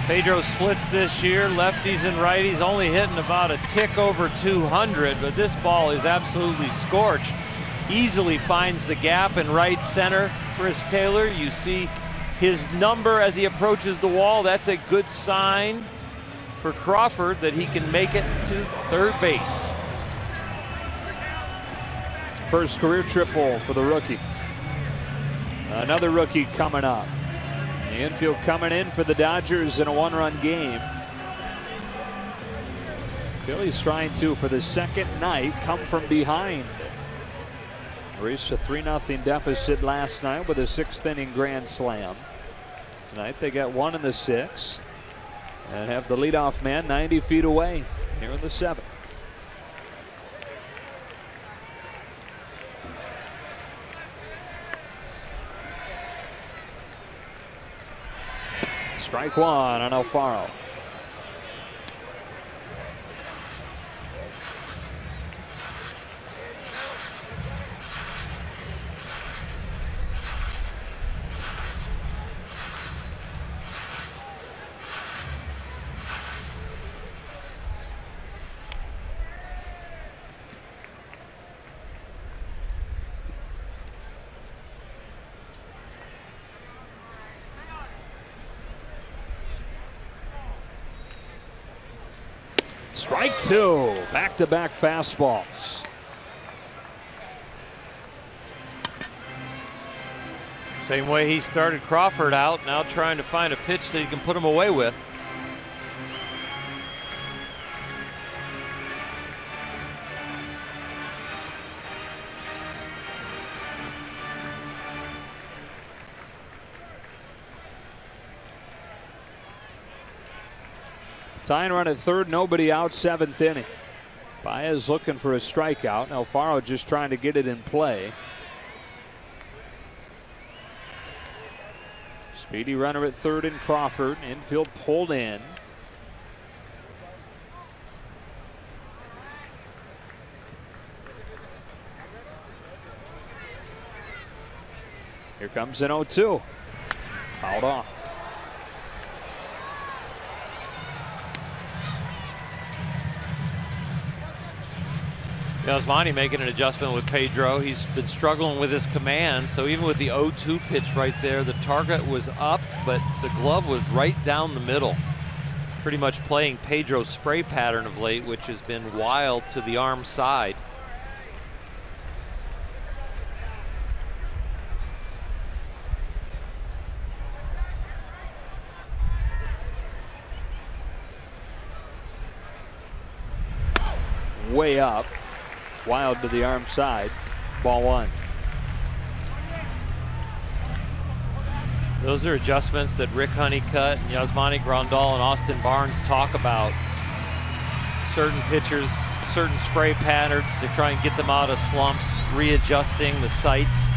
Pedro splits this year, lefties and righties, only hitting about a tick over 200, but this ball is absolutely scorched. Easily finds the gap in right center. Chris Taylor, you see his number as he approaches the wall. That's a good sign for Crawford that he can make it to third base. First career triple for the rookie. Another rookie coming up. The infield coming in for the Dodgers in a 1-run game. Phillies trying to, for the second night, come from behind. Reached a 3-0 deficit last night with a 6th inning grand slam. Tonight they got 1 in the 6th and have the leadoff man 90 feet away here in the 7th. Strike 1 on Alfaro. Strike 2, back-to-back fastballs. Same way he started Crawford out, now trying to find a pitch that he can put him away with. Tying run at third, nobody out, 7th inning. Baez looking for a strikeout. Alfaro just trying to get it in play. Speedy runner at third in Crawford. Infield pulled in. Here comes an 0-2. Fouled off. Yasmani making an adjustment with Pedro. He's been struggling with his command, so even with the 0-2 pitch right there, the target was up, but the glove was right down the middle. Pretty much playing Pedro's spray pattern of late, which has been wild to the arm side. Way up. Wild to the arm side. Ball one. Those are adjustments that Rick Honeycutt and Yasmani Grandal and Austin Barnes talk about. Certain pitchers, certain spray patterns to try and get them out of slumps, readjusting the sights.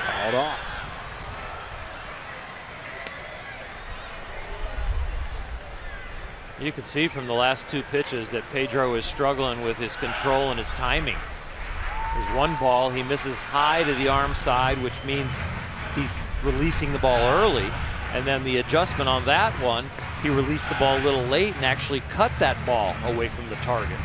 Fouled off. You can see from the last two pitches that Pedro is struggling with his control and his timing. There's one ball he misses high to the arm side, which means he's releasing the ball early. And then the adjustment on that one, he released the ball a little late and actually cut that ball away from the target.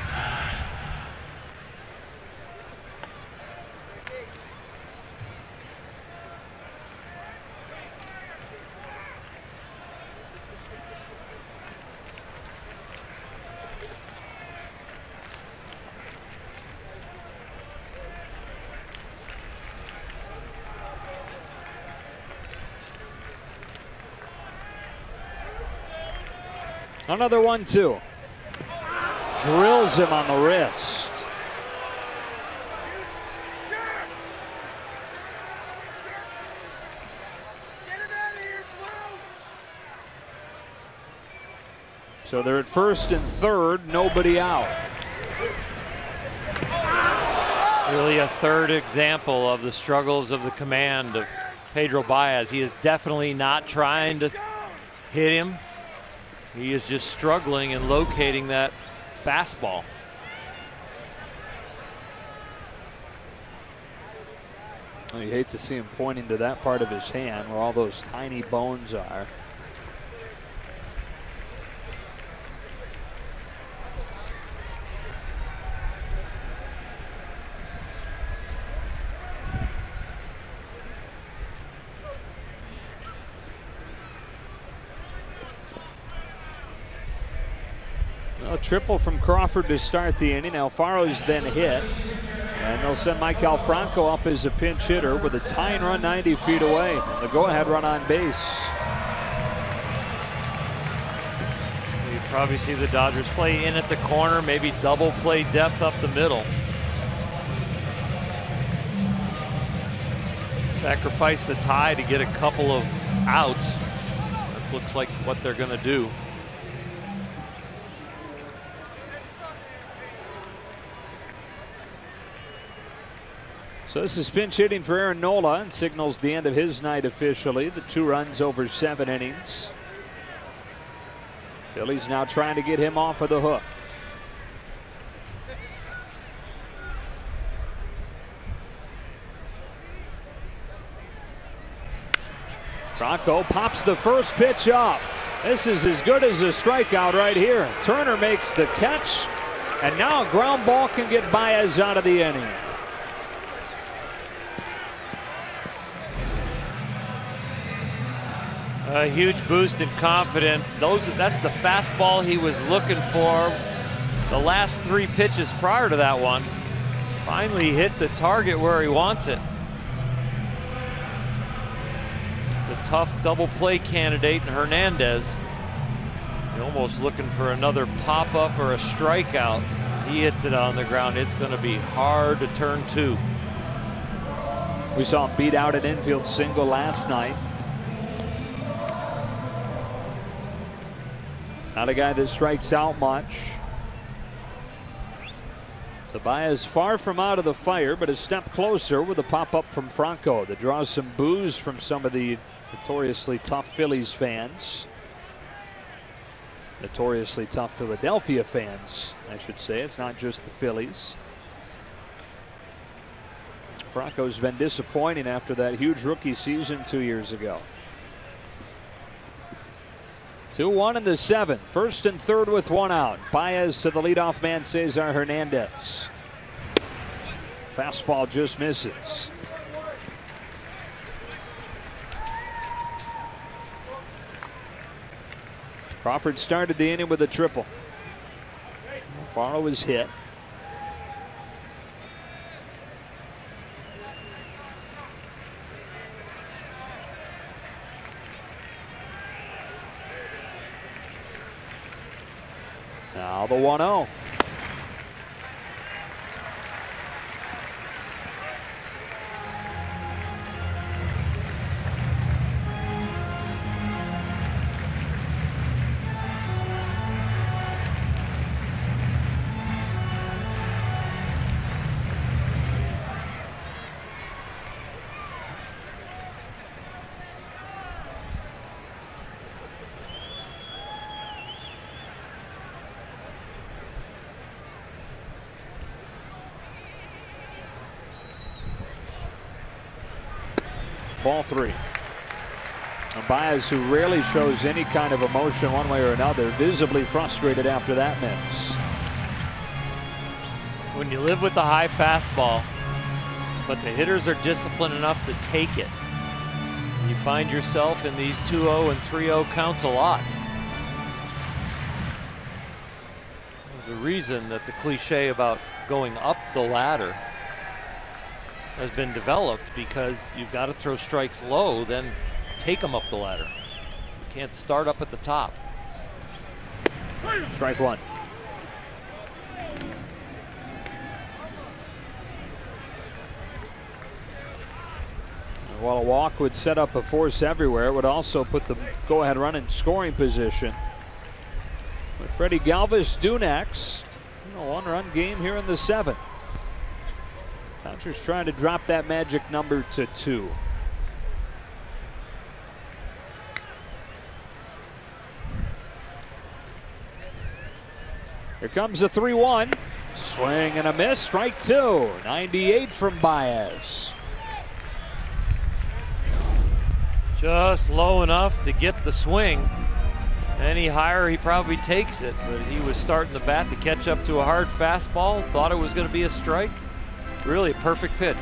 Another 1-2. Drills him on the wrist. So they're at first and third, nobody out. Really a third example of the struggles of the command of Pedro Baez. He is definitely not trying to hit him. He is just struggling and locating that fastball. Well, you hate to see him pointing to that part of his hand where all those tiny bones are. A triple from Crawford to start the inning. Alfaro's then hit. And they'll send Maikel Franco up as a pinch hitter with a tying run 90 feet away. The go-ahead run on base. You probably see the Dodgers play in at the corner, maybe double play depth up the middle. Sacrifice the tie to get a couple of outs. That looks like what they're going to do. So this is pinch hitting for Aaron Nola and signals the end of his night officially. The 2 runs over 7 innings. Phillies now trying to get him off of the hook. Franco pops the first pitch up. This is as good as a strikeout right here. Turner makes the catch, and now a ground ball can get Baez out of the inning. A huge boost in confidence. That's the fastball he was looking for the last 3 pitches prior to that one. Finally hit the target where he wants it. It's a tough double play candidate in Hernandez. You're almost looking for another pop-up or a strikeout. He hits it on the ground. It's going to be hard to turn 2. We saw him beat out an infield single last night. Not a guy that strikes out much. So Baez far from out of the fire, but a step closer with a pop-up from Franco that draws some boos from some of the notoriously tough Phillies fans. Notoriously tough Philadelphia fans, I should say. It's not just the Phillies. Franco's been disappointing after that huge rookie season 2 years ago. 2-1 in the 7th. First and third with 1 out. Baez to the leadoff man, Cesar Hernandez. Fastball just misses. Crawford started the inning with a triple. Alfaro was hit. Now the 1-0. Ball 3. Baez, who rarely shows any kind of emotion one way or another, visibly frustrated after that miss. When you live with the high fastball, but the hitters are disciplined enough to take it, you find yourself in these 2-0 and 3-0 counts a lot. There's a reason that the cliche about going up the ladder has been developed, because you've got to throw strikes low, then take them up the ladder. You can't start up at the top. Strike 1. While a walk would set up a force everywhere, it would also put the go-ahead run in scoring position. With Freddie Galvis due next, a one-run game here in the 7th. Dodgers trying to drop that magic number to 2. Here comes a 3-1. Swing and a miss. Strike 2. 98 from Baez. Just low enough to get the swing. Any higher, he probably takes it. But he was starting the bat to catch up to a hard fastball. Thought it was going to be a strike. Really a perfect pitch.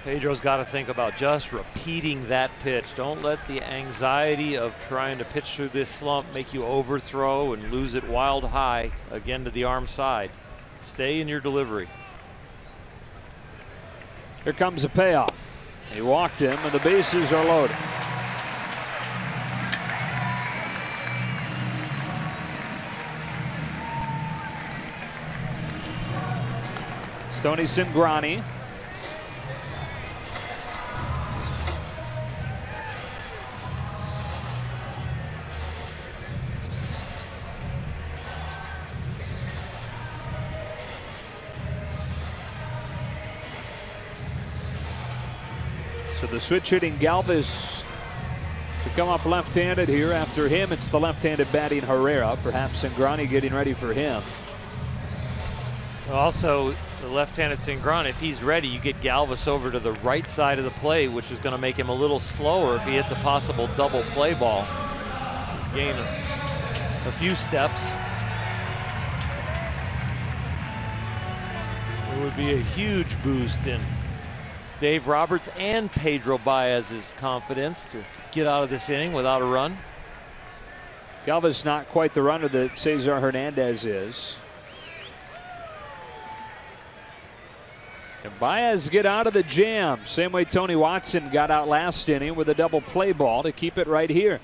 Pedro's got to think about just repeating that pitch. Don't let the anxiety of trying to pitch through this slump make you overthrow and lose it wild high again to the arm side. Stay in your delivery. Here comes a payoff. He walked him, and the bases are loaded. It's Tony Cingrani. So the switch hitting Galvis to come up left-handed here. After him, it's the left-handed batting Herrera. Perhaps Cingrani getting ready for him. Also, the left-handed Cingrani, if he's ready, you get Galvis over to the right side of the play, which is going to make him a little slower if he hits a possible double play ball. Gain a few steps. It would be a huge boost in Dave Roberts and Pedro Baez's confidence to get out of this inning without a run. Galvis not quite the runner that Cesar Hernandez is. And Baez get out of the jam. Same way Tony Watson got out last inning with a double play ball to keep it right here.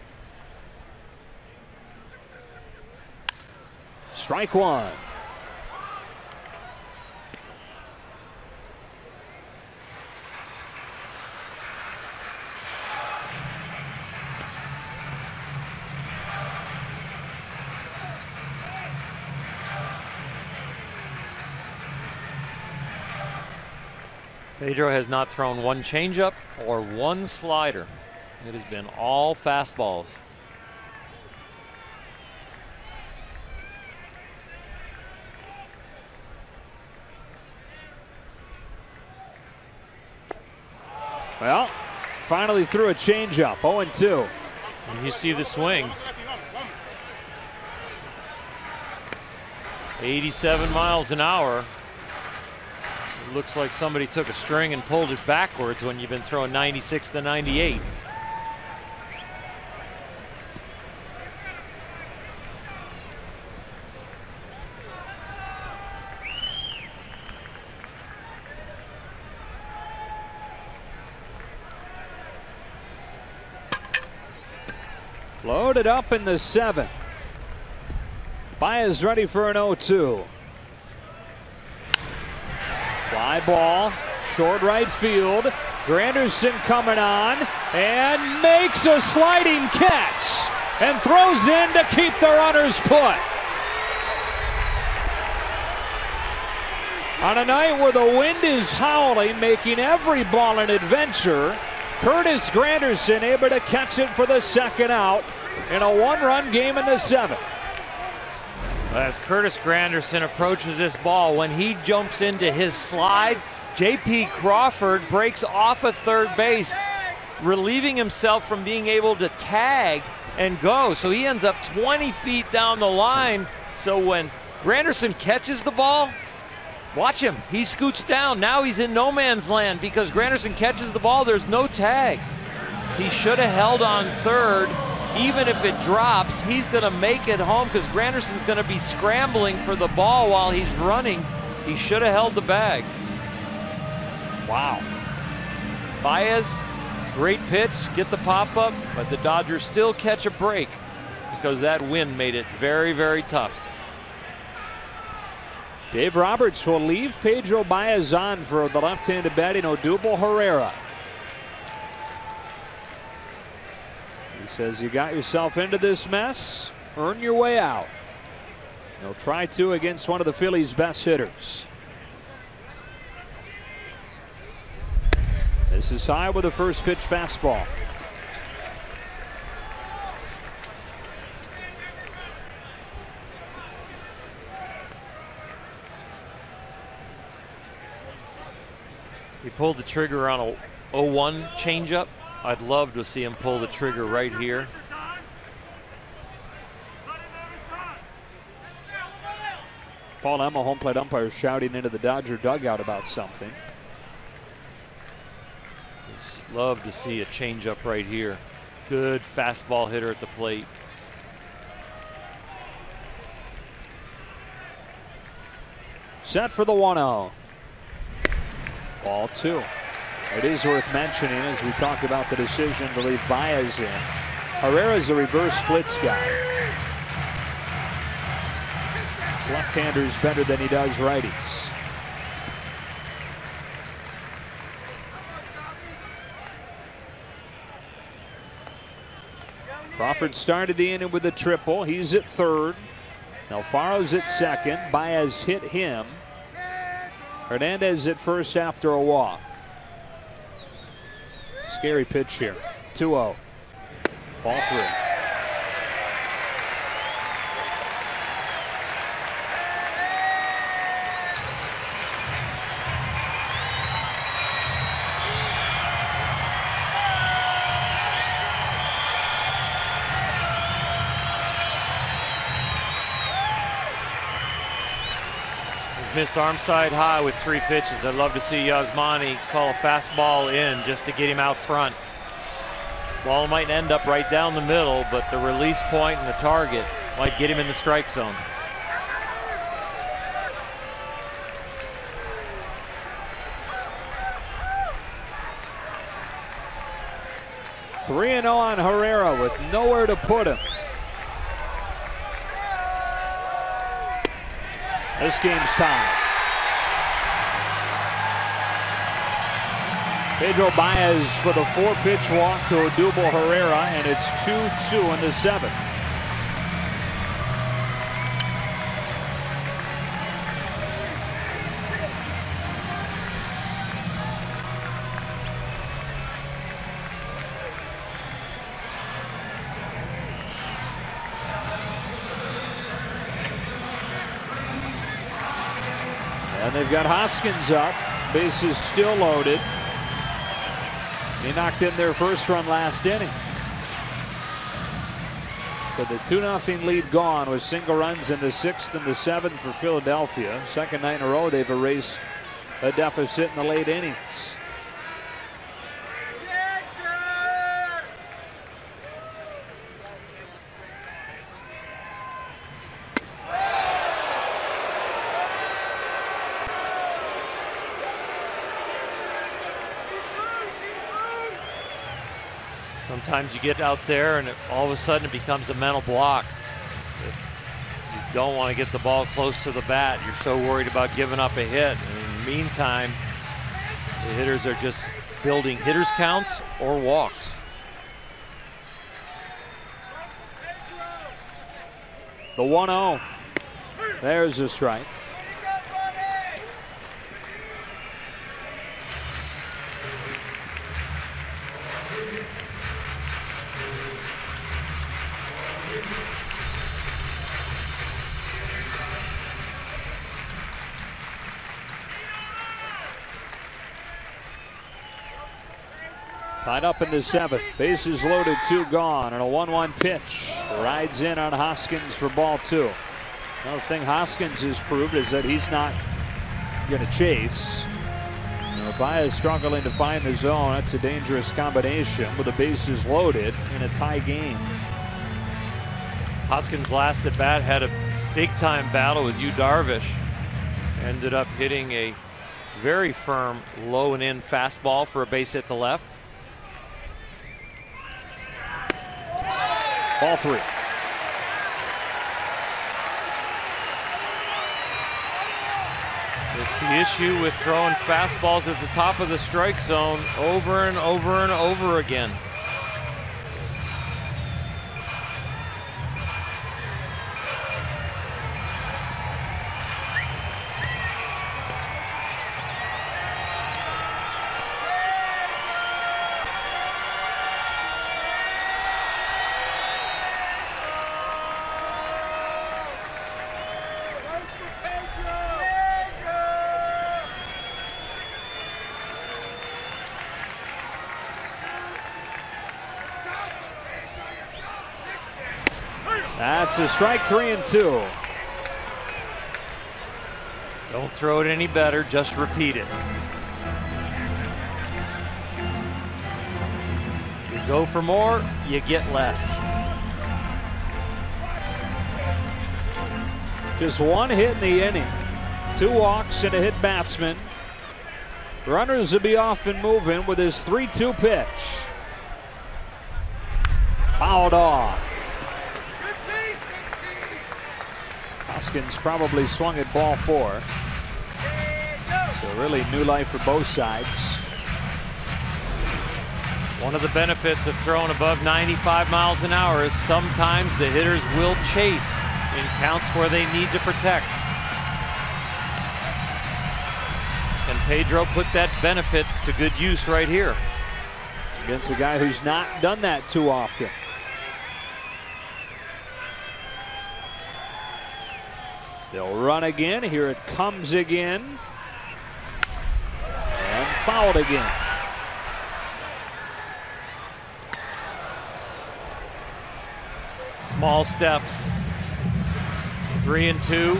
Strike 1. Pedro has not thrown one changeup or one slider. It has been all fastballs. Well, finally threw a changeup. 0-2. And you see the swing. 87 miles an hour. It looks like somebody took a string and pulled it backwards when you've been throwing 96 to 98. Loaded up in the 7th. Baez ready for an 0-2. Fly ball, short right field. Granderson coming on and makes a sliding catch and throws in to keep the runners put. On a night where the wind is howling, making every ball an adventure, Curtis Granderson able to catch it for the second out in a 1-run game in the 7th. As Curtis Granderson approaches this ball, when he jumps into his slide, J.P. Crawford breaks off of third base, relieving himself from being able to tag and go. So he ends up 20 feet down the line. So when Granderson catches the ball, watch him. He scoots down. Now he's in no man's land because Granderson catches the ball. There's no tag. He should have held on third. Even if it drops, he's going to make it home because Granderson's going to be scrambling for the ball while he's running. He should have held the bag. Wow. Baez, great pitch, get the pop-up, but the Dodgers still catch a break because that wind made it very, very tough. Dave Roberts will leave Pedro Baez on for the left-handed batting Odubel Herrera. He says you got yourself into this mess, earn your way out. He'll try to against one of the Phillies' best hitters. This is high with a first pitch fastball. He pulled the trigger on a 0-1 changeup. I'd love to see him pull the trigger right here. Paul Emma, home plate umpire, shouting into the Dodger dugout about something. Just love to see a changeup right here. Good fastball hitter at the plate. Set for the 1-0. Ball 2. It is worth mentioning as we talk about the decision to leave Baez in. Herrera's a reverse splits guy. His left-handers better than he does righties. Crawford started the inning with a triple. He's at third. Alfaro's at second. Baez hit him. Hernandez at first after a walk. Scary pitch here. 2-0. Ball 3. Missed arm side high with 3 pitches. I'd love to see Yasmani call a fastball in just to get him out front. Ball might end up right down the middle, but the release point and the target might get him in the strike zone. Three 3-0 on Herrera with nowhere to put him. This game's tied. Pedro Baez with a 4-pitch walk to Odubel Herrera, and it's 2-2 in the 7th. And they've got Hoskins up, bases still loaded. He knocked in their first run last inning. So the 2-0 lead gone with single runs in the 6th and the 7th for Philadelphia. Second night in a row they've erased a deficit in the late innings. Sometimes you get out there and all of a sudden it becomes a mental block. You don't want to get the ball close to the bat. You're so worried about giving up a hit. And in the meantime, the hitters are just building hitters counts or walks. The 1-0. There's a strike. Tied up in the 7th. Bases loaded, 2 gone, and a 1-1 pitch. Rides in on Hoskins for ball 2. Another thing Hoskins has proved is that he's not going to chase. Baez struggling to find the zone. That's a dangerous combination with the bases loaded in a tie game. Hoskins' last at bat had a big-time battle with Yu Darvish. Ended up hitting a very firm low and in fastball for a base hit to left. Ball 3. It's the issue with throwing fastballs at the top of the strike zone over and over and over again. That's a strike, 3-2. Don't throw it any better, just repeat it. You go for more, you get less. Just 1 hit in the inning. 2 walks and a hit batsman. Runners will be off and moving with his 3-2 pitch. Fouled off. Hoskins probably swung at ball 4. So really new life for both sides. One of the benefits of throwing above 95 miles an hour is sometimes the hitters will chase in counts where they need to protect. And Pedro put that benefit to good use right here. Against a guy who's not done that too often. They'll run again. Here it comes again. And fouled again. Small steps. 3-2.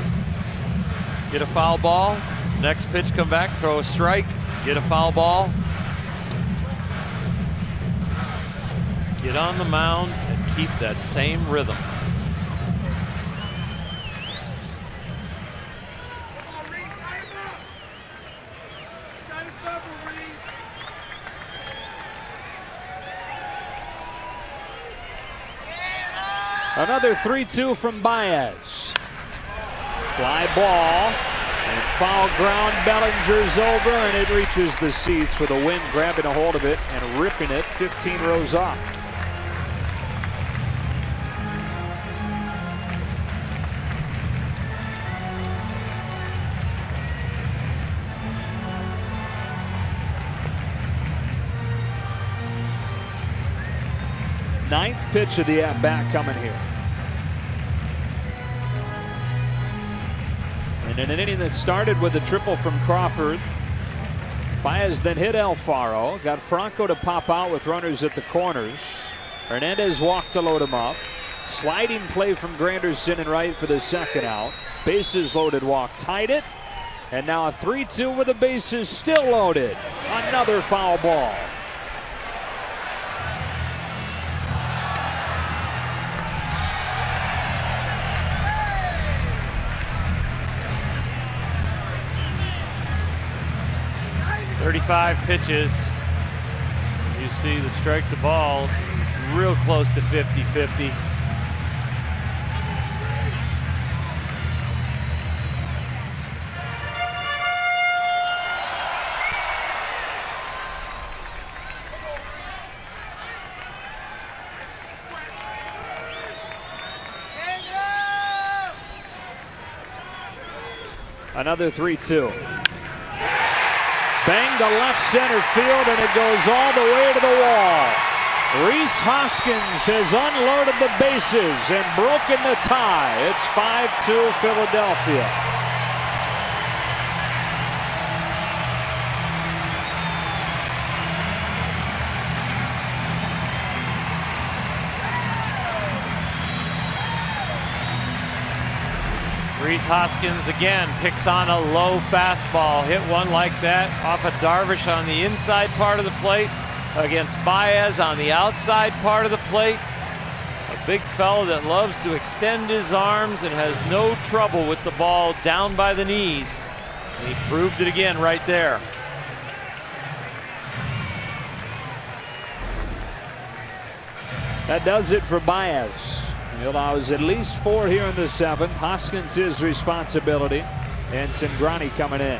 Get a foul ball. Next pitch, come back, throw a strike. Get a foul ball. Get on the mound and keep that same rhythm. Another 3-2 from Baez. Fly ball and foul ground. Bellinger's over and it reaches the seats with a wind grabbing a hold of it and ripping it 15 rows up. Ninth pitch of the at-bat coming here. And in an inning that started with a triple from Crawford, Baez then hit Alfaro, got Franco to pop out with runners at the corners. Hernandez walked to load him up. Sliding play from Granderson in right for the second out. Bases loaded walk, tied it. And now a 3-2 with the bases still loaded. Another foul ball. .35 pitches. You see the strike the ball real close to 50-50. Another 3-2. Bang to left center field, and it goes all the way to the wall. Rhys Hoskins has unloaded the bases and broken the tie. It's 5-2 Philadelphia. Rhys Hoskins again picks on a low fastball. Hit one like that off of Darvish on the inside part of the plate against Baez on the outside part of the plate. A big fellow that loves to extend his arms and has no trouble with the ball down by the knees. And he proved it again right there. That does it for Baez. He allows at least 4 here in the 7th. Hoskins his responsibility, and Cingrani coming in.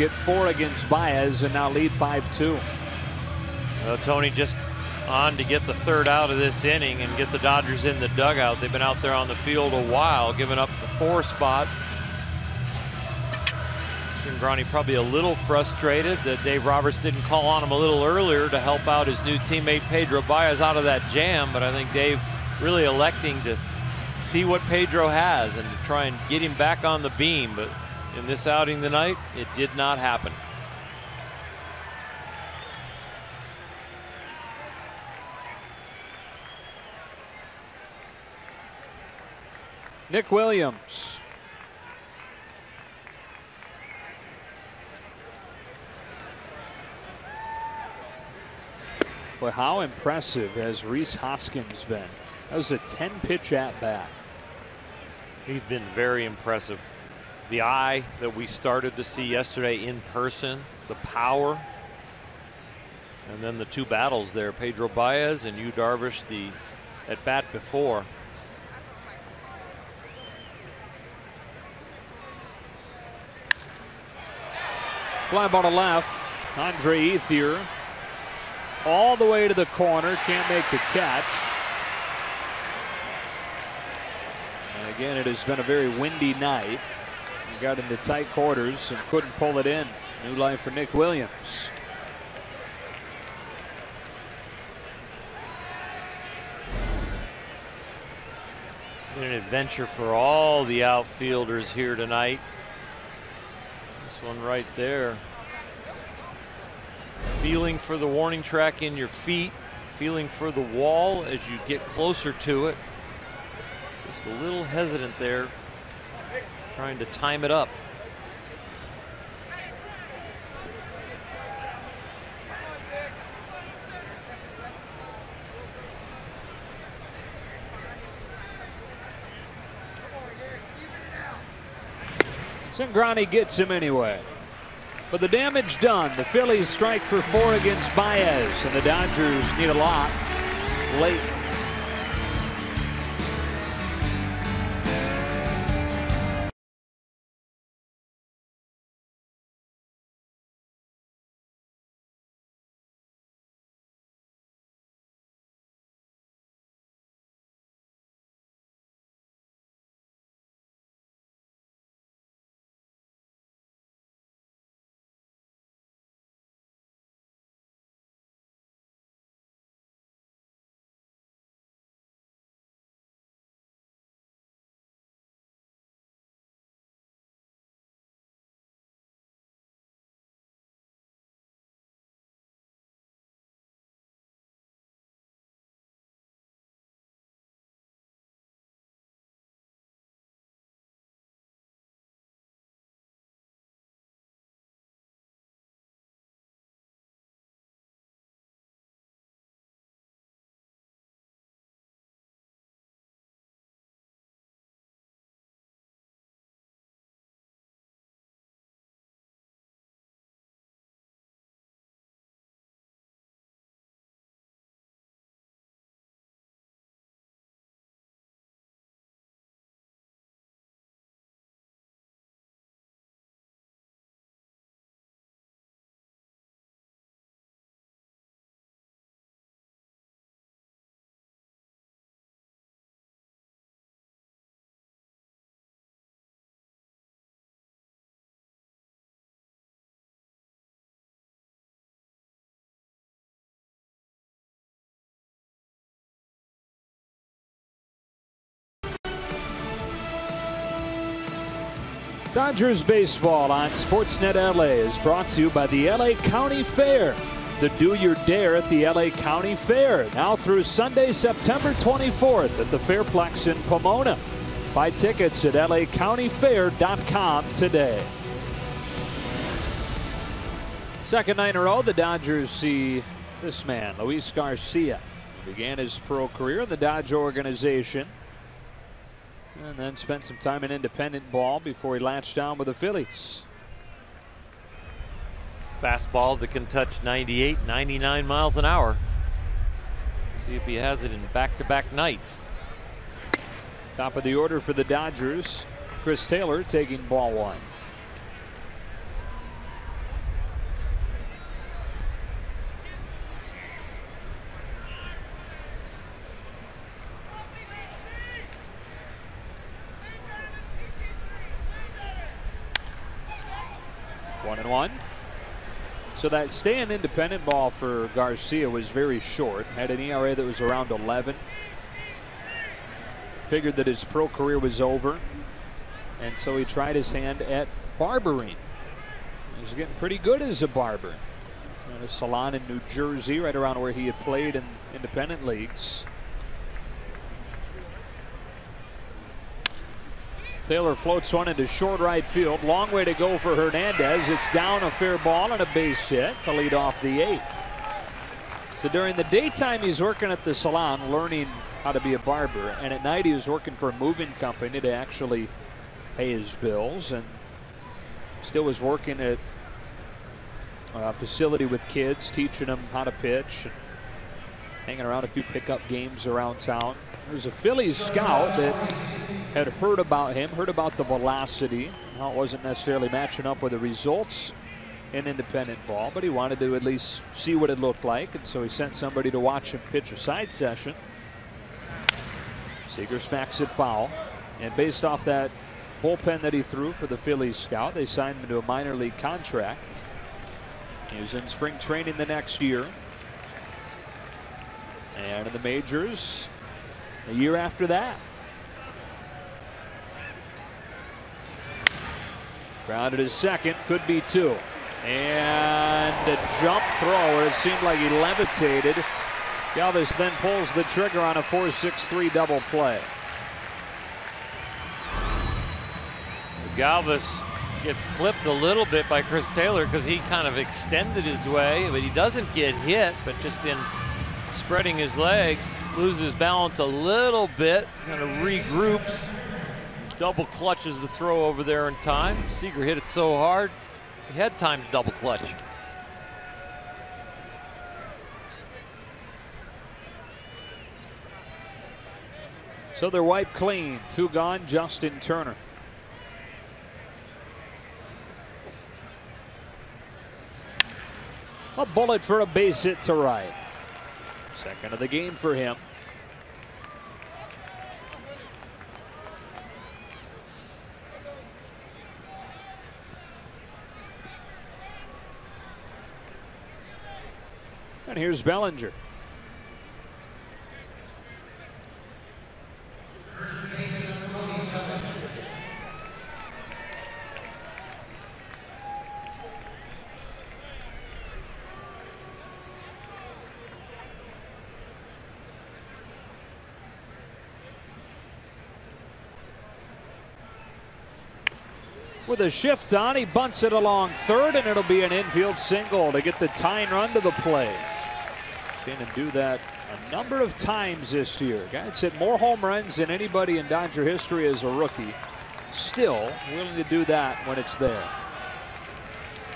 Get 4 against Baez and now lead 5-2. Well, Tony just on to get the 3rd out of this inning and get the Dodgers in the dugout. They've been out there on the field a while, giving up the 4 spot. Cingrani probably a little frustrated that Dave Roberts didn't call on him a little earlier to help out his new teammate Pedro Baez out of that jam, but I think Dave really electing to see what Pedro has and to try and get him back on the beam. But in this outing tonight, it did not happen. Nick Williams. Boy, how impressive has Rhys Hoskins been? That was a 10-pitch at-bat. He's been very impressive. The eye that we started to see yesterday in person, the power, and then the 2 battles there, Pedro Baez and Yu Darvish, the at-bat before. Fly ball to left. Andre Ethier all the way to the corner, can't make the catch. And again, it has been a very windy night. He got into tight quarters and couldn't pull it in. New life for Nick Williams. Been an adventure for all the outfielders here tonight. This one right there. Feeling for the warning track in your feet, feeling for the wall as you get closer to it. Just a little hesitant there, trying to time it up. Cingrani gets him anyway. But the damage done. The Phillies strike for 4 against Baez, and the Dodgers need a lot late. Dodgers baseball on Sportsnet LA is brought to you by the LA County Fair. The Do Your Dare at the LA County Fair, now through Sunday, September 24th at the Fairplex in Pomona. Buy tickets at lacountyfair.com today. Second night in a row, the Dodgers see this man, Luis Garcia. He began his pro career in the Dodge organization, and then spent some time in independent ball before he latched down with the Phillies. Fastball that can touch 98, 99 miles an hour. See if he has it in back-to-back nights. Top of the order for the Dodgers, Chris Taylor taking ball 1. One and one. So that stay in independent ball for Garcia was very short. Had an ERA that was around 11. Figured that his pro career was over, and so he tried his hand at barbering. He's getting pretty good as a barber. At a salon in New Jersey, right around where he had played in independent leagues. Taylor floats one into short right field. Long way to go for Hernandez. It's down, a fair ball and a base hit to lead off the 8th. So during the daytime, he's working at the salon learning how to be a barber, and at night he was working for a moving company to actually pay his bills, and still was working at a facility with kids, teaching them how to pitch, and hanging around a few pickup games around town. There's a Phillies scout that had heard about him, heard about the velocity, how it wasn't necessarily matching up with the results in independent ball, but he wanted to at least see what it looked like, and so he sent somebody to watch him pitch a side session. Seager smacks it foul, and based off that bullpen that he threw for the Phillies scout, they signed him to a minor league contract. He was in spring training the next year, and in the majors a year after that. Grounded his second, could be 2. And a jump throw where it seemed like he levitated Galvis then pulls the trigger on a 4-6-3 double play. Galvis gets clipped a little bit by Chris Taylor because he kind of extended his way, but he doesn't get hit, but just in spreading his legs, loses balance a little bit, kind of regroups, double clutches the throw over there in time. Seager hit it so hard, he had time to double clutch. So they're wiped clean. 2 gone, Justin Turner. A bullet for a base hit to right. Second of the game for him. And here's Bellinger. With a shift on, he bunts it along third, and it'll be an infield single to get the tying run to the play. Seen him do that a number of times this year. Guy's hit more home runs than anybody in Dodger history as a rookie. Still willing to do that when it's there.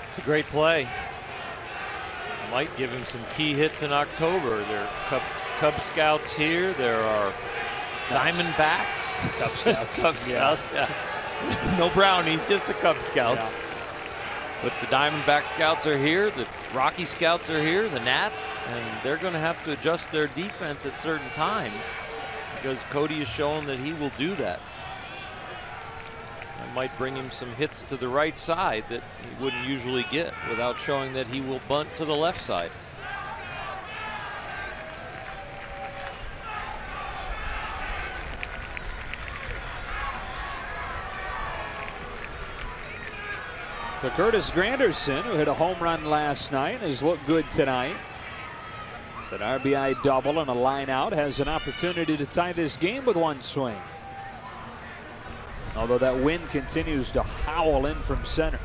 It's a great play. Might give him some key hits in October. There are Cub Scouts here. There are Diamondbacks. Cub Scouts. Cub Scouts, yeah. No brownies, just the Cub Scouts. Yeah. But the Diamondback Scouts are here, the Rocky Scouts are here, the Nats, and they're going to have to adjust their defense at certain times because Cody has shown that he will do that. That might bring him some hits to the right side that he wouldn't usually get without showing that he will bunt to the left side. But Curtis Granderson, who hit a home run last night, has looked good tonight. An RBI double and a line out, has an opportunity to tie this game with 1 swing. Although that wind continues to howl in from center.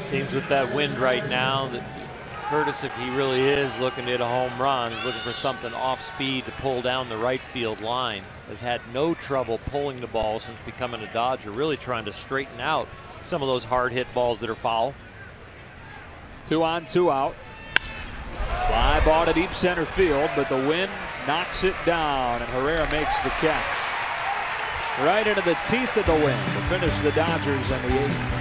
Seems with that wind right now that Curtis, if he really is looking to hit a home run, is looking for something off speed to pull down the right field line. Has had no trouble pulling the ball since becoming a Dodger, really trying to straighten out some of those hard hit balls that are foul. 2 on, 2 out. Fly ball to deep center field, but the wind knocks it down, and Herrera makes the catch. Right into the teeth of the wind to finish the Dodgers in the 8th.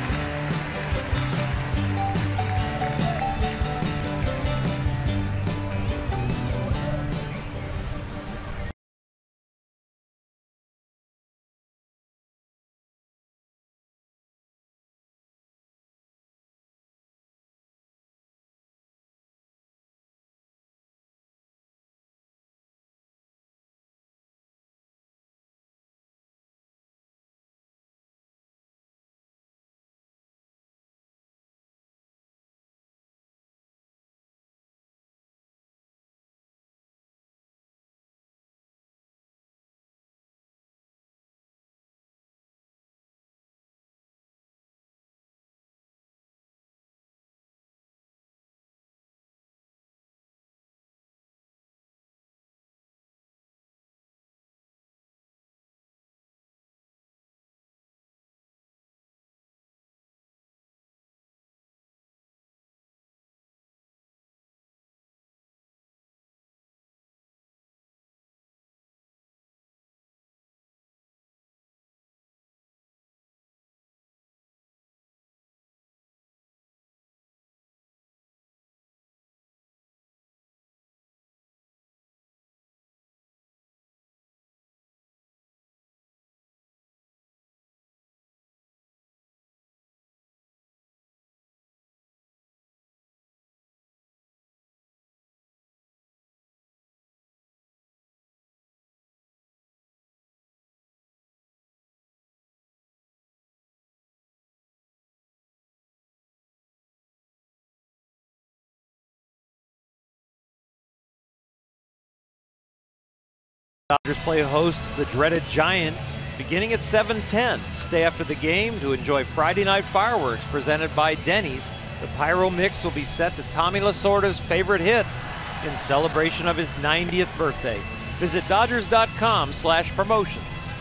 Dodgers play host to the dreaded Giants beginning at 7:10. Stay after the game to enjoy Friday night fireworks presented by Denny's. The Pyro Mix will be set to Tommy Lasorda's favorite hits in celebration of his 90th birthday. Visit Dodgers.com/promotions.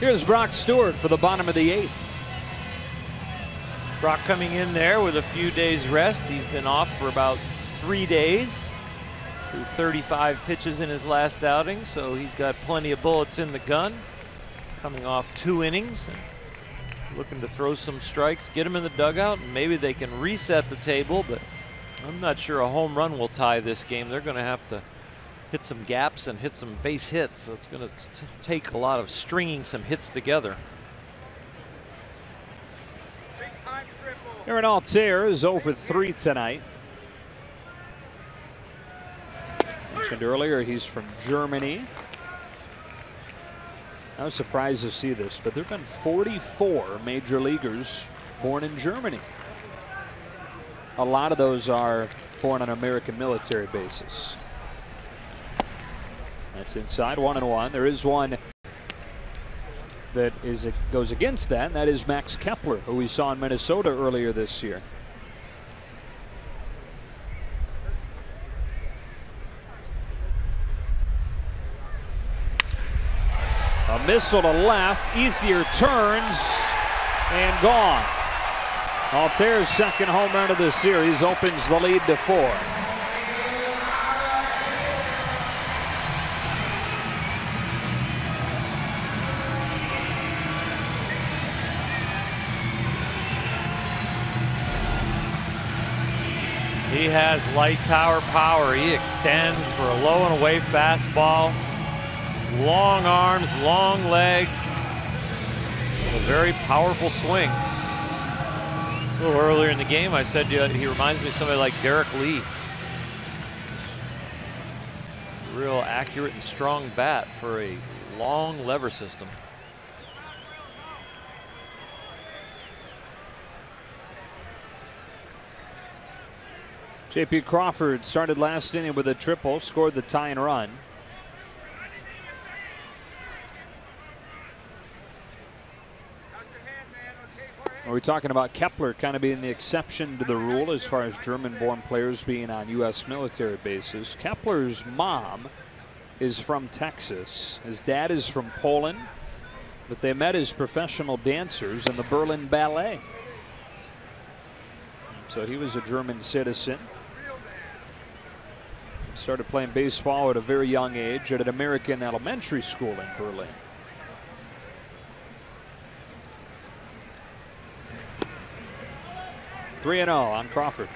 Here's Brock Stewart for the bottom of the 8th. Brock coming in there with a few days rest. He's been off for about 3 days. Threw 35 pitches in his last outing, so he's got plenty of bullets in the gun. Coming off 2 innings. Looking to throw some strikes, get him in the dugout, and maybe they can reset the table, but I'm not sure a home run will tie this game. They're going to have to hit some gaps and hit some base hits. So it's going to take a lot of stringing some hits together. Aaron Altair is 0 for 3 tonight. Mentioned earlier, he's from Germany. I was surprised to see this, but there have been 44 major leaguers born in Germany. A lot of those are born on American military bases. That's inside, 1-1. There is one that goes against that, and that is Max Kepler, who we saw in Minnesota earlier this year. A missile to left. Ethier turns and gone. Altair's second home run of the series opens the lead to 4. He has light tower power. He extends for a low and away fastball. Long arms, long legs, a very powerful swing. A little earlier in the game, I said he reminds me of somebody like Derek Lee. Real accurate and strong bat for a long lever system. J.P. Crawford started last inning with a triple, scored the tying run. We're talking about Kepler kind of being the exception to the rule as far as German-born players being on U.S. military bases. Kepler's mom is from Texas. His dad is from Poland, but they met as professional dancers in the Berlin Ballet. So he was a German citizen. Started playing baseball at a very young age at an American elementary school in Berlin. Three 3-0 on Crawford.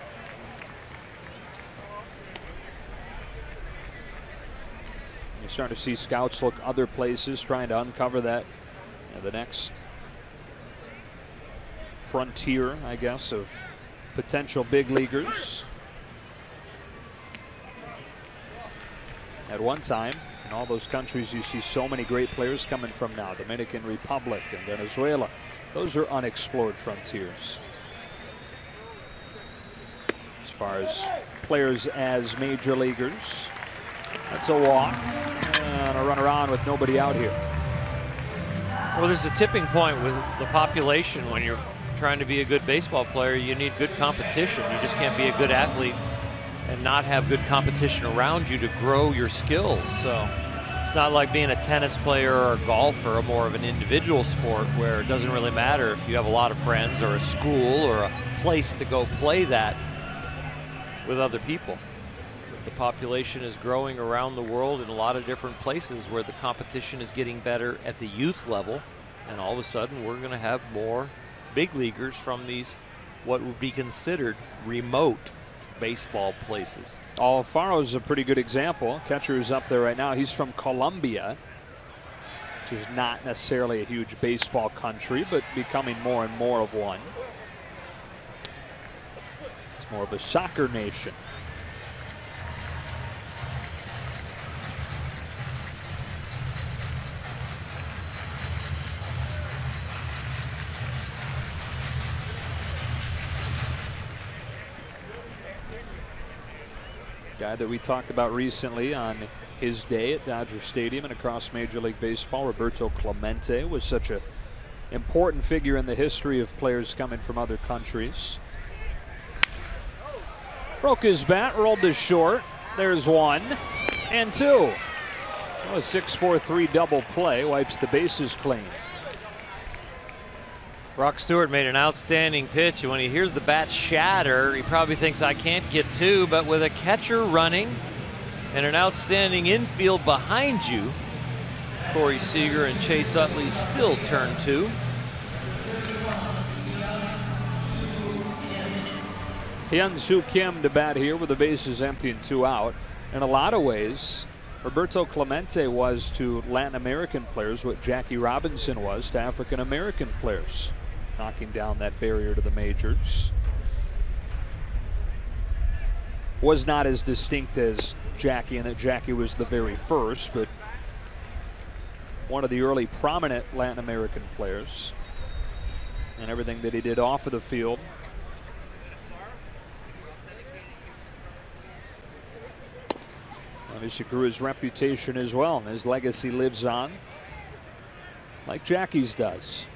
You start to see scouts look other places, trying to uncover that, the next frontier, I guess, of potential big leaguers. At one time, in all those countries you see so many great players coming from now, Dominican Republic and Venezuela. Those are unexplored frontiers. As far as players as major leaguers, that's a walk and a run around with nobody out here. Well, there's a tipping point with the population. When you're trying to be a good baseball player, you need good competition. You just can't be a good athlete and not have good competition around you to grow your skills. So it's not like being a tennis player or a golfer, or more of an individual sport where it doesn't really matter if you have a lot of friends or a school or a place to go play that with other people. But the population is growing around the world in a lot of different places where the competition is getting better at the youth level, and all of a sudden we're going to have more big leaguers from these what would be considered remote baseball places. Alfaro is a pretty good example. Catcher is up there right now. He's from Colombia, which is not necessarily a huge baseball country, but becoming more and more of one. It's more of a soccer nation. guy that we talked about recently on his day at Dodger Stadium and across Major League Baseball. Roberto Clemente was such an important figure in the history of players coming from other countries. Broke his bat, rolled to short. There's 1 and 2. A 6-4-3 double play, wipes the bases clean. Brock Stewart made an outstanding pitch, and when he hears the bat shatter, he probably thinks, I can't get 2, but with a catcher running and an outstanding infield behind you, Corey Seager and Chase Utley still turn 2. Hyun-Soo Kim to bat here with the bases empty and 2 out. In a lot of ways, Roberto Clemente was to Latin American players what Jackie Robinson was to African American players, knocking down that barrier to the majors. Was not as distinct as Jackie in that Jackie was the very first, but one of the early prominent Latin American players, and everything that he did off of the field. Obviously grew his reputation as well, and his legacy lives on like Jackie's does.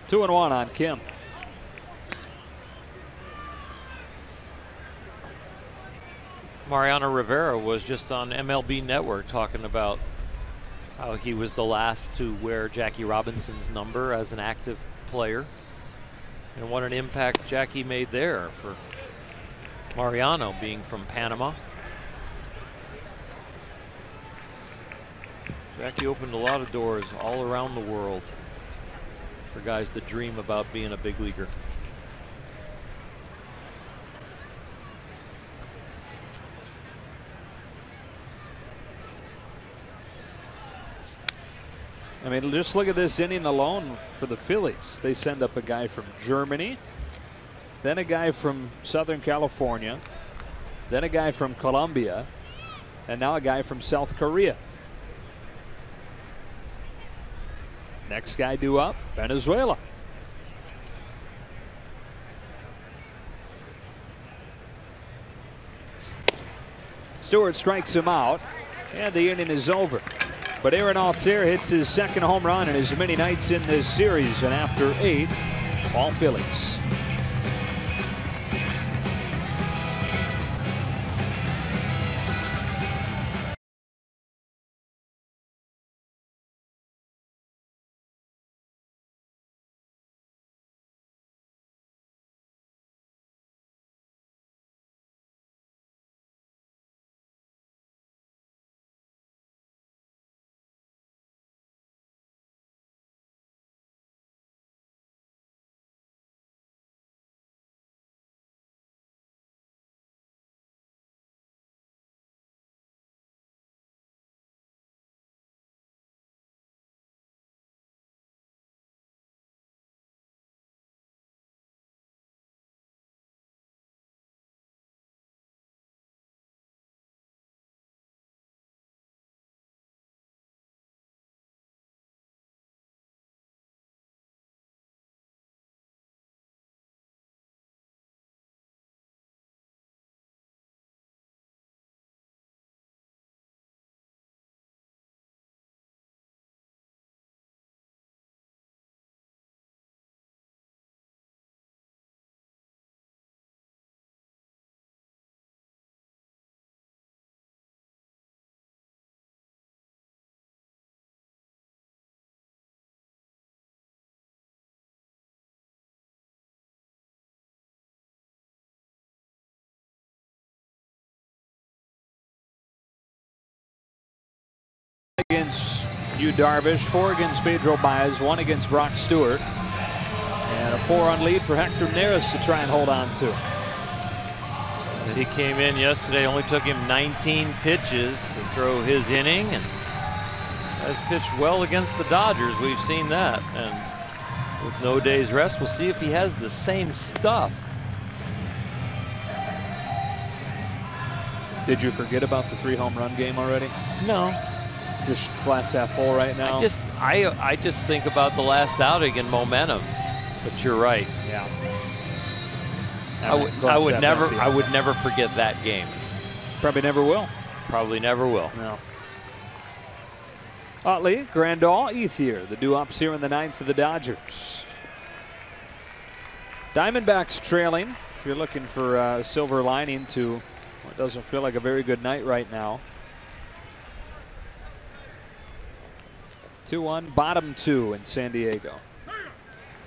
Two and 1 on Kim. Mariano Rivera was just on MLB Network talking about how he was the last to wear Jackie Robinson's number as an active player, and what an impact Jackie made there for Mariano, being from Panama. Jackie opened a lot of doors all around the world for guys to dream about being a big leaguer. I mean, just look at this inning alone for the Phillies. They send up a guy from Germany, then a guy from Southern California, then a guy from Colombia, and now a guy from South Korea. Next guy due up, Venezuela. Stewart strikes him out, and the inning is over. But Aaron Altair hits his second home run in as many nights in this series, and after 8, all Phillies. Against Yu Darvish, 4 against Pedro Baez, 1 against Brock Stewart, and a 4-run lead for Hector Neris to try and hold on to. He came in yesterday, only took him 19 pitches to throw his inning, and has pitched well against the Dodgers. We've seen that, and with no day's rest, we'll see if he has the same stuff. Did you forget about the 3 home run game already? No. Just glass half full right now. I just think about the last outing and momentum. But you're right. Yeah. I would never forget that game. Probably never will. Probably never will. No. Utley, Grandal, Ethier, the due-ups here in the 9th for the Dodgers. Diamondbacks trailing. If you're looking for a silver lining to what doesn't feel like a very good night right now. 2-1, bottom 2 in San Diego.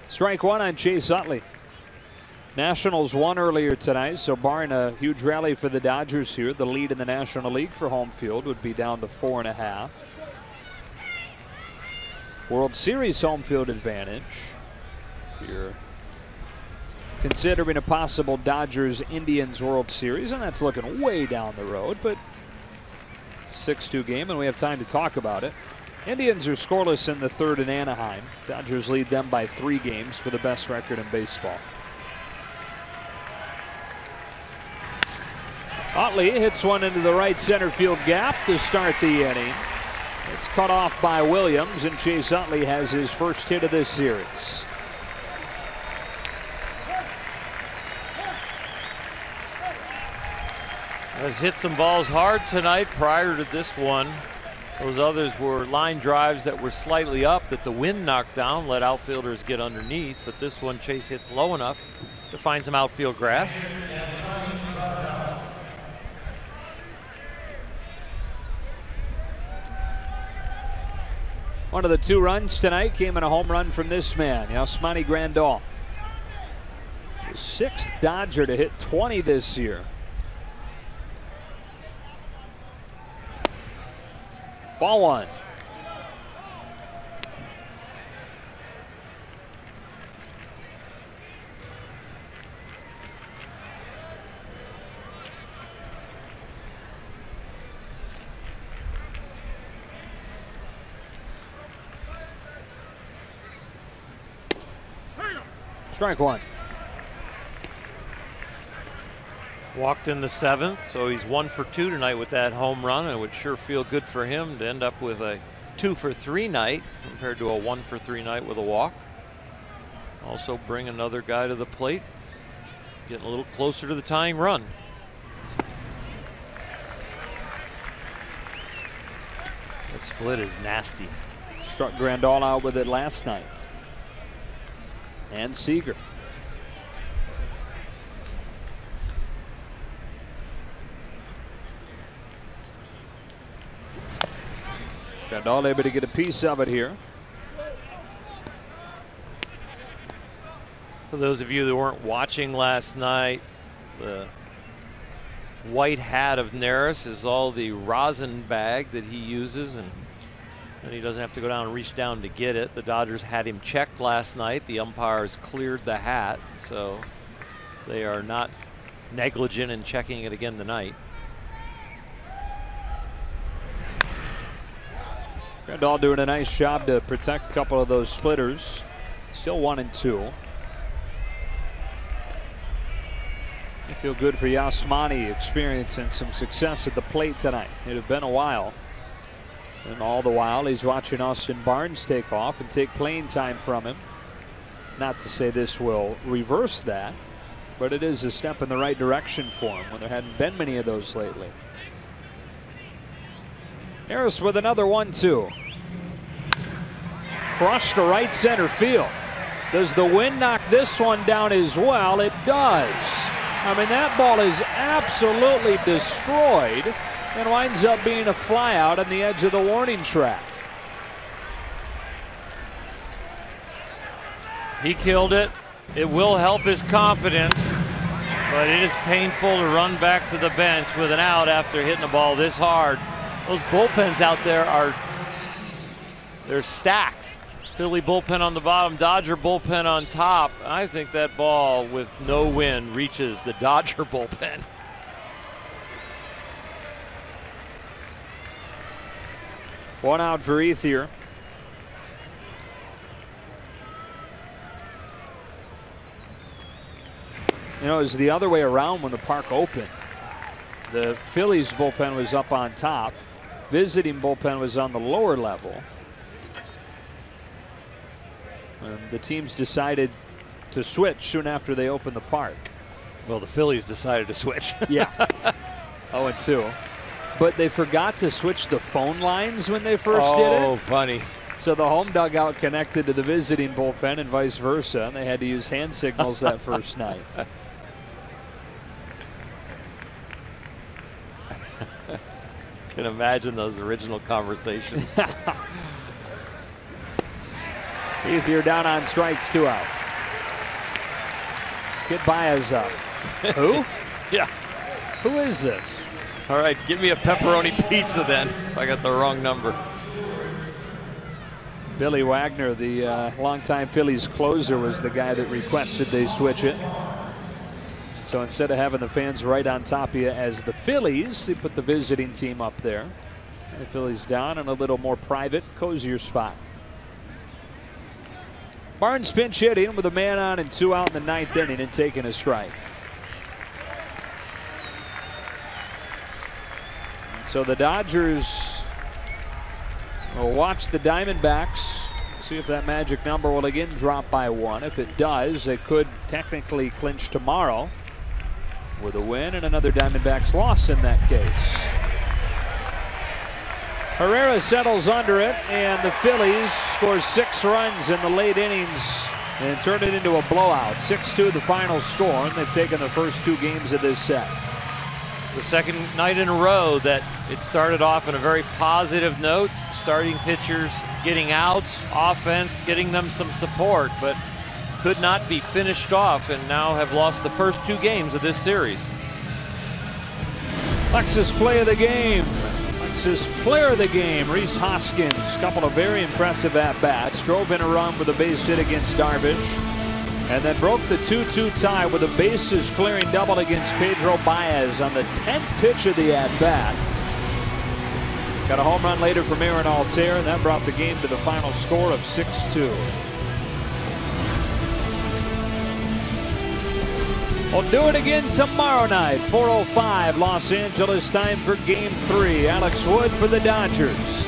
Strike 1 on Chase Utley. Nationals won earlier tonight, so barring a huge rally for the Dodgers here, the lead in the National League for home field would be down to 4.5. World Series home field advantage. If you're considering a possible Dodgers-Indians World Series, and that's looking way down the road, but it's a 6-2 game, and we have time to talk about it. Indians are scoreless in the 3rd in Anaheim. Dodgers lead them by 3 games for the best record in baseball. Utley hits one into the right center field gap to start the inning. It's cut off by Williams, and Chase Utley has his first hit of this series. Has hit some balls hard tonight prior to this one. Those others were line drives that were slightly up that the wind knocked down, let outfielders get underneath. But this one, Chase hits low enough to find some outfield grass. One of the 2 runs tonight came in a home run from this man, Yasmani Grandal. The 6th Dodger to hit 20 this year. Ball 1. Strike 1. Walked in the 7th, so he's 1 for 2 tonight with that home run, and it would sure feel good for him to end up with a 2 for 3 night compared to a 1 for 3 night with a walk. Also bring another guy to the plate, getting a little closer to the tying run. That split is nasty. Struck Grandal out with it last night. And Seager. Grandal able to get a piece of it here. For those of you that weren't watching last night, the white hat of Neris is all the rosin bag that he uses, and he doesn't have to go down and reach down to get it. The Dodgers had him checked last night. The umpires cleared the hat, so they are not negligent in checking it again tonight. Grandal doing a nice job to protect a couple of those splitters. Still 1-2. I feel good for Yasmani experiencing some success at the plate tonight. It had been a while. And all the while he's watching Austin Barnes take off and take playing time from him. Not to say this will reverse that, but it is a step in the right direction for him when there hadn't been many of those lately. Harris with another 1-2. Crushed to right center field. Does the wind knock this one down as well? It does. I mean, that ball is absolutely destroyed and winds up being a flyout on the edge of the warning track. He killed it. It will help his confidence, but it is painful to run back to the bench with an out after hitting a ball this hard. Those bullpens out there they're stacked. Philly bullpen on the bottom, Dodger bullpen on top. I think that ball with no wind reaches the Dodger bullpen. One out for Ethier. You know, it was the other way around when the park opened. The Phillies bullpen was up on top. visiting bullpen was on the lower level. And the teams decided to switch soon after they opened the park. Well, the Phillies decided to switch. Yeah. 0-2. But they forgot to switch the phone lines when they first did it. Oh, funny. So the home dugout connected to the visiting bullpen and vice versa, and they had to use hand signals that first night. Can imagine those original conversations. Heath, you're down on strikes, 2 out. Get Baez up. Who? Yeah. Who is this? All right, give me a pepperoni pizza then, if I got the wrong number. Billy Wagner, the longtime Phillies closer, was the guy that requested they switch it. So instead of having the fans right on top of you as the Phillies, they put the visiting team up there. The Phillies down in a little more private, cozier spot. Barnes pinch hitting with a man on and 2 out in the 9th inning and taking a strike. So the Dodgers will watch the Diamondbacks, see if that magic number will again drop by 1. If it does, it could technically clinch tomorrow with a win and another Diamondbacks loss in that case. Herrera settles under it, and the Phillies score 6 runs in the late innings and turn it into a blowout. 6-2 the final score, and they've taken the first 2 games of this set. The second night in a row that it started off in a very positive note. Starting pitchers getting outs, offense getting them some support, but could not be finished off, and now have lost the first 2 games of this series. Lexus play of the game. Lexus player of the game, Rhys Hoskins. A couple of very impressive at-bats. Drove in a run with a base hit against Darvish, and then broke the 2-2 tie with a bases clearing double against Pedro Baez on the 10th pitch of the at-bat. Got a home run later from Aaron Altair, and that brought the game to the final score of 6-2. We'll do it again tomorrow night, 4:05 Los Angeles time for Game 3. Alex Wood for the Dodgers.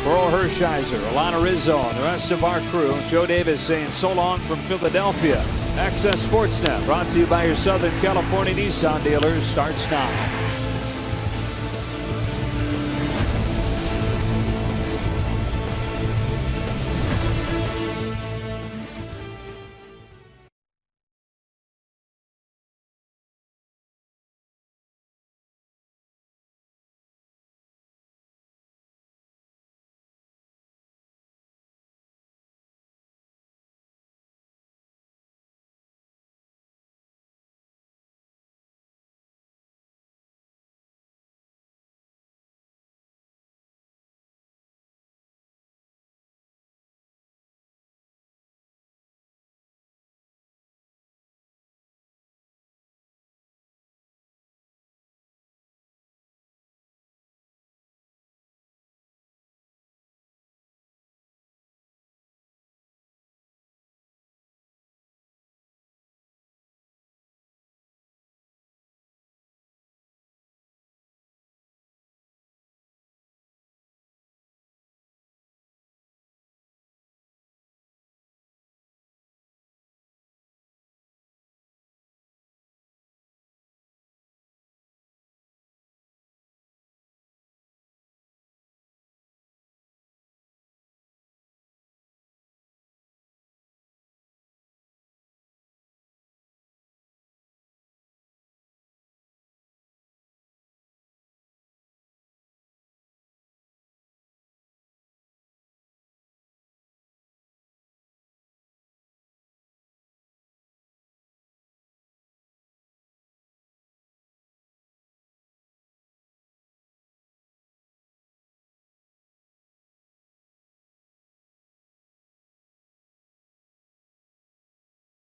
For Earl Hershiser, Alana Rizzo, and the rest of our crew, Joe Davis saying so long from Philadelphia. Access Sportsnet, brought to you by your Southern California Nissan dealers, starts now.